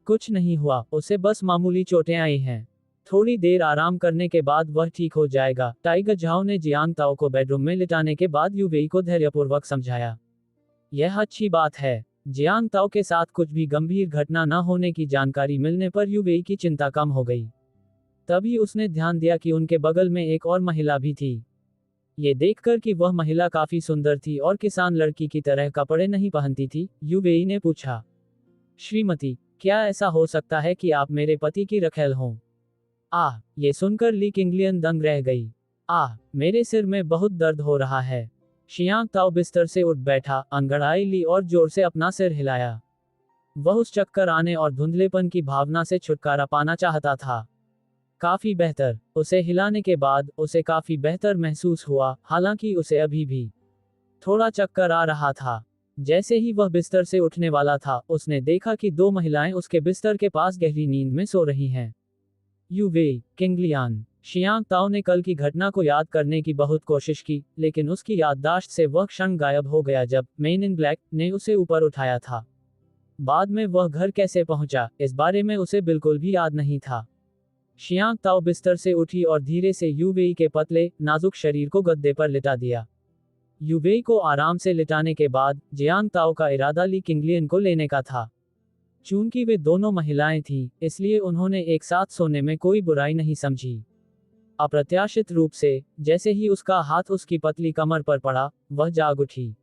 कुछ नहीं हुआ, उसे बस मामूली चोटें आई हैं। थोड़ी देर आराम करने के बाद वह ठीक हो जाएगा। टाइगर झाओ ने जियांग ताओ को बेडरूम में लिटाने के बाद यू वेई को धैर्यपूर्वक समझाया। यह अच्छी बात है। जियांग ताओ के साथ कुछ भी गंभीर घटना न होने की जानकारी मिलने पर यू वेई की चिंता कम हो गई। तभी उसने ध्यान दिया कि उनके बगल में एक और महिला भी थी। ये देखकर कि वह महिला काफी सुंदर थी और किसान लड़की की तरह कपड़े नहीं पहनती थी, यू वेई ने पूछा, श्रीमती, क्या ऐसा हो सकता है कि आप मेरे पति की रखेल हों? ये सुनकर ली किंगलियन दंग रह गई। मेरे सिर में बहुत दर्द हो रहा है। शियांग ताओ बिस्तर से उठ बैठा, अंगड़ाई ली और जोर से अपना सिर हिलाया। वह उस चक्कर आने और धुंधलेपन की भावना से छुटकारा पाना चाहता था। काफी बेहतर। उसे हिलाने के बाद उसे काफी बेहतर महसूस हुआ, हालांकि उसे अभी भी थोड़ा चक्कर आ रहा था। जैसे ही वह बिस्तर से उठने वाला था, उसने देखा कि दो महिलाएं उसके बिस्तर के पास गहरी नींद में सो रही हैं। यू वेई, किंगलियान। शियांग ताओ ने कल की घटना को याद करने की बहुत कोशिश की, लेकिन उसकी याददाश्त से वह क्षण गायब हो गया जब मैन इन ब्लैक ने उसे ऊपर उठाया था। बाद में वह घर कैसे पहुंचा, इस बारे में उसे बिल्कुल भी याद नहीं था। शियांग ताओ बिस्तर से उठी और धीरे से यू वेई के पतले, नाजुक शरीर को गद्दे पर लिटा दिया। यू वेई को आराम से लिटाने के बाद जियांग ताओ का इरादा ली किंगलियन को लेने का था। चूंकि वे दोनों महिलाएं थीं, इसलिए उन्होंने एक साथ सोने में कोई बुराई नहीं समझी। अप्रत्याशित रूप से, जैसे ही उसका हाथ उसकी पतली कमर पर पड़ा, वह जाग उठी।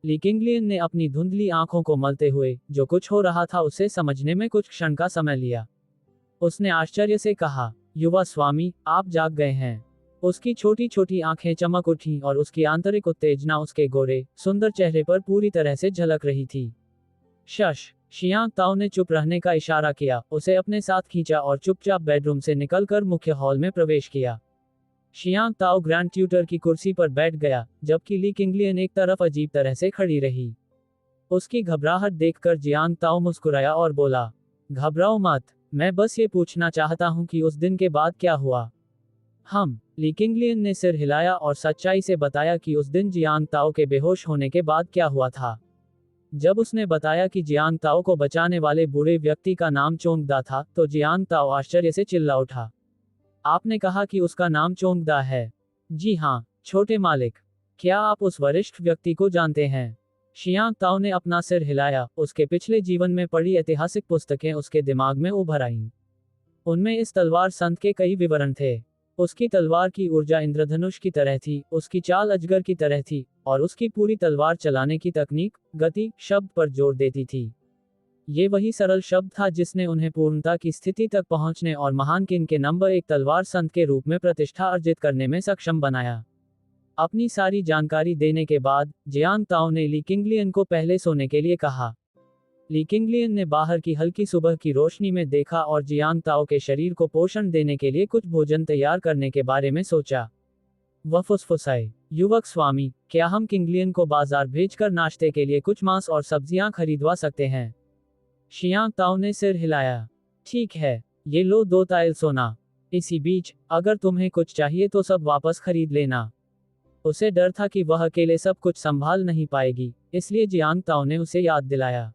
ली किंगलियन ने अपनी धुंधली आंखों को मलते हुए जो कुछ हो रहा था उसे समझने में कुछ क्षण का समय लिया। उसने आश्चर्य से कहा, युवा स्वामी, आप जाग गए हैं। उसकी छोटी छोटी आंखें चमक उठीं और उसकी आंतरिक उत्तेजना उसके गोरे, सुंदर चेहरे पर पूरी तरह से झलक रही थी। शश। शियांग ताओ ने चुप रहने का इशारा किया, उसे अपने साथ खींचा और चुपचाप बेडरूम से निकलकर मुख्य हॉल में प्रवेश किया। शियांग ताओ ग्रैंड ट्यूटर की कुर्सी पर बैठ गया, जबकि ली किंगलियन एक तरफ अजीब तरह से खड़ी रही। उसकी घबराहट देखकर जियांग ताओ मुस्कुराया और बोला, घबराओ मत, मैं बस ये पूछना चाहता हूँ कि उस दिन के बाद क्या हुआ। ली किंगलियन ने सिर हिलाया और सच्चाई से बताया कि उस दिन जियांग ताओ के बेहोश होने के बाद क्या हुआ था। जब उसने बताया कि जियांग ताओ को बचाने वाले बूढ़े व्यक्ति का नाम चोंगदा था, तो जियांग ताओ आश्चर्य से चिल्ला उठा। आपने कहा कि उसका नाम चोंगदा है? जी हाँ, छोटे मालिक। क्या आप उस वरिष्ठ व्यक्ति को जानते हैं? शियांग ताओ ने अपना सिर हिलाया, उसके पिछले जीवन में पढ़ी ऐतिहासिक पुस्तकें उसके दिमाग में उभर आईं। उनमें इस तलवार संत के कई विवरण थे। उसकी तलवार की ऊर्जा इंद्रधनुष की तरह थी, उसकी चाल अजगर की तरह थी, और उसकी पूरी तलवार चलाने की तकनीक, गति, शब्द पर जोर देती थी। ये वही सरल शब्द था जिसने उन्हें पूर्णता की स्थिति तक पहुंचने और महान किंग के नंबर 1 तलवार संत के रूप में प्रतिष्ठा अर्जित करने में सक्षम बनाया। अपनी सारी जानकारी देने के बाद जियांग ताओ ने ली किंगलियन को पहले सोने के लिए कहा। ली किंगलियन ने बाहर की हल्की सुबह की रोशनी में देखा और जियांग ताओ के शरीर को पोषण देने के लिए कुछ भोजन तैयार करने के बारे में सोचा। वह फुसफुसाए, युवक स्वामी, क्या हम किंगलियन को बाजार भेजकर नाश्ते के लिए कुछ मांस और सब्जियां खरीदवा सकते हैं? शियांग ताओ ने सिर हिलाया। ठीक है, ये लो 2 ताइल सोना। इसी बीच, अगर तुम्हें कुछ चाहिए तो सब वापस खरीद लेना। उसे डर था कि वह अकेले सब कुछ संभाल नहीं पाएगी, इसलिए जियांग ताओ ने उसे याद दिलाया।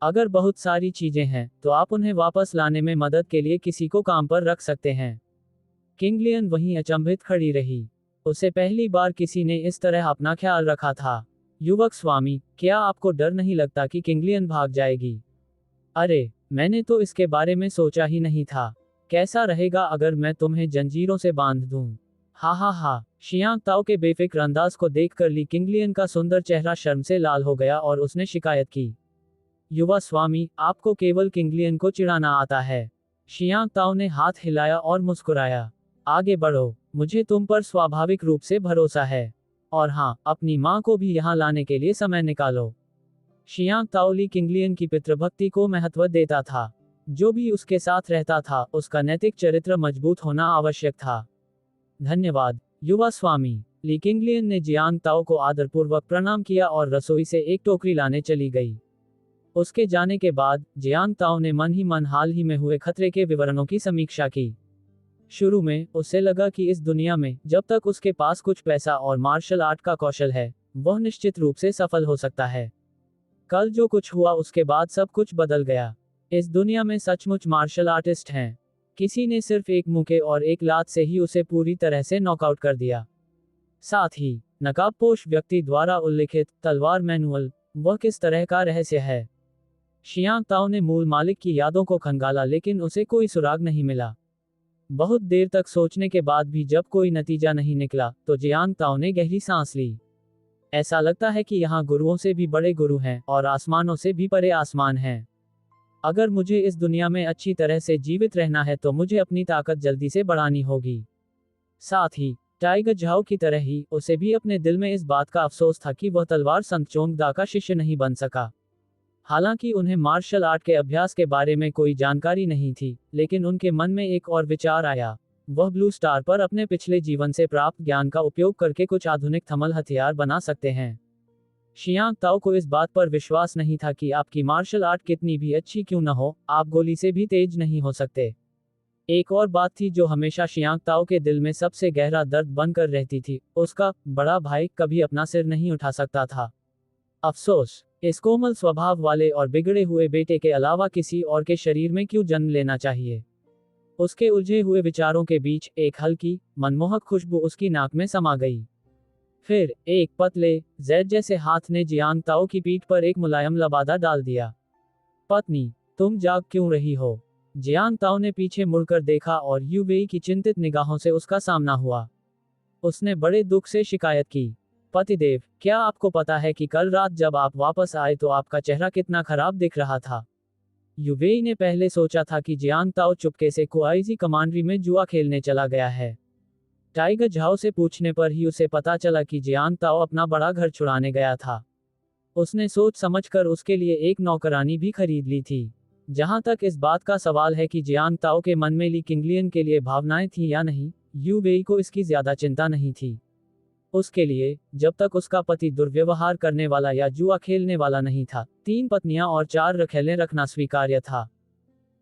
अगर बहुत सारी चीजें हैं, तो आप उन्हें वापस लाने में मदद के लिए किसी को काम पर रख सकते हैं। किंगलियन वहीं अचंभित खड़ी रही। उसे पहली बार किसी ने इस तरह अपना ख्याल रखा था। युवक स्वामी, क्या आपको डर नहीं लगता कि किंगलियन भाग जाएगी? अरे, मैंने तो इसके बारे में सोचा ही नहीं था। कैसा रहेगा अगर मैं तुम्हें जंजीरों से बांध दूं? हा हा हा। शियांग ताओ के बेफिक्र अंदाज को देखकर ली किंगलियन का सुंदर चेहरा शर्म से लाल हो गया और उसने शिकायत की। युवा स्वामी, आपको केवल किंगलियन को चिढ़ाना आता है। शियांग ताओ ने हाथ हिलाया और मुस्कुराया। आगे बढ़ो, मुझे तुम पर स्वाभाविक रूप से भरोसा है। और हाँ, अपनी माँ को भी यहाँ लाने के लिए समय निकालो। शियांग ताओ ली किंगलियन की पितृभक्ति को महत्व देता था। जो भी उसके साथ रहता था, उसका नैतिक चरित्र मजबूत होना आवश्यक था। धन्यवाद, युवा स्वामी। ली किंगलियन ने जियांग ताओ को आदरपूर्वक प्रणाम किया और रसोई से एक टोकरी लाने चली गई। उसके जाने के बाद जियांग ताओ ने मन ही मन हाल ही में हुए खतरे के विवरणों की समीक्षा की। शुरू में उसे लगा कि इस दुनिया में जब तक उसके पास कुछ पैसा और मार्शल आर्ट का कौशल है, वह निश्चित रूप से सफल हो सकता है। कल जो कुछ हुआ उसके बाद सब कुछ बदल गया। इस दुनिया में सचमुच मार्शल आर्टिस्ट हैं। किसी ने सिर्फ एक मुक्के और एक लात से ही उसे पूरी तरह से नॉकआउट कर दिया। साथ ही नकाबपोश व्यक्ति द्वारा उल्लिखित तलवार मैनुअल, वह किस तरह का रहस्य है? शियांग ताओ ने मूल मालिक की यादों को खंगाला, लेकिन उसे कोई सुराग नहीं मिला। बहुत देर तक सोचने के बाद भी जब कोई नतीजा नहीं निकला तो जियांग ताओ ने गहरी सांस ली। ऐसा लगता है कि यहाँ गुरुओं से भी बड़े गुरु हैं और आसमानों से भी परे आसमान हैं। अगर मुझे इस दुनिया में अच्छी तरह से जीवित रहना है तो मुझे अपनी ताकत जल्दी से बढ़ानी होगी। साथ ही टाइगर झाओ की तरह ही उसे भी अपने दिल में इस बात का अफसोस था कि वह तलवार संत चोंगदा का शिष्य नहीं बन सका। हालांकि उन्हें मार्शल आर्ट के अभ्यास के बारे में कोई जानकारी नहीं थी, लेकिन उनके मन में एक और विचार आया। वह ब्लू स्टार पर अपने पिछले जीवन से प्राप्त ज्ञान का उपयोग करके कुछ आधुनिक थमल हथियार बना सकते हैं। शियांग ताओ को इस बात पर विश्वास नहीं था कि आपकी मार्शल आर्ट कितनी भी अच्छी क्यों न हो, आप गोली से भी तेज नहीं हो सकते। एक और बात थी जो हमेशा शियांग ताओ के दिल में सबसे गहरा दर्द बनकर रहती थी, उसका बड़ा भाई कभी अपना सिर नहीं उठा सकता था। अफसोस, इस कोमल स्वभाव वाले और बिगड़े हुए बेटे के अलावा किसी और के शरीर में क्यों जन्म लेना चाहिए। उसके उलझे हुए विचारों के बीच एक हल्की, मनमोहक खुशबू उसकी नाक में समा गई। फिर एक पतले, जेड जैसे हाथ ने जियांग ताओ की पीठ पर एक मुलायम लबादा डाल दिया। पत्नी, तुम जाग क्यों रही हो? जियांग ताओ ने पीछे मुड़कर देखा और यू वेई की चिंतित निगाहों से उसका सामना हुआ। उसने बड़े दुख से शिकायत की, पतिदेव, क्या आपको पता है कि कल रात जब आप वापस आए तो आपका चेहरा कितना खराब दिख रहा था? यू वेई ने पहले सोचा था कि जियांग ताओ चुपके से कुआइजी कमांड्री में जुआ खेलने चला गया है। टाइगर झाओ से पूछने पर ही उसे पता चला कि जियांग ताओ अपना बड़ा घर छुड़ाने गया था। उसने सोच समझकर उसके लिए एक नौकरानी भी खरीद ली थी। जहां तक इस बात का सवाल है कि जियांग ताओ के मन में ली किंगलियन के लिए भावनाएं थीं या नहीं, यू वेई को इसकी ज्यादा चिंता नहीं थी। उसके लिए, जब तक उसका पति दुर्व्यवहार करने वाला या जुआ खेलने वाला नहीं था, 3 पत्नियां और 4 रखेलें रखना स्वीकार्य था।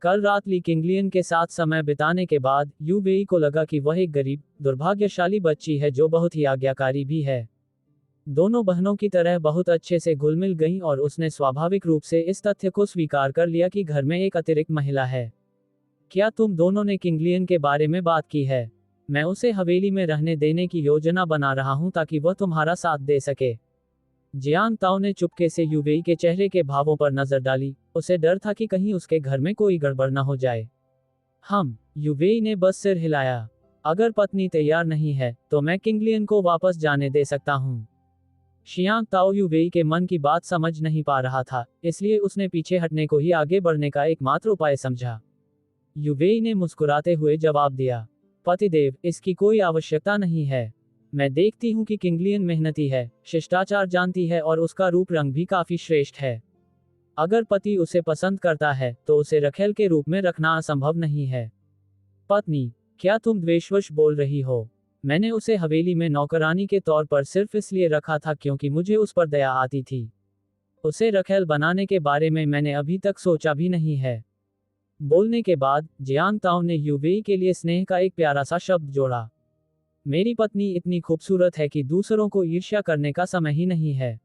कल रात ली किंगलियन के साथ समय बिताने के बाद यू वेई को लगा कि वह एक गरीब, दुर्भाग्यशाली बच्ची है जो बहुत ही आज्ञाकारी भी है। दोनों बहनों की तरह बहुत अच्छे से घुल मिल गईं और उसने स्वाभाविक रूप से इस तथ्य को स्वीकार कर लिया कि घर में एक अतिरिक्त महिला है। क्या तुम दोनों ने किंगलियन के बारे में बात की है? मैं उसे हवेली में रहने देने की योजना बना रहा हूं ताकि वह तुम्हारा साथ दे सके। जियांग ताओ ने चुपके से यू वेई के चेहरे के भावों पर नजर डाली, उसे डर था कि कहीं उसके घर में कोई गड़बड़ न हो जाए। यू वेई ने बस सिर हिलाया। अगर पत्नी तैयार नहीं है, तो मैं किंगलियन को वापस जाने दे सकता हूँ। शियांग ताओ यू वेई के मन की बात समझ नहीं पा रहा था, इसलिए उसने पीछे हटने को ही आगे बढ़ने का एकमात्र उपाय समझा। यू वेई ने मुस्कुराते हुए जवाब दिया, पतिदेव, इसकी कोई आवश्यकता नहीं है। मैं देखती हूँ कि किंगलियन मेहनती है, शिष्टाचार जानती है और उसका रूप रंग भी काफी श्रेष्ठ है। अगर पति उसे पसंद करता है तो उसे रखेल के रूप में रखना असंभव नहीं है। पत्नी, क्या तुम द्वेषवश बोल रही हो? मैंने उसे हवेली में नौकरानी के तौर पर सिर्फ इसलिए रखा था क्योंकि मुझे उस पर दया आती थी। उसे रखेल बनाने के बारे में मैंने अभी तक सोचा भी नहीं है। बोलने के बाद जियांग ताओ ने यू वेई के लिए स्नेह का एक प्यारा सा शब्द जोड़ा। मेरी पत्नी इतनी खूबसूरत है कि दूसरों को ईर्ष्या करने का समय ही नहीं है।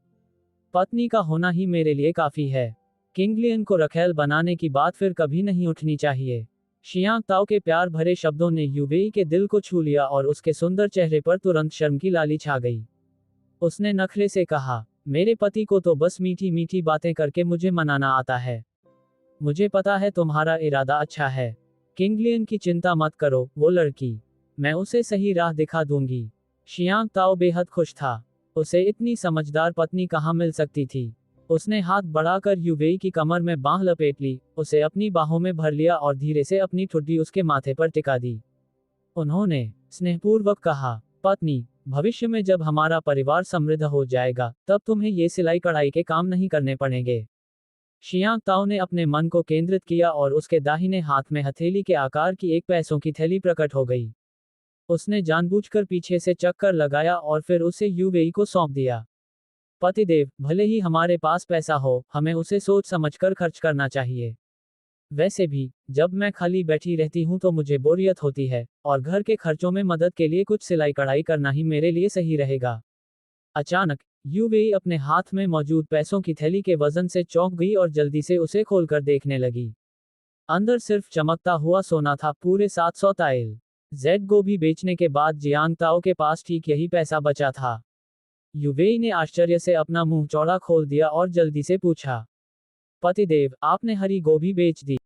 पत्नी का होना ही मेरे लिए काफी है। किंगलियन को रखेल बनाने की बात फिर कभी नहीं उठनी चाहिए। शियांग ताओ के प्यार भरे शब्दों ने यू वेई के दिल को छू लिया और उसके सुंदर चेहरे पर तुरंत शर्म की लाली छा गई। उसने नखरे से कहा, मेरे पति को तो बस मीठी मीठी बातें करके मुझे मनाना आता है। मुझे पता है तुम्हारा इरादा अच्छा है। किंगलियन की चिंता मत करो, वो लड़की, मैं उसे सही राह दिखा दूंगी। शियांग ताओ बेहद खुश था। उसे इतनी समझदार पत्नी कहाँ मिल सकती थी। उसने हाथ बढ़ाकर यू वेई की कमर में बांह लपेट ली, उसे अपनी बाहों में भर लिया और धीरे से अपनी ठुड्डी उसके माथे पर टिका दी। उन्होंने स्नेहपूर्वक कहा, पत्नी, भविष्य में जब हमारा परिवार समृद्ध हो जाएगा, तब तुम्हें ये सिलाई कढ़ाई के काम नहीं करने पड़ेंगे। शियांग ताओ ने अपने मन को केंद्रित किया और उसके दाहिने हाथ में हथेली के आकार की एक पैसों की थैली प्रकट हो गई। उसने जानबूझकर पीछे से चक्कर लगाया और फिर उसे यू वेई को सौंप दिया। पतिदेव, भले ही हमारे पास पैसा हो, हमें उसे सोच समझकर खर्च करना चाहिए। वैसे भी, जब मैं खाली बैठी रहती हूँ तो मुझे बोरियत होती है, और घर के खर्चों में मदद के लिए कुछ सिलाई कढ़ाई करना ही मेरे लिए सही रहेगा। अचानक यू वेई अपने हाथ में मौजूद पैसों की थैली के वजन से चौंक गई और जल्दी से उसे खोलकर देखने लगी। अंदर सिर्फ चमकता हुआ सोना था, पूरे 700 ताइल। जेड गोभी बेचने के बाद जियांग ताओ के पास ठीक यही पैसा बचा था। यू वेई ने आश्चर्य से अपना मुंह चौड़ा खोल दिया और जल्दी से पूछा, पतिदेव, आपने हरी गोभी बेच दी?